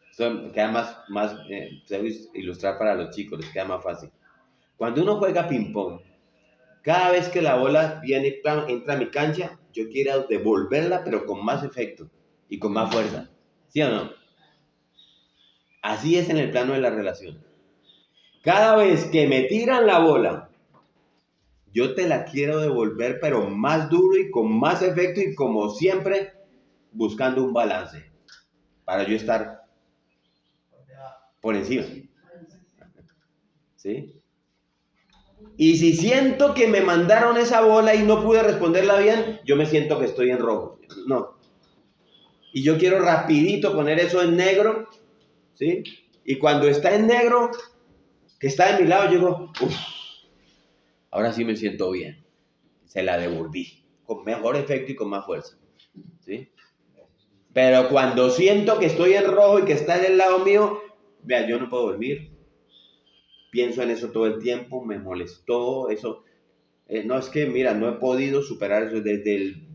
Eso queda más se debe ilustrar para los chicos, les queda más fácil. Cuando uno juega ping-pong, cada vez que la bola viene, entra a mi cancha, yo quiero devolverla, pero con más efecto y con más fuerza. ¿Sí o no? Así es en el plano de la relación. Cada vez que me tiran la bola, yo te la quiero devolver, pero más duro y con más efecto y como siempre, buscando un balance para yo estar por encima. ¿Sí? Y si siento que me mandaron esa bola y no pude responderla bien, yo me siento que estoy en rojo. No. Y yo quiero rapidito poner eso en negro, ¿sí? Y cuando está en negro, que está de mi lado, yo digo, ahora sí me siento bien. Se la devolví, con mejor efecto y con más fuerza, ¿sí? Pero cuando siento que estoy en rojo y que está en el lado mío, vea, yo no puedo dormir. Pienso en eso todo el tiempo, me molestó eso. No, es que, mira, no he podido superar eso desde el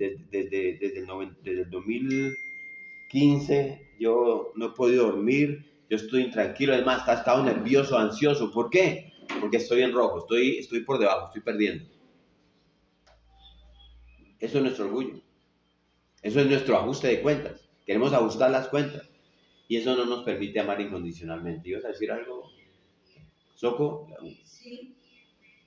2015. Yo no he podido dormir, yo estoy intranquilo, es más, he estado nervioso, ansioso. ¿Por qué? Porque estoy en rojo, estoy por debajo, estoy perdiendo. Eso es nuestro orgullo. Eso es nuestro ajuste de cuentas. Queremos ajustar las cuentas. Y eso no nos permite amar incondicionalmente. ¿Ibas a decir algo, Soco? Sí,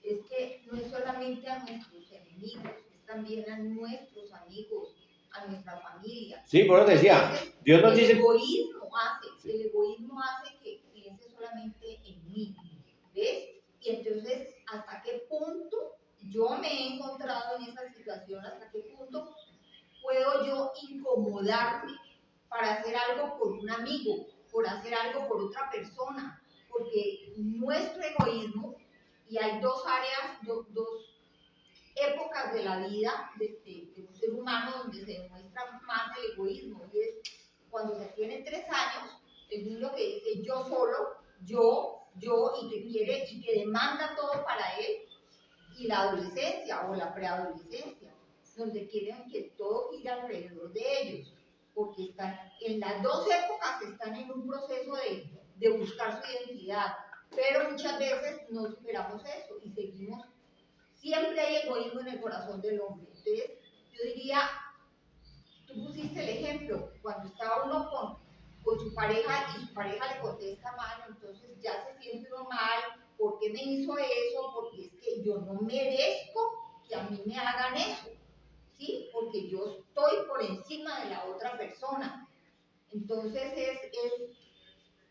es que no es solamente a nuestros enemigos, es también a nuestros amigos, a nuestra familia. Sí, por eso te decía, Dios nos dice... El egoísmo hace que piense solamente en mí, ¿ves? Y entonces, ¿hasta qué punto yo me he encontrado en esa situación? ¿Hasta qué punto puedo yo incomodarme para hacer algo por un amigo, por hacer algo por otra persona? Porque nuestro egoísmo, y hay dos áreas, dos épocas de la vida de un ser humano donde se demuestra más el egoísmo, y es cuando se tiene 3 años, el niño que dice yo solo, yo, y que quiere y que demanda todo para él, y la adolescencia o la preadolescencia, donde quieren que todo gire alrededor de ellos, porque están en las dos épocas, están en un proceso de buscar su identidad, pero muchas veces no superamos eso y seguimos. Siempre hay egoísmo en el corazón del hombre. Entonces, yo diría, tú pusiste el ejemplo, cuando estaba uno con su pareja y su pareja le contesta mal, entonces ya se siente uno mal, ¿por qué me hizo eso? Porque es que yo no merezco que a mí me hagan eso, ¿sí? Porque yo estoy por encima de la otra persona. Entonces es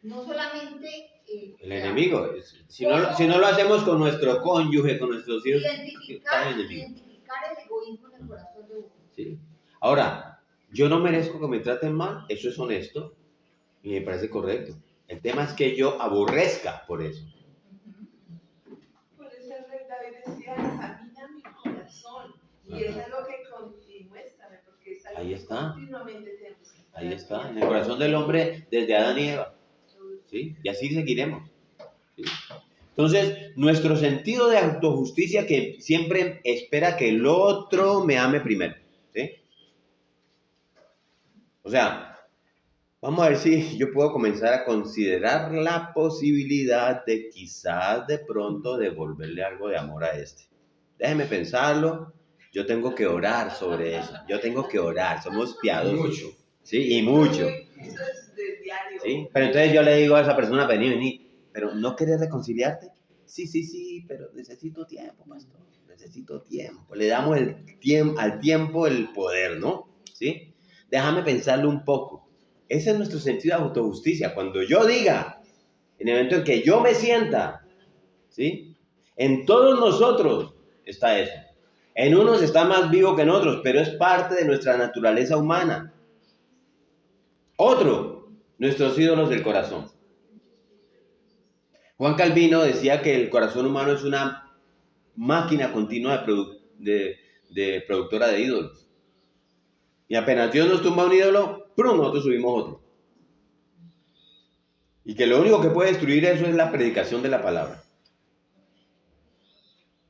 no solamente... el enemigo. Si no lo hacemos con nuestro cónyuge, con nuestros hijos, identificar el egoísmo en el corazón de uno. Sí. Ahora, yo no merezco que me traten mal, eso es honesto y me parece correcto. El tema es que yo aborrezca por eso. Por eso el rey David decía, examina mi corazón. Y eso es lo que muéstrame, porque es algo ahí que está. continuamente tenemos que estar Ahí está, haciendo. en el corazón del hombre desde Adán y Eva. ¿Sí? Y así seguiremos. ¿Sí? Entonces, nuestro sentido de autojusticia que siempre espera que el otro me ame primero. ¿Sí? O sea, vamos a ver si yo puedo comenzar a considerar la posibilidad de quizás de pronto devolverle algo de amor a este. Déjeme pensarlo. Yo tengo que orar sobre eso. Yo tengo que orar. Somos piadosos. Mucho. Sí, y mucho. Eso es de diario. ¿Sí? Pero entonces yo le digo a esa persona, vení, pero ¿no querés reconciliarte? Sí, pero necesito tiempo, pastor, necesito tiempo. Le damos al tiempo el poder, ¿no? ¿Sí? Déjame pensarlo un poco. Ese es nuestro sentido de autojusticia. Cuando yo diga, en el momento en que yo me sienta, ¿sí? En todos nosotros está eso. En unos está más vivo que en otros, pero es parte de nuestra naturaleza humana. Otro, nuestros ídolos del corazón. Juan Calvino decía que el corazón humano es una máquina continua de productora de ídolos. Y apenas Dios nos tumba un ídolo, ¡prum!, nosotros subimos otro. Y que lo único que puede destruir eso es la predicación de la palabra.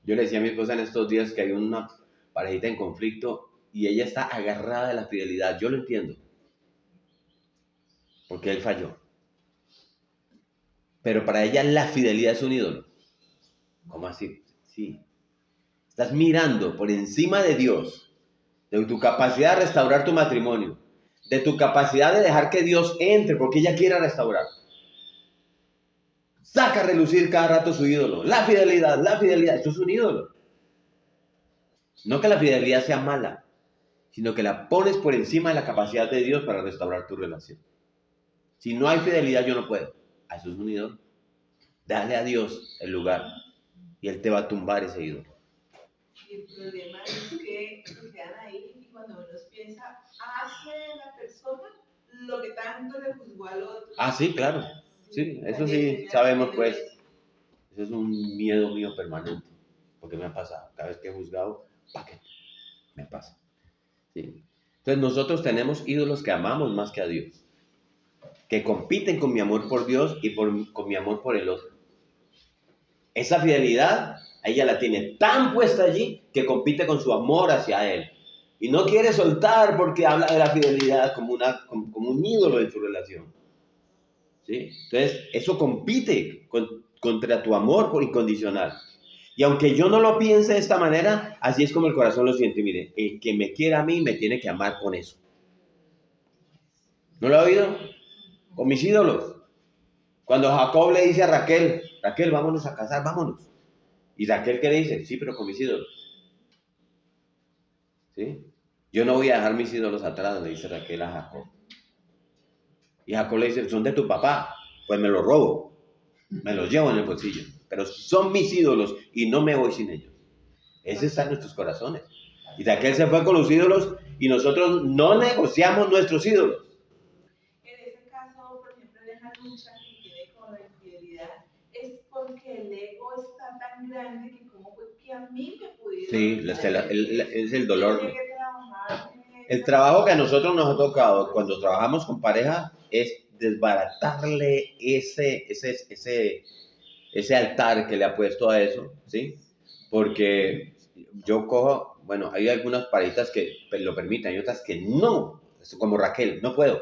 Yo le decía a mi esposa en estos días que hay una parejita en conflicto y ella está agarrada de la fidelidad. Yo lo entiendo. Porque él falló. Pero para ella la fidelidad es un ídolo. ¿Cómo así? Sí. Estás mirando por encima de Dios, de tu capacidad de restaurar tu matrimonio, de tu capacidad de dejar que Dios entre porque ella quiere restaurar. Saca a relucir cada rato su ídolo. La fidelidad. Esto es un ídolo. No que la fidelidad sea mala, sino que la pones por encima de la capacidad de Dios para restaurar tu relación. Si no hay fidelidad, yo no puedo. Eso es un ídolo. Dale a Dios el lugar y Él te va a tumbar ese ídolo. Y el problema es que se quedan ahí y cuando uno piensa, hace la persona lo que tanto le juzgó al otro. Ah, sí, claro. Sí, eso sí sabemos, pues. Eso es un miedo mío permanente. Porque me ha pasado. Cada vez que he juzgado, ¡paquete! Me pasa. ¿Sí? Entonces nosotros tenemos ídolos que amamos más que a Dios. Que compiten con mi amor por Dios y con mi amor por el otro. Esa fidelidad, ella la tiene tan puesta allí que compite con su amor hacia Él. Y no quiere soltar porque habla de la fidelidad como un ídolo en su relación. ¿Sí? Entonces, eso compite contra tu amor por incondicional. Y aunque yo no lo piense de esta manera, así es como el corazón lo siente. Mire, el que me quiera a mí me tiene que amar con eso. ¿No lo ha oído? Con mis ídolos. Cuando Jacob le dice a Raquel, Raquel, vámonos a casar, vámonos. Y Raquel, ¿qué le dice? Sí, pero con mis ídolos. ¿Sí? Yo no voy a dejar mis ídolos atrás, le dice Raquel a Jacob. Y Jacob le dice, son de tu papá, pues me los robo, me los llevo en el bolsillo. Pero son mis ídolos y no me voy sin ellos. Ese está en nuestros corazones. Y Raquel se fue con los ídolos y nosotros no negociamos nuestros ídolos. En ese caso, por ejemplo, en esa lucha que tiene con la infidelidad, es porque el ego está tan grande que como fue que a mí me pudieron... Sí, es el dolor. El trabajo que a nosotros nos ha tocado cuando trabajamos con pareja es desbaratarle ese altar que le ha puesto a eso, ¿sí? Porque yo cojo, bueno, hay algunas parejas que lo permiten, hay otras que no, como Raquel, no puedo.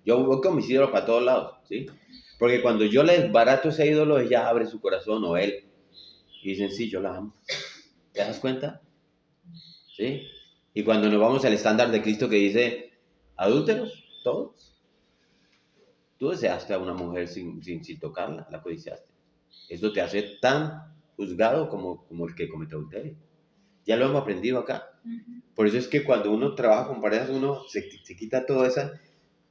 Yo voy con mis ídolos para todos lados, ¿sí? Porque cuando yo le desbarato ese ídolo, ella abre su corazón o él y dicen, sí, yo la amo. ¿Te das cuenta? ¿Sí? Y cuando nos vamos al estándar de Cristo que dice, adúlteros, todos. Tú deseaste a una mujer sin tocarla, la codiciaste. Eso te hace tan juzgado como el que comete adulterio. Ya lo hemos aprendido acá. Por eso es que cuando uno trabaja con parejas, uno se quita toda esa...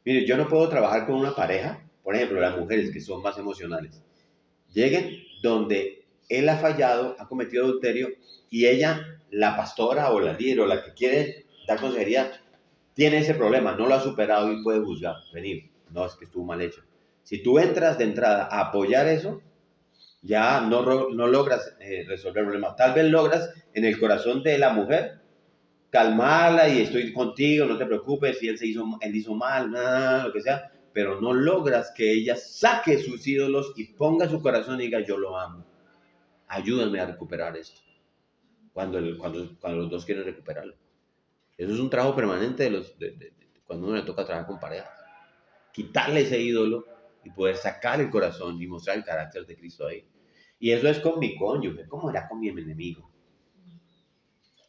Mire, yo no puedo trabajar con una pareja, por ejemplo, las mujeres que son más emocionales. Lleguen donde él ha fallado, ha cometido adulterio, y ella, la pastora o la líder o la que quiere dar consejería, tiene ese problema, no lo ha superado y puede juzgar, venir. No, es que estuvo mal hecho. Si tú entras de entrada a apoyar eso, ya no logras resolver el problema. Tal vez logras en el corazón de la mujer calmarla y estoy contigo, no te preocupes, si él hizo mal, nada, lo que sea, pero no logras que ella saque sus ídolos y ponga su corazón y diga, yo lo amo. Ayúdame a recuperar esto. Cuando los dos quieren recuperarlo. Eso es un trabajo permanente cuando uno le toca trabajar con pareja. Quitarle ese ídolo y poder sacar el corazón y mostrar el carácter de Cristo ahí. Y eso es con mi cónyuge. ¿Cómo será con mi enemigo?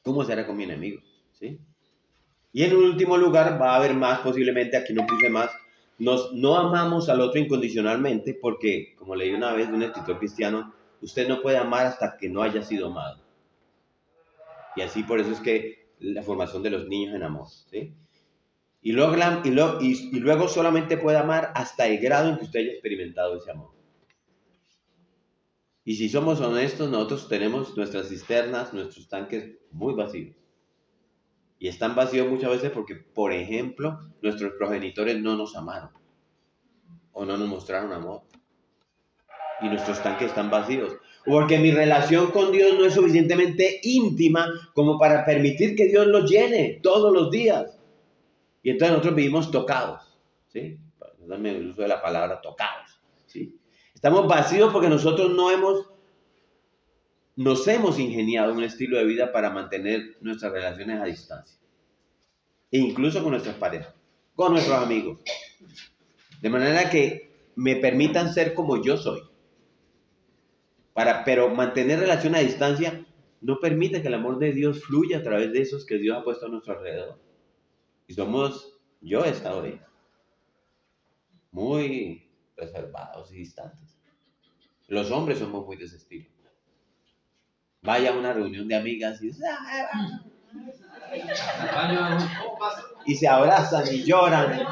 ¿Cómo será con mi enemigo? ¿Sí? Y en un último lugar, va a haber más, posiblemente, aquí no puse más, no amamos al otro incondicionalmente porque, como leí una vez de un escritor cristiano, usted no puede amar hasta que no haya sido amado. Y así por eso es que la formación de los niños en amor, ¿sí? Y luego solamente puede amar hasta el grado en que usted haya experimentado ese amor. Y si somos honestos, nosotros tenemos nuestras cisternas, nuestros tanques muy vacíos. Y están vacíos muchas veces porque, por ejemplo, nuestros progenitores no nos amaron o no nos mostraron amor. Y nuestros tanques están vacíos. Porque mi relación con Dios no es suficientemente íntima como para permitir que Dios los llene todos los días. Y entonces nosotros vivimos tocados. ¿Sí? Dame el uso de la palabra tocados. ¿Sí? Estamos vacíos porque nosotros nos hemos ingeniado un estilo de vida para mantener nuestras relaciones a distancia. E incluso con nuestras parejas, con nuestros amigos. De manera que me permitan ser como yo soy. Pero mantener relación a distancia no permite que el amor de Dios fluya a través de esos que Dios ha puesto a nuestro alrededor. Y yo he estado ahí, muy reservados y distantes. Los hombres somos muy de ese estilo. Vaya a una reunión de amigas y se abrazan y lloran.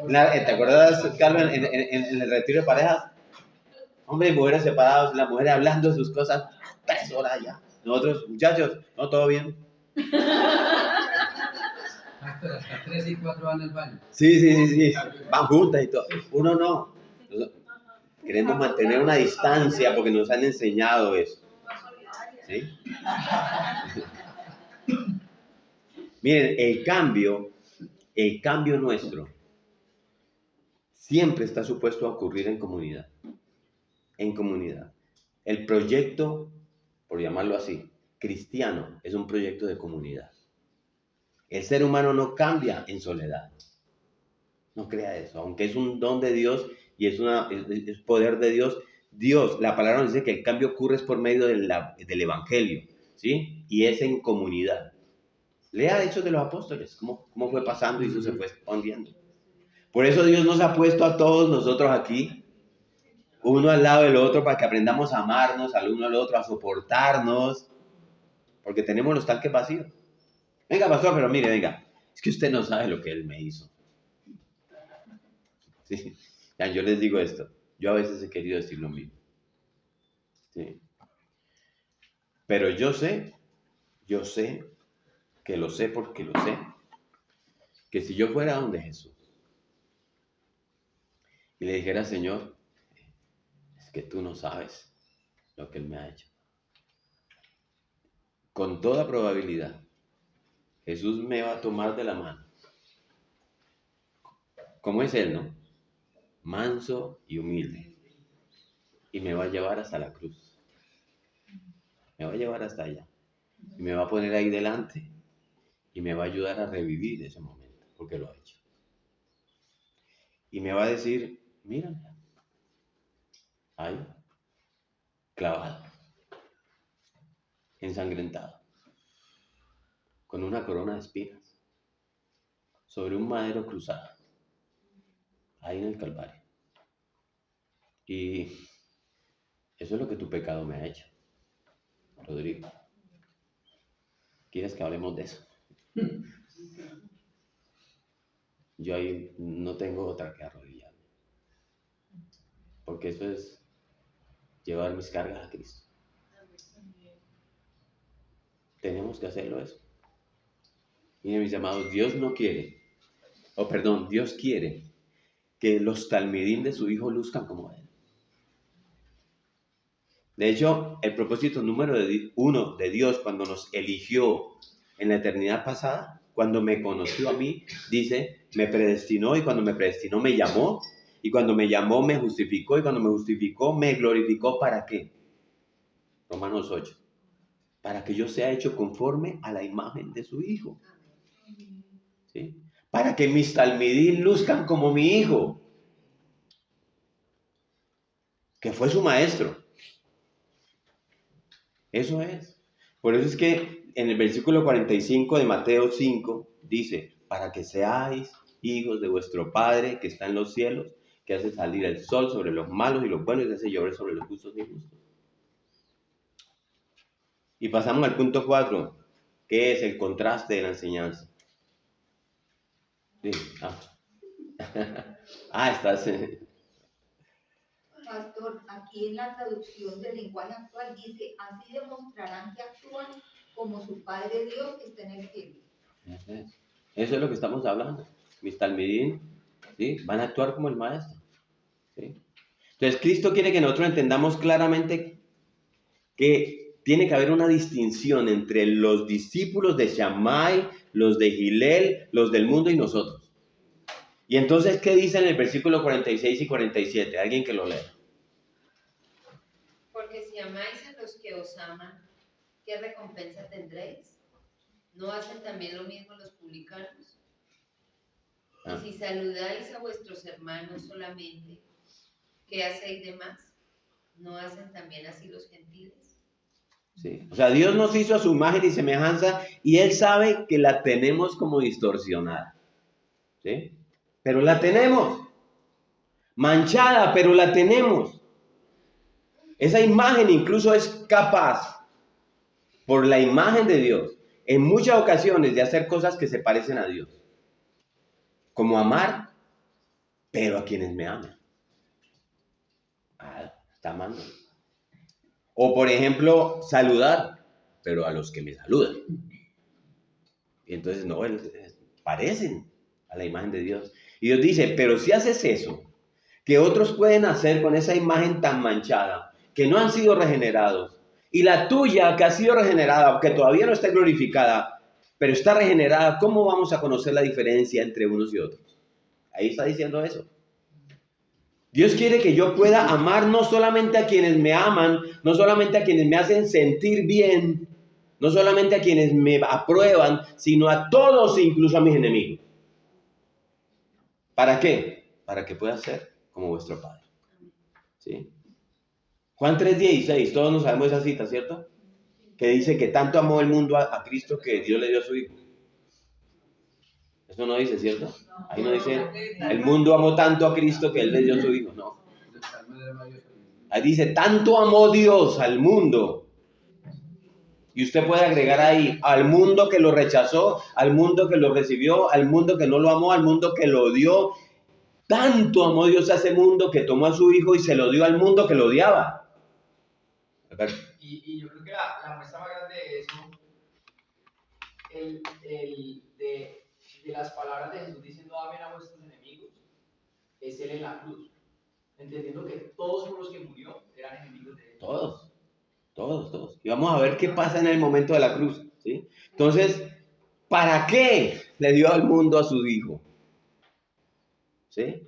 ¿Te acuerdas, Carmen, en el retiro de parejas? Hombres y mujeres separados, la mujer hablando de sus cosas, 3 horas ya. Nosotros, muchachos, ¿no? ¿Todo bien? Hasta 3 y 4 van al baño. Sí. Van juntas y todo. Uno no. Queremos mantener una distancia porque nos han enseñado eso. ¿Sí? Miren, el cambio nuestro siempre está supuesto a ocurrir en comunidad. En comunidad. El proyecto, por llamarlo así, cristiano, es un proyecto de comunidad. El ser humano no cambia en soledad. No crea eso. Aunque es un don de Dios y es poder de Dios, la palabra nos dice que el cambio ocurre por medio del Evangelio, ¿sí? Y es en comunidad. Lea Hechos de los Apóstoles, cómo fue pasando y eso se fue expandiendo. Por eso Dios nos ha puesto a todos nosotros aquí, uno al lado del otro, para que aprendamos a amarnos al uno al otro, a soportarnos, porque tenemos los tanques vacíos. Venga, pastor, pero mire, venga, es que usted no sabe lo que Él me hizo. ¿Sí? Ya, yo les digo esto, yo a veces he querido decir lo mismo. ¿Sí? Pero yo sé, que lo sé porque lo sé, que si yo fuera donde Jesús y le dijera, Señor, es que tú no sabes lo que Él me ha hecho. Con toda probabilidad, Jesús me va a tomar de la mano. ¿Cómo es Él, no? Manso y humilde. Y me va a llevar hasta la cruz. Me va a llevar hasta allá. Y me va a poner ahí delante. Y me va a ayudar a revivir ese momento, porque lo ha hecho. Y me va a decir, mírame, ahí, clavado, ensangrentado, con una corona de espinas, sobre un madero cruzado, ahí en el Calvario. Y eso es lo que tu pecado me ha hecho, Rodrigo. ¿Quieres que hablemos de eso? Yo ahí no tengo otra que arrodillarme, porque eso es llevar mis cargas a Cristo. Tenemos que hacerlo eso. Miren, mis amados, Dios quiere que los talmidín de su Hijo luzcan como Él. De hecho, el propósito número 1 de Dios cuando nos eligió en la eternidad pasada, cuando me conoció a mí, dice, me predestinó, y cuando me predestinó me llamó, y cuando me llamó me justificó, y cuando me justificó me glorificó. ¿Para qué? Romanos 8. Para que yo sea hecho conforme a la imagen de su Hijo. ¿Sí? Para que mis talmidín luzcan como mi Hijo, que fue su maestro. Eso es. Por eso es que en el versículo 45 de Mateo 5 dice, para que seáis hijos de vuestro Padre que está en los cielos, que hace salir el sol sobre los malos y los buenos y hace llover sobre los justos y injustos. Y pasamos al punto 4, que es el contraste de la enseñanza. Sí. Pastor, aquí aquí en la traducción del lenguaje actual dice, así demostrarán que actúan como su Padre Dios que está en el cielo. Eso es lo que estamos hablando. Mis talmidín, ¿sí? Van a actuar como el maestro, ¿sí? Entonces Cristo quiere que nosotros entendamos claramente que tiene que haber una distinción entre los discípulos de Shammai, los de Hillel, los del mundo y nosotros. Y entonces, ¿qué dice en el versículo 46 y 47? Alguien que lo lea. Porque si amáis a los que os aman, ¿qué recompensa tendréis? ¿No hacen también lo mismo los publicanos? Y si saludáis a vuestros hermanos solamente, ¿qué hacéis de más? ¿No hacen también así los gentiles? Sí. O sea, Dios nos hizo a su imagen y semejanza y Él sabe que la tenemos como distorsionada, ¿sí? Pero la tenemos. Manchada, pero la tenemos. Esa imagen incluso es capaz, por la imagen de Dios, en muchas ocasiones de hacer cosas que se parecen a Dios. Como amar, pero a quienes me aman. Está amando. O por ejemplo, saludar, pero a los que me saludan. Y entonces no, parecen a la imagen de Dios. Y Dios dice, pero si haces eso, que otros pueden hacer con esa imagen tan manchada, que no han sido regenerados, y la tuya que ha sido regenerada, que todavía no está glorificada, pero está regenerada, ¿cómo vamos a conocer la diferencia entre unos y otros? Ahí está diciendo eso. Dios quiere que yo pueda amar no solamente a quienes me aman, no solamente a quienes me hacen sentir bien, no solamente a quienes me aprueban, sino a todos, incluso a mis enemigos. ¿Para qué? Para que pueda ser como vuestro Padre. ¿Sí? Juan 3:16, todos nos sabemos esa cita, ¿cierto? Que dice que tanto amó el mundo a Cristo que Dios le dio a su Hijo. Eso no dice, ¿cierto? Ahí no dice, el mundo amó tanto a Cristo que Él le dio a su Hijo, no. Ahí dice, tanto amó Dios al mundo. Y usted puede agregar ahí, al mundo que lo rechazó, al mundo que lo recibió, al mundo que no lo amó, al mundo que lo odió. Tanto amó Dios a ese mundo que tomó a su Hijo y se lo dio al mundo que lo odiaba. Y yo creo que la muestra más grande de eso, de las palabras de Jesús diciendo amen a vuestros enemigos, es Él en la cruz. Entendiendo que todos por los que murió eran enemigos de Él. Todos. Y vamos a ver qué pasa en el momento de la cruz, ¿sí? Entonces, ¿para qué le dio al mundo a su Hijo? ¿Sí?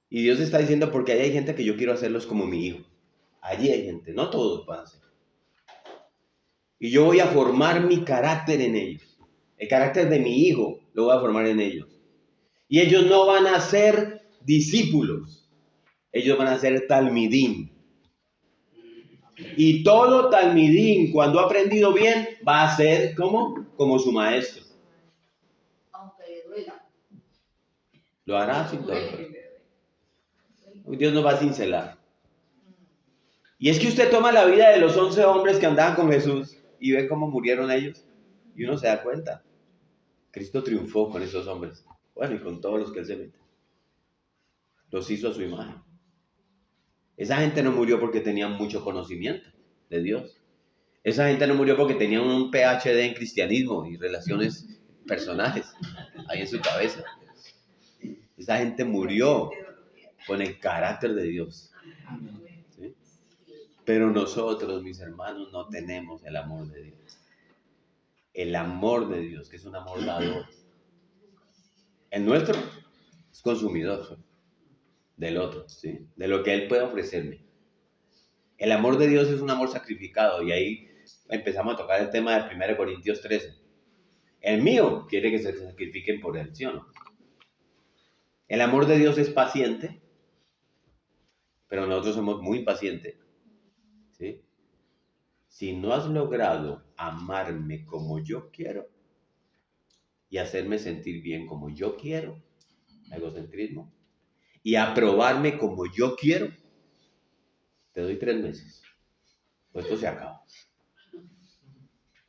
Y Dios está diciendo, porque ahí hay gente que yo quiero hacerlos como mi Hijo. Allí hay gente, no todos van a ser. Y yo voy a formar mi carácter en ellos. El carácter de mi Hijo lo voy a formar en ellos. Y ellos no van a ser discípulos. Ellos van a ser talmidín. Y todo talmidín, cuando ha aprendido bien, va a ser como su maestro. Aunque le duela. Lo hará sin dolor. Dios nos va a cincelar. Y es que usted toma la vida de los 11 hombres que andaban con Jesús y ve cómo murieron ellos. Y uno se da cuenta. Cristo triunfó con esos hombres. Bueno, y con todos los que Él se mete. Los hizo a su imagen. Esa gente no murió porque tenían mucho conocimiento de Dios. Esa gente no murió porque tenían un PhD en cristianismo y relaciones personales ahí en su cabeza. Esa gente murió con el carácter de Dios. ¿Sí? Pero nosotros, mis hermanos, no tenemos el amor de Dios. El amor de Dios, que es un amor dador. El nuestro es consumidor del otro, ¿sí? De lo que Él puede ofrecerme. El amor de Dios es un amor sacrificado y ahí empezamos a tocar el tema de 1 Corintios 13. El mío quiere que se sacrifiquen por Él, ¿sí o no? El amor de Dios es paciente, pero nosotros somos muy pacientes, ¿sí? Si no has logrado amarme como yo quiero y hacerme sentir bien como yo quiero, egocentrismo, y aprobarme como yo quiero, te doy 3 meses. Pues esto se acaba.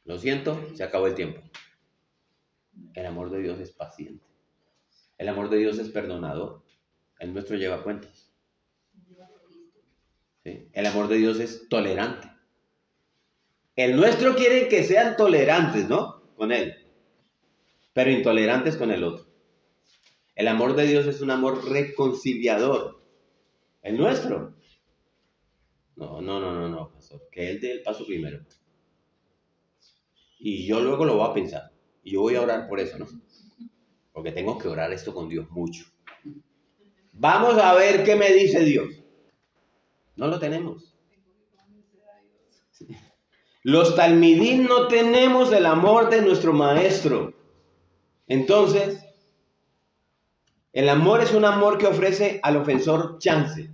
Lo siento, se acabó el tiempo. El amor de Dios es paciente. El amor de Dios es perdonador. El nuestro lleva cuentas. ¿sí? El amor de Dios es tolerante. El nuestro quiere que sean tolerantes, ¿no? Con Él, pero intolerantes con el otro. El amor de Dios es un amor reconciliador. El nuestro. No, pastor. Que Él dé el paso primero. Y yo luego lo voy a pensar. Y yo voy a orar por eso, ¿no? Porque tengo que orar esto con Dios mucho. Vamos a ver qué me dice Dios. No lo tenemos. Sí. Los talmidín no tenemos el amor de nuestro maestro. Entonces, el amor es un amor que ofrece al ofensor chance,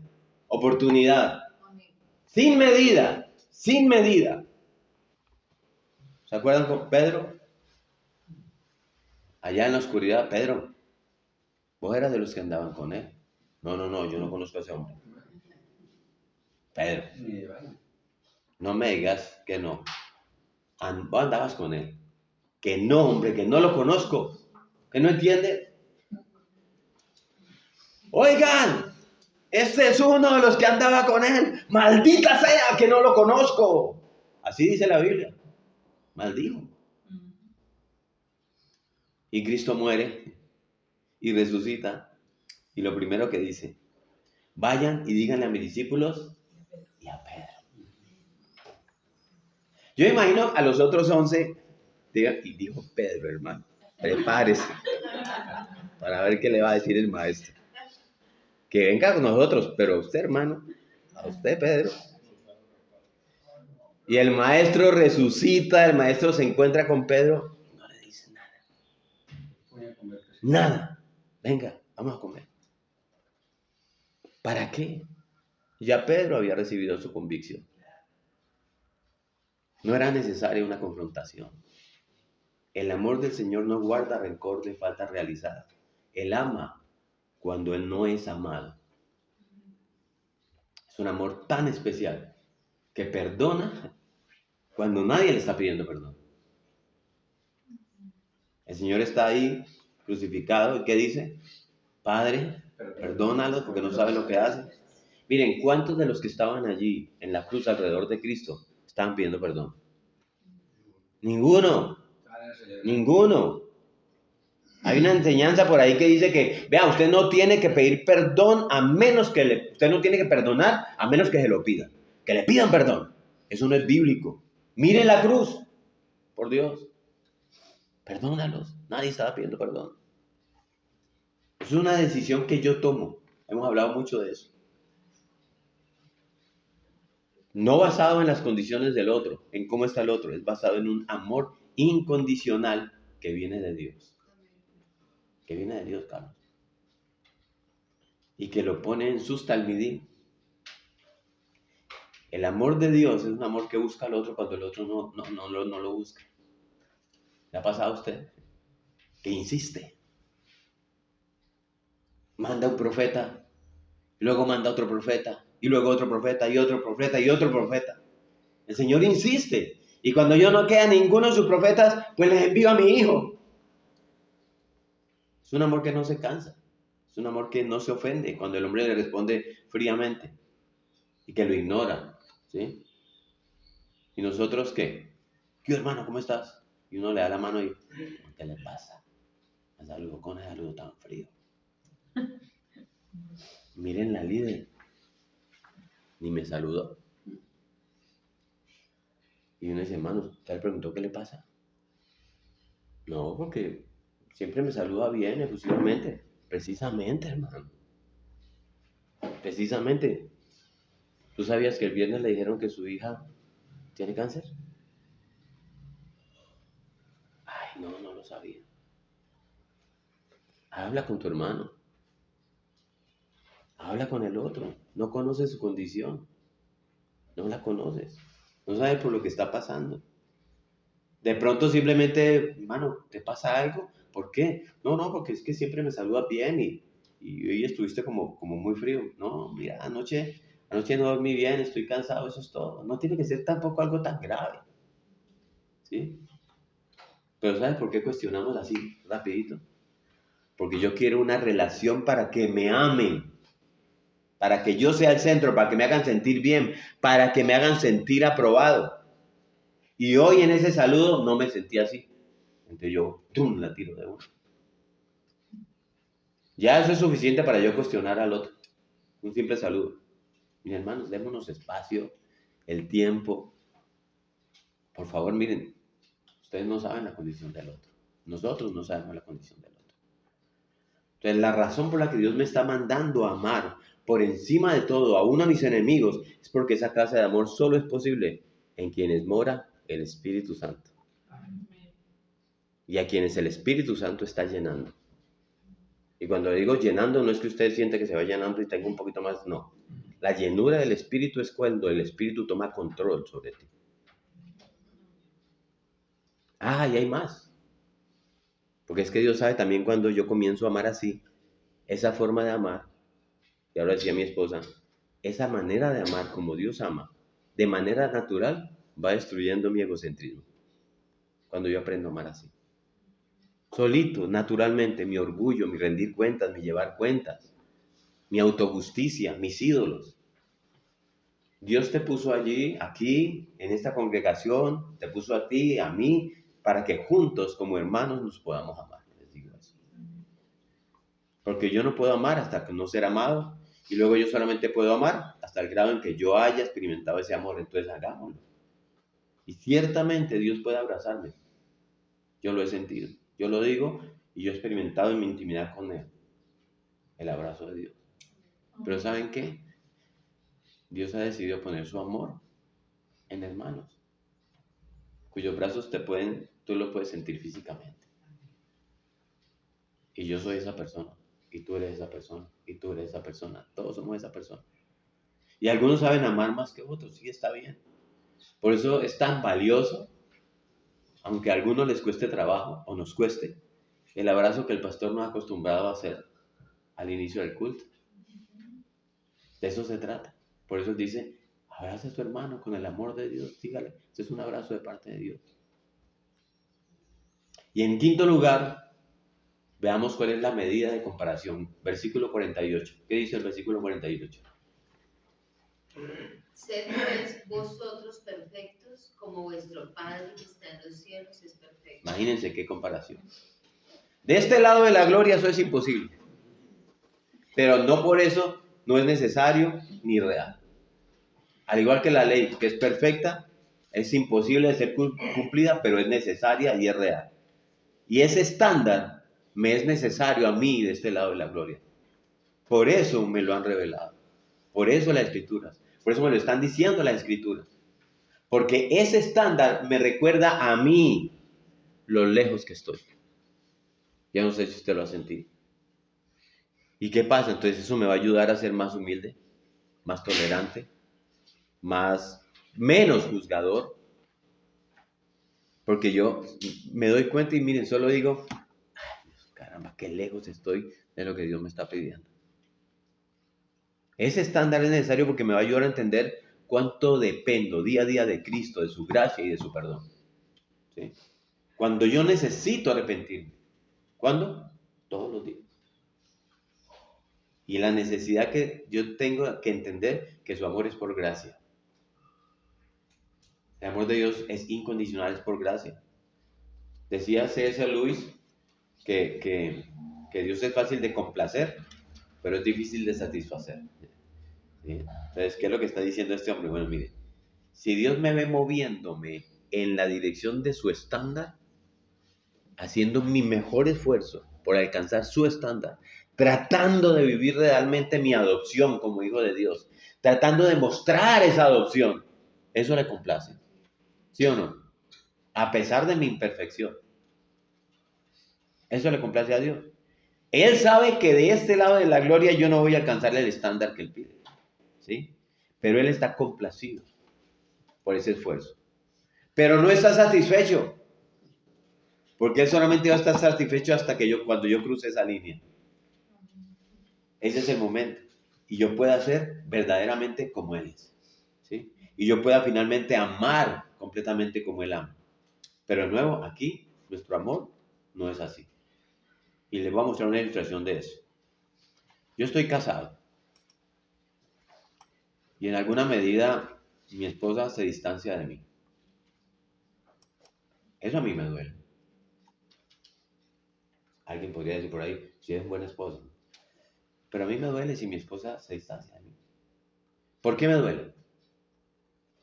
oportunidad, sin medida, sin medida. ¿Se acuerdan con Pedro? Allá en la oscuridad, Pedro, vos eras de los que andaban con él. No, yo no conozco a ese hombre. Pedro, no me digas que no. Vos andabas con él. Que no, hombre, que no lo conozco. Que no entiende. Oigan, este es uno de los que andaba con él. Maldita sea que no lo conozco. Así dice la Biblia. Maldijo. Y Cristo muere y resucita. Y lo primero que dice, vayan y díganle a mis discípulos y a Pedro. Yo imagino a los otros 11, y dijo Pedro, hermano, prepárese para ver qué le va a decir el maestro. Que venga con nosotros, pero a usted, hermano, a usted, Pedro. Y el maestro resucita, el maestro se encuentra con Pedro, no le dice nada. Nada. Venga, vamos a comer. ¿Para qué? Ya Pedro había recibido su convicción. No era necesaria una confrontación. El amor del Señor no guarda rencor de faltas realizadas. Él ama cuando Él no es amado. Es un amor tan especial que perdona cuando nadie le está pidiendo perdón. El Señor está ahí crucificado y ¿qué dice? Padre, perdónalos porque no saben lo que hacen. Miren, ¿cuántos de los que estaban allí en la cruz alrededor de Cristo estaban pidiendo perdón? Ninguno. Hay una enseñanza por ahí que dice que, vea, usted no tiene que pedir perdón a menos que usted no tiene que perdonar a menos que se lo pidan. Que le pidan perdón. Eso no es bíblico. Miren la cruz. Por Dios. Perdónalos. Nadie estaba pidiendo perdón. Es una decisión que yo tomo. Hemos hablado mucho de eso. No basado en las condiciones del otro, en cómo está el otro. Es basado en un amor incondicional que viene de Dios. Que viene de Dios, Carlos. Y que lo pone en sus talmidín. El amor de Dios es un amor que busca al otro cuando el otro no lo busca. ¿Le ha pasado a usted? Que insiste. Manda un profeta, luego manda otro profeta, y luego otro profeta, y otro profeta, y otro profeta. El Señor insiste. Y cuando yo no queda ninguno de sus profetas, pues les envío a mi hijo. Es un amor que no se cansa. Es un amor que no se ofende cuando el hombre le responde fríamente y que lo ignora, ¿sí? ¿Y nosotros qué? ¿Qué hermano, cómo estás? Y uno le da la mano y ¿qué le pasa? Me saludó con ese saludo tan frío. Miren la líder. Ni me saludó. Y uno dice, hermano, ¿usted le preguntó qué le pasa? No, porque siempre me saluda bien, efusivamente. Precisamente, hermano. Precisamente. ¿Tú sabías que el viernes le dijeron que su hija tiene cáncer? Ay, no lo sabía. Habla con tu hermano. Habla con el otro. No conoces su condición. No la conoces. No sabes por lo que está pasando. De pronto simplemente, hermano, ¿te pasa algo? ¿Por qué? No, porque es que siempre me saludas bien y hoy estuviste como muy frío. No, mira, anoche no dormí bien, estoy cansado, eso es todo. No tiene que ser tampoco algo tan grave. ¿Sí? Pero ¿sabes por qué cuestionamos así, rapidito? Porque yo quiero una relación para que me amen. para que yo sea el centro, para que me hagan sentir bien, para que me hagan sentir aprobado. Y hoy en ese saludo no me sentí así. Entonces yo, ¡tum!, la tiro de una. Ya eso es suficiente para yo cuestionar al otro. Un simple saludo. Mis hermanos, démonos espacio, el tiempo. Por favor, miren, ustedes no saben la condición del otro. Nosotros no sabemos la condición del otro. Entonces, la razón por la que Dios me está mandando a amar por encima de todo, aún a mis enemigos, es porque esa clase de amor solo es posible en quienes mora el Espíritu Santo. Y a quienes el Espíritu Santo está llenando. Y cuando digo llenando, no es que usted siente que se va llenando y tenga un poquito más, no. La llenura del Espíritu es cuando el Espíritu toma control sobre ti. Ah, y hay más. Porque es que Dios sabe también cuando yo comienzo a amar así, esa forma de amar, y ahora decía mi esposa, esa manera de amar como Dios ama, de manera natural, va destruyendo mi egocentrismo. Cuando yo aprendo a amar así. Solito, naturalmente, mi orgullo, mi rendir cuentas, mi llevar cuentas, mi autojusticia, mis ídolos. Dios te puso allí, aquí, en esta congregación, te puso a ti, a mí, para que juntos, como hermanos, nos podamos amar. Les digo eso. Porque yo no puedo amar hasta no ser amado, y luego yo solamente puedo amar hasta el grado en que yo haya experimentado ese amor. Entonces hagámoslo. Y ciertamente Dios puede abrazarme. Yo lo he sentido. Yo lo digo y yo he experimentado en mi intimidad con Él. El abrazo de Dios. Pero ¿saben qué? Dios ha decidido poner su amor en hermanos, cuyos brazos tú lo puedes sentir físicamente. Y yo soy esa persona, y tú eres esa persona, y tú eres esa persona. Todos somos esa persona. Y algunos saben amar más que otros, sí, está bien. Por eso es tan valioso, aunque a algunos les cueste trabajo, o nos cueste, el abrazo que el pastor nos ha acostumbrado a hacer al inicio del culto. De eso se trata. Por eso dice, abraza a su hermano con el amor de Dios, dígale, ese es un abrazo de parte de Dios. Y en quinto lugar, veamos cuál es la medida de comparación. Versículo 48. ¿Qué dice el versículo 48? Sed pues vosotros perfectos, como vuestro Padre que está en los cielos es perfecto. Imagínense qué comparación. De este lado de la gloria eso es imposible. Pero no por eso no es necesario ni real. Al igual que la ley, que es perfecta, es imposible de ser cumplida, pero es necesaria y es real. Y ese estándar me es necesario a mí de este lado de la gloria. Por eso me lo han revelado. Por eso las Escrituras. Por eso me lo están diciendo las Escrituras. Porque ese estándar me recuerda a mí lo lejos que estoy. Ya no sé si usted lo ha sentido. ¿Y qué pasa? Entonces eso me va a ayudar a ser más humilde, más tolerante, menos juzgador. Porque yo me doy cuenta y miren, solo digo, ay, caramba, qué lejos estoy de lo que Dios me está pidiendo. Ese estándar es necesario porque me va a ayudar a entender cuánto dependo día a día de Cristo, de su gracia y de su perdón. ¿Sí? Cuando yo necesito arrepentirme. ¿Cuándo? Todos los días. Y la necesidad que yo tengo que entender que su amor es por gracia. El amor de Dios es incondicional, es por gracia. Decía C.S. Lewis que Dios es fácil de complacer, pero es difícil de satisfacer. ¿Sí? Entonces, ¿qué es lo que está diciendo este hombre? Bueno, mire, si Dios me ve moviéndome en la dirección de su estándar, haciendo mi mejor esfuerzo por alcanzar su estándar, tratando de vivir realmente mi adopción como hijo de Dios, tratando de mostrar esa adopción, eso le complace. ¿Sí o no? A pesar de mi imperfección. Eso le complace a Dios. Él sabe que de este lado de la gloria yo no voy a alcanzarle el estándar que Él pide. ¿Sí? Pero Él está complacido por ese esfuerzo. Pero no está satisfecho. Porque Él solamente va a estar satisfecho hasta que cuando yo cruce esa línea. Ese es el momento. Y yo pueda ser verdaderamente como Él es. ¿Sí? Y yo pueda finalmente amar completamente como Él ama. Pero de nuevo, aquí, nuestro amor no es así. Y les voy a mostrar una ilustración de eso. Yo estoy casado. Y en alguna medida mi esposa se distancia de mí. Eso a mí me duele. Alguien podría decir por ahí, si es un buen esposo. Pero a mí me duele si mi esposa se distancia de mí. ¿Por qué me duele?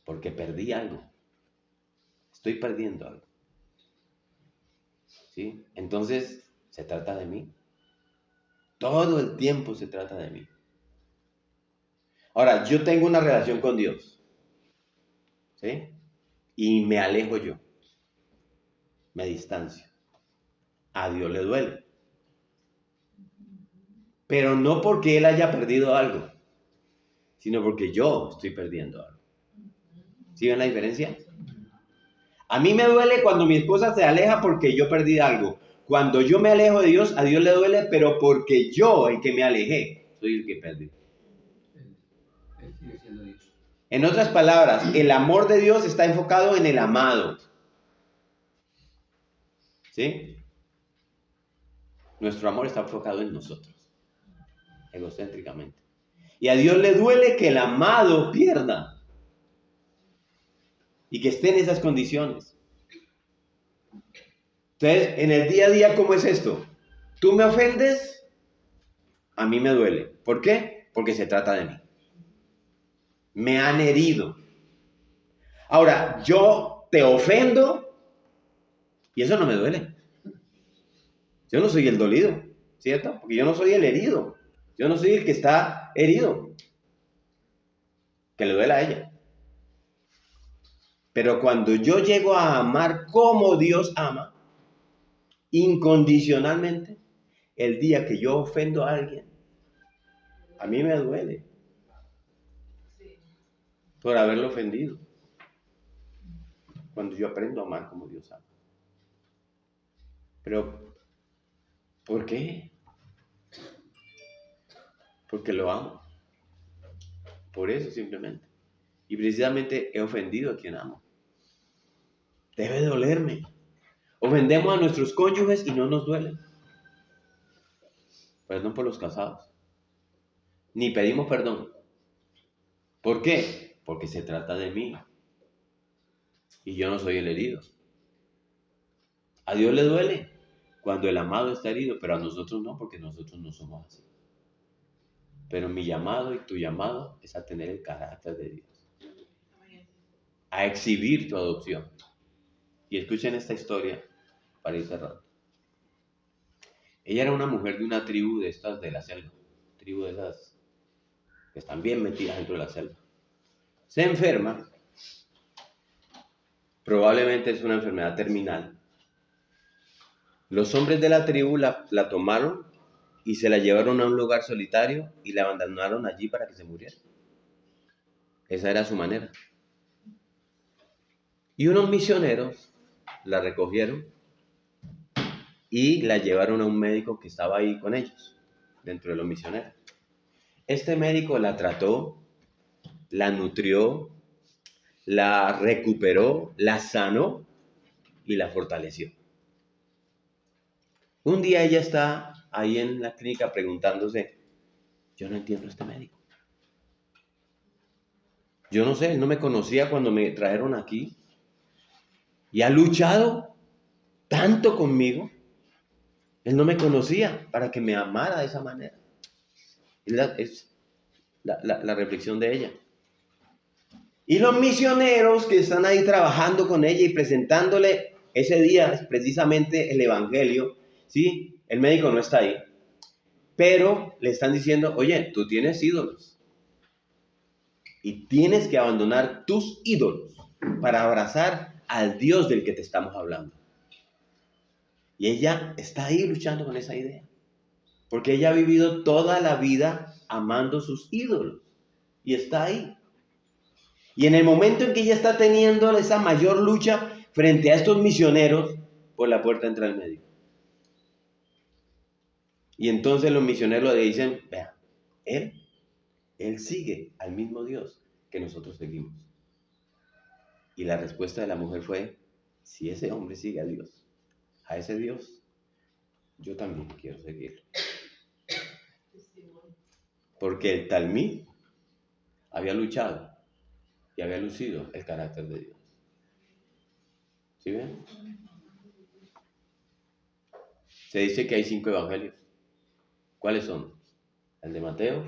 Porque perdí algo. Estoy perdiendo algo. ¿Sí? Entonces, se trata de mí. Todo el tiempo se trata de mí. Ahora, yo tengo una relación con Dios. ¿Sí? Y me alejo yo. Me distancio. A Dios le duele. Pero no porque Él haya perdido algo, sino porque yo estoy perdiendo algo. ¿Sí ven la diferencia? A mí me duele cuando mi esposa se aleja porque yo perdí algo. Cuando yo me alejo de Dios, a Dios le duele, pero porque yo, el que me alejé, soy el que perdí. Él sigue siendo Dios. En otras palabras, el amor de Dios está enfocado en el amado. ¿Sí? Nuestro amor está enfocado en nosotros, egocéntricamente. Y a Dios le duele que el amado pierda y que esté en esas condiciones. Entonces, en el día a día, ¿cómo es esto? Tú me ofendes, a mí me duele. ¿Por qué? Porque se trata de mí. Me han herido. Ahora, yo te ofendo y eso no me duele. Yo no soy el dolido, ¿cierto? Porque yo no soy el herido. Yo no soy el que está herido. Que le duele a ella. Pero cuando yo llego a amar como Dios ama, incondicionalmente, el día que yo ofendo a alguien, a mí me duele por haberlo ofendido. Cuando yo aprendo a amar como Dios ama. Pero, ¿por qué? Porque lo amo. Por eso simplemente. Y precisamente he ofendido a quien amo. Debe dolerme. Ofendemos a nuestros cónyuges y no nos duele. Perdón por los casados. Ni pedimos perdón. ¿Por qué? Porque se trata de mí. Y yo no soy el herido. A Dios le duele cuando el amado está herido, pero a nosotros no, porque nosotros no somos así. Pero mi llamado y tu llamado es a tener el carácter de Dios. A exhibir tu adopción. Y escuchen esta historia para ir cerrando. Ella era una mujer de una tribu de estas de la selva. Tribu de esas que están bien metidas dentro de la selva. Se enferma. Probablemente es una enfermedad terminal. Los hombres de la tribu la tomaron y se la llevaron a un lugar solitario y la abandonaron allí para que se muriera. Esa era su manera. Y unos misioneros la recogieron y la llevaron a un médico que estaba ahí con ellos, dentro de los misioneros. Este médico la trató, la nutrió, la recuperó, la sanó y la fortaleció. Un día ella está ahí en la clínica preguntándose, yo no entiendo a este médico. Yo no sé, él no me conocía cuando me trajeron aquí y ha luchado tanto conmigo. Él no me conocía para que me amara de esa manera. Es la reflexión de ella. Y los misioneros que están ahí trabajando con ella y presentándole ese día precisamente el evangelio, ¿sí? El médico no está ahí, pero le están diciendo, oye, tú tienes ídolos y tienes que abandonar tus ídolos para abrazar al Dios del que te estamos hablando. Y ella está ahí luchando con esa idea, porque ella ha vivido toda la vida amando sus ídolos y está ahí. Y en el momento en que ella está teniendo esa mayor lucha frente a estos misioneros, por la puerta entra el médico. Y entonces los misioneros le dicen, vea, él sigue al mismo Dios que nosotros seguimos. Y la respuesta de la mujer fue, si ese hombre sigue a ese Dios, yo también quiero seguirlo. Porque el Talmid había luchado y había lucido el carácter de Dios. ¿Sí ven? Se dice que hay 5 evangelios. ¿Cuáles son? El de Mateo,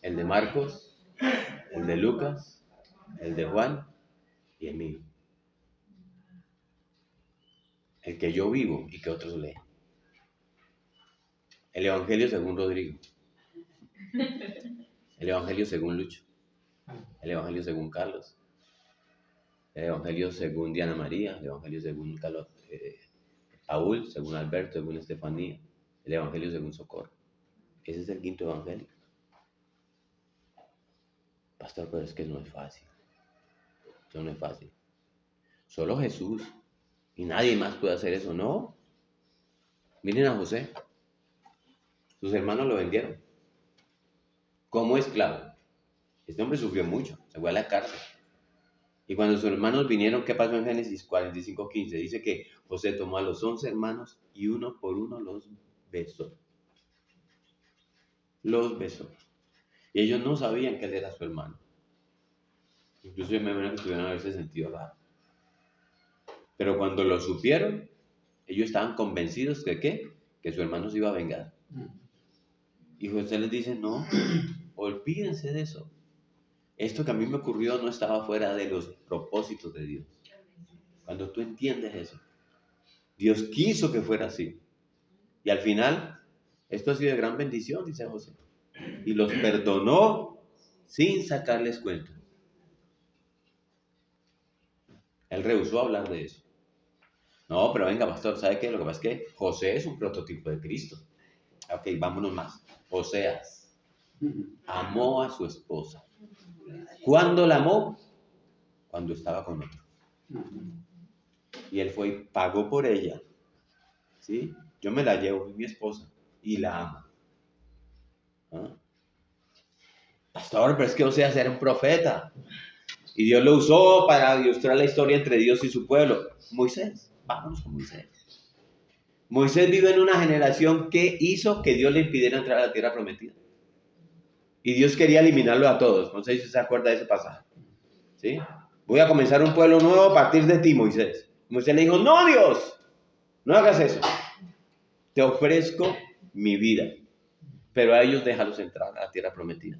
el de Marcos, el de Lucas, el de Juan y el mío. El que yo vivo y que otros leen. El evangelio según Rodrigo. El evangelio según Lucho. El evangelio según Carlos. El evangelio según Diana María. El evangelio según Paul, según Alberto, según Estefanía. El evangelio según Socorro. Ese es el 5.º evangelio. Pastor, pero es que no es fácil. Eso no es fácil. Solo Jesús. Y nadie más puede hacer eso, ¿no? Miren a José. Sus hermanos lo vendieron como esclavo. Este hombre sufrió mucho, se fue a la cárcel. Y cuando sus hermanos vinieron, ¿qué pasó en Génesis 45:15? Dice que José tomó a los 11 hermanos y uno por uno los besó. Los besó. Y ellos no sabían que él era su hermano. Incluso yo me imagino que tuvieron haberse sentido raro. Pero cuando lo supieron, ellos estaban convencidos de ¿qué? Que su hermano se iba a vengar. Y José les dice, no, olvídense de eso. Esto que a mí me ocurrió no estaba fuera de los propósitos de Dios. Cuando tú entiendes eso, Dios quiso que fuera así. Y al final, esto ha sido de gran bendición, dice José. Y los perdonó sin sacarles cuenta. Él rehusó hablar de eso. No, pero venga, pastor, ¿sabe qué? Lo que pasa es que José es un prototipo de Cristo. Ok, vámonos más. Oseas amó a su esposa. ¿Cuándo la amó? Cuando estaba con otro. Y él fue y pagó por ella. ¿Sí? Yo me la llevo, es mi esposa, y la amo. ¿Ah? Pastor, pero es que Oseas era un profeta. Y Dios lo usó para ilustrar la historia entre Dios y su pueblo. Moisés, vámonos con Moisés. Moisés vive en una generación que hizo que Dios le impidiera entrar a la tierra prometida. Y Dios quería eliminarlo a todos. No sé si se acuerda de ese pasaje. ¿Sí? Voy a comenzar un pueblo nuevo a partir de ti, Moisés. Moisés le dijo, no, Dios, no hagas eso. Te ofrezco mi vida. Pero a ellos déjalos entrar a la tierra prometida.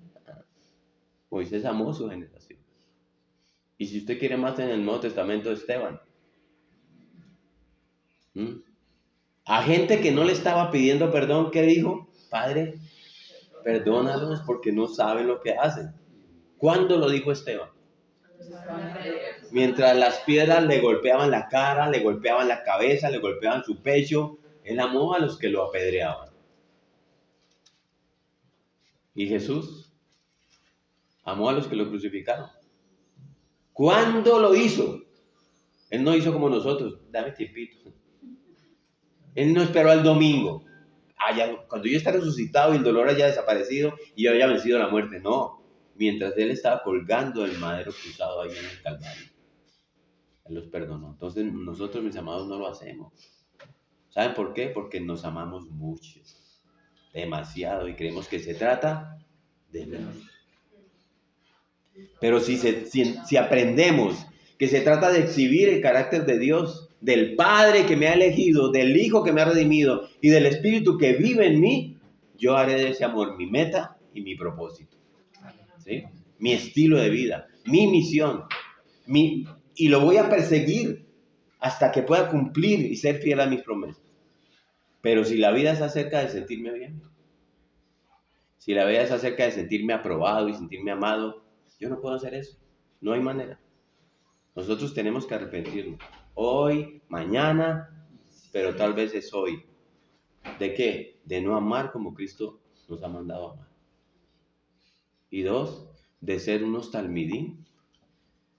Moisés amó su generación. Y si usted quiere más en el Nuevo Testamento, Esteban. A gente que no le estaba pidiendo perdón, ¿qué dijo? Padre, perdónalos porque no saben lo que hacen. ¿Cuándo lo dijo Esteban? Mientras las piedras le golpeaban la cara, le golpeaban la cabeza, le golpeaban su pecho, él amó a los que lo apedreaban. Y Jesús amó a los que lo crucificaron. ¿Cuándo lo hizo? Él no hizo como nosotros, dame tiempito. Él no esperó al domingo. Cuando yo esté resucitado y el dolor haya desaparecido y yo haya vencido la muerte. No, mientras él estaba colgando el madero cruzado ahí en el Calvario. Él los perdonó. Entonces nosotros, mis amados, no lo hacemos. ¿Saben por qué? Porque nos amamos mucho, demasiado, y creemos que se trata de mí. Pero si aprendemos que se trata de exhibir el carácter de Dios, del Padre que me ha elegido, del Hijo que me ha redimido y del Espíritu que vive en mí, yo haré de ese amor mi meta y mi propósito. ¿Sí? Mi estilo de vida, mi misión, y lo voy a perseguir hasta que pueda cumplir y ser fiel a mis promesas. Pero si la vida es acerca de sentirme bien, si la vida es acerca de sentirme aprobado y sentirme amado, yo no puedo hacer eso. No hay manera. Nosotros tenemos que arrepentirnos. Hoy, mañana, pero tal vez es hoy. ¿De qué? De no amar como Cristo nos ha mandado a amar. Y 2, de ser unos talmidín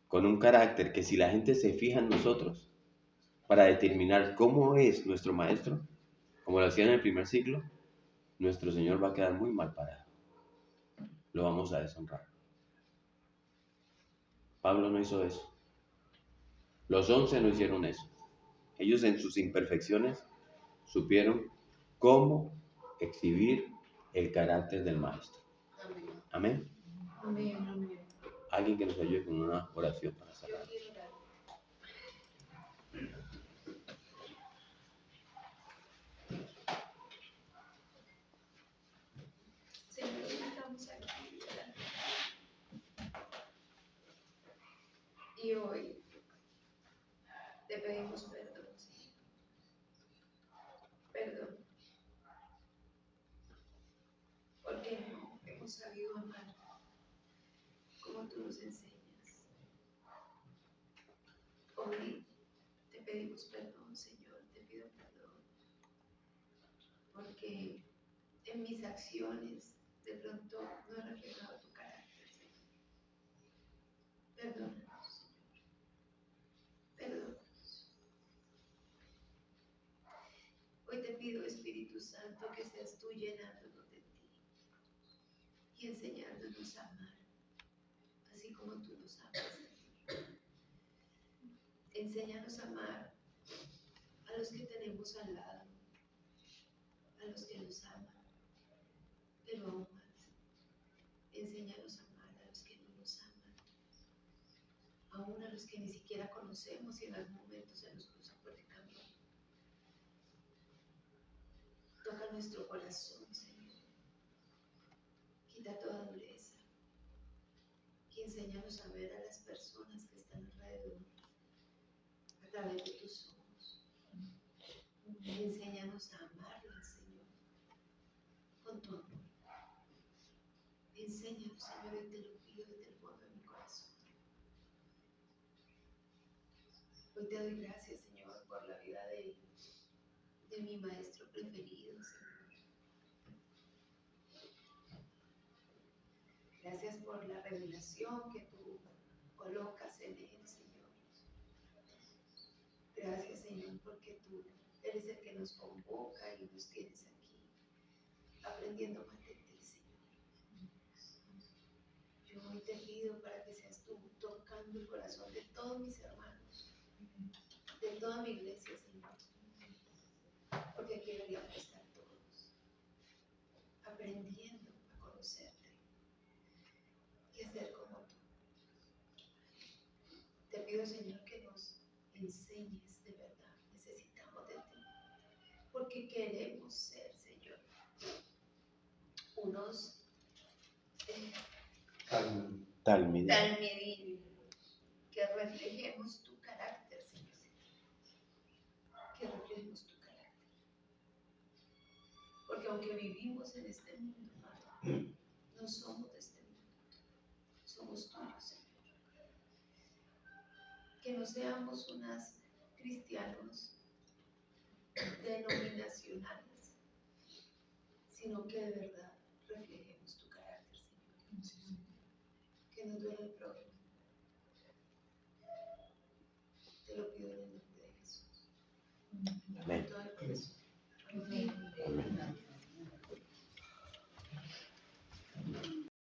con un carácter que si la gente se fija en nosotros para determinar cómo es nuestro maestro, como lo hacían en el primer siglo, nuestro Señor va a quedar muy mal parado. Lo vamos a deshonrar. Pablo no hizo eso. Los 11 no hicieron eso. Ellos en sus imperfecciones supieron cómo exhibir el carácter del maestro. Amén. Amén, amén. Alguien que nos ayude con una oración para Yo cerrar. quiero orar. Señor, hoy estamos aquí, ¿verdad? Y hoy te pedimos perdón, Señor. Perdón. Porque no hemos sabido amar como tú nos enseñas. Hoy te pedimos perdón, Señor. Te pido perdón. Porque en mis acciones de pronto no he reflejado tu carácter, Señor. Perdónanos, Señor. Perdónanos. Hoy te pido, Espíritu Santo, que seas tú llenándonos de ti y enseñándonos a amar, así como tú nos amas, Señor. Enséñanos a amar a los que tenemos al lado, a los que nos aman, pero aún más. Enséñanos a amar a los que no nos aman, aún a los que ni siquiera conocemos y en algún momento se nos cruzan por el camino. Toca nuestro corazón, Señor. Quita toda dureza y enséñanos a ver a las personas que están alrededor a través de tus ojos. Enséñanos a amarlas, Señor, con tu amor. Enséñanos, Señor, y te lo pido desde el fondo de mi corazón. Hoy te doy gracias, Señor, por la vida de mi maestro preferido, Señor. Gracias por la revelación que tú colocas en él, Señor. Gracias, Señor, porque tú eres el que nos convoca y nos tienes aquí, aprendiendo más de ti, Señor. Yo hoy te pido para que seas tú tocando el corazón de todos mis hermanos, de toda mi iglesia, Señor. Porque aquí deberíamos estar todos aprendiendo a conocerte y a ser como tú. Te pido, Señor, que nos enseñes de verdad. Necesitamos de ti. Porque queremos ser, Señor, unos talmidim, que reflejemos tu carácter, Señor. Que reflejemos tu carácter. Porque aunque vivimos en este mundo, Padre, no somos de este mundo. Somos tuyos, Señor. Que no seamos unos cristianos denominacionales, sino que de verdad reflejemos tu carácter, Señor. Que nos duele el prójimo,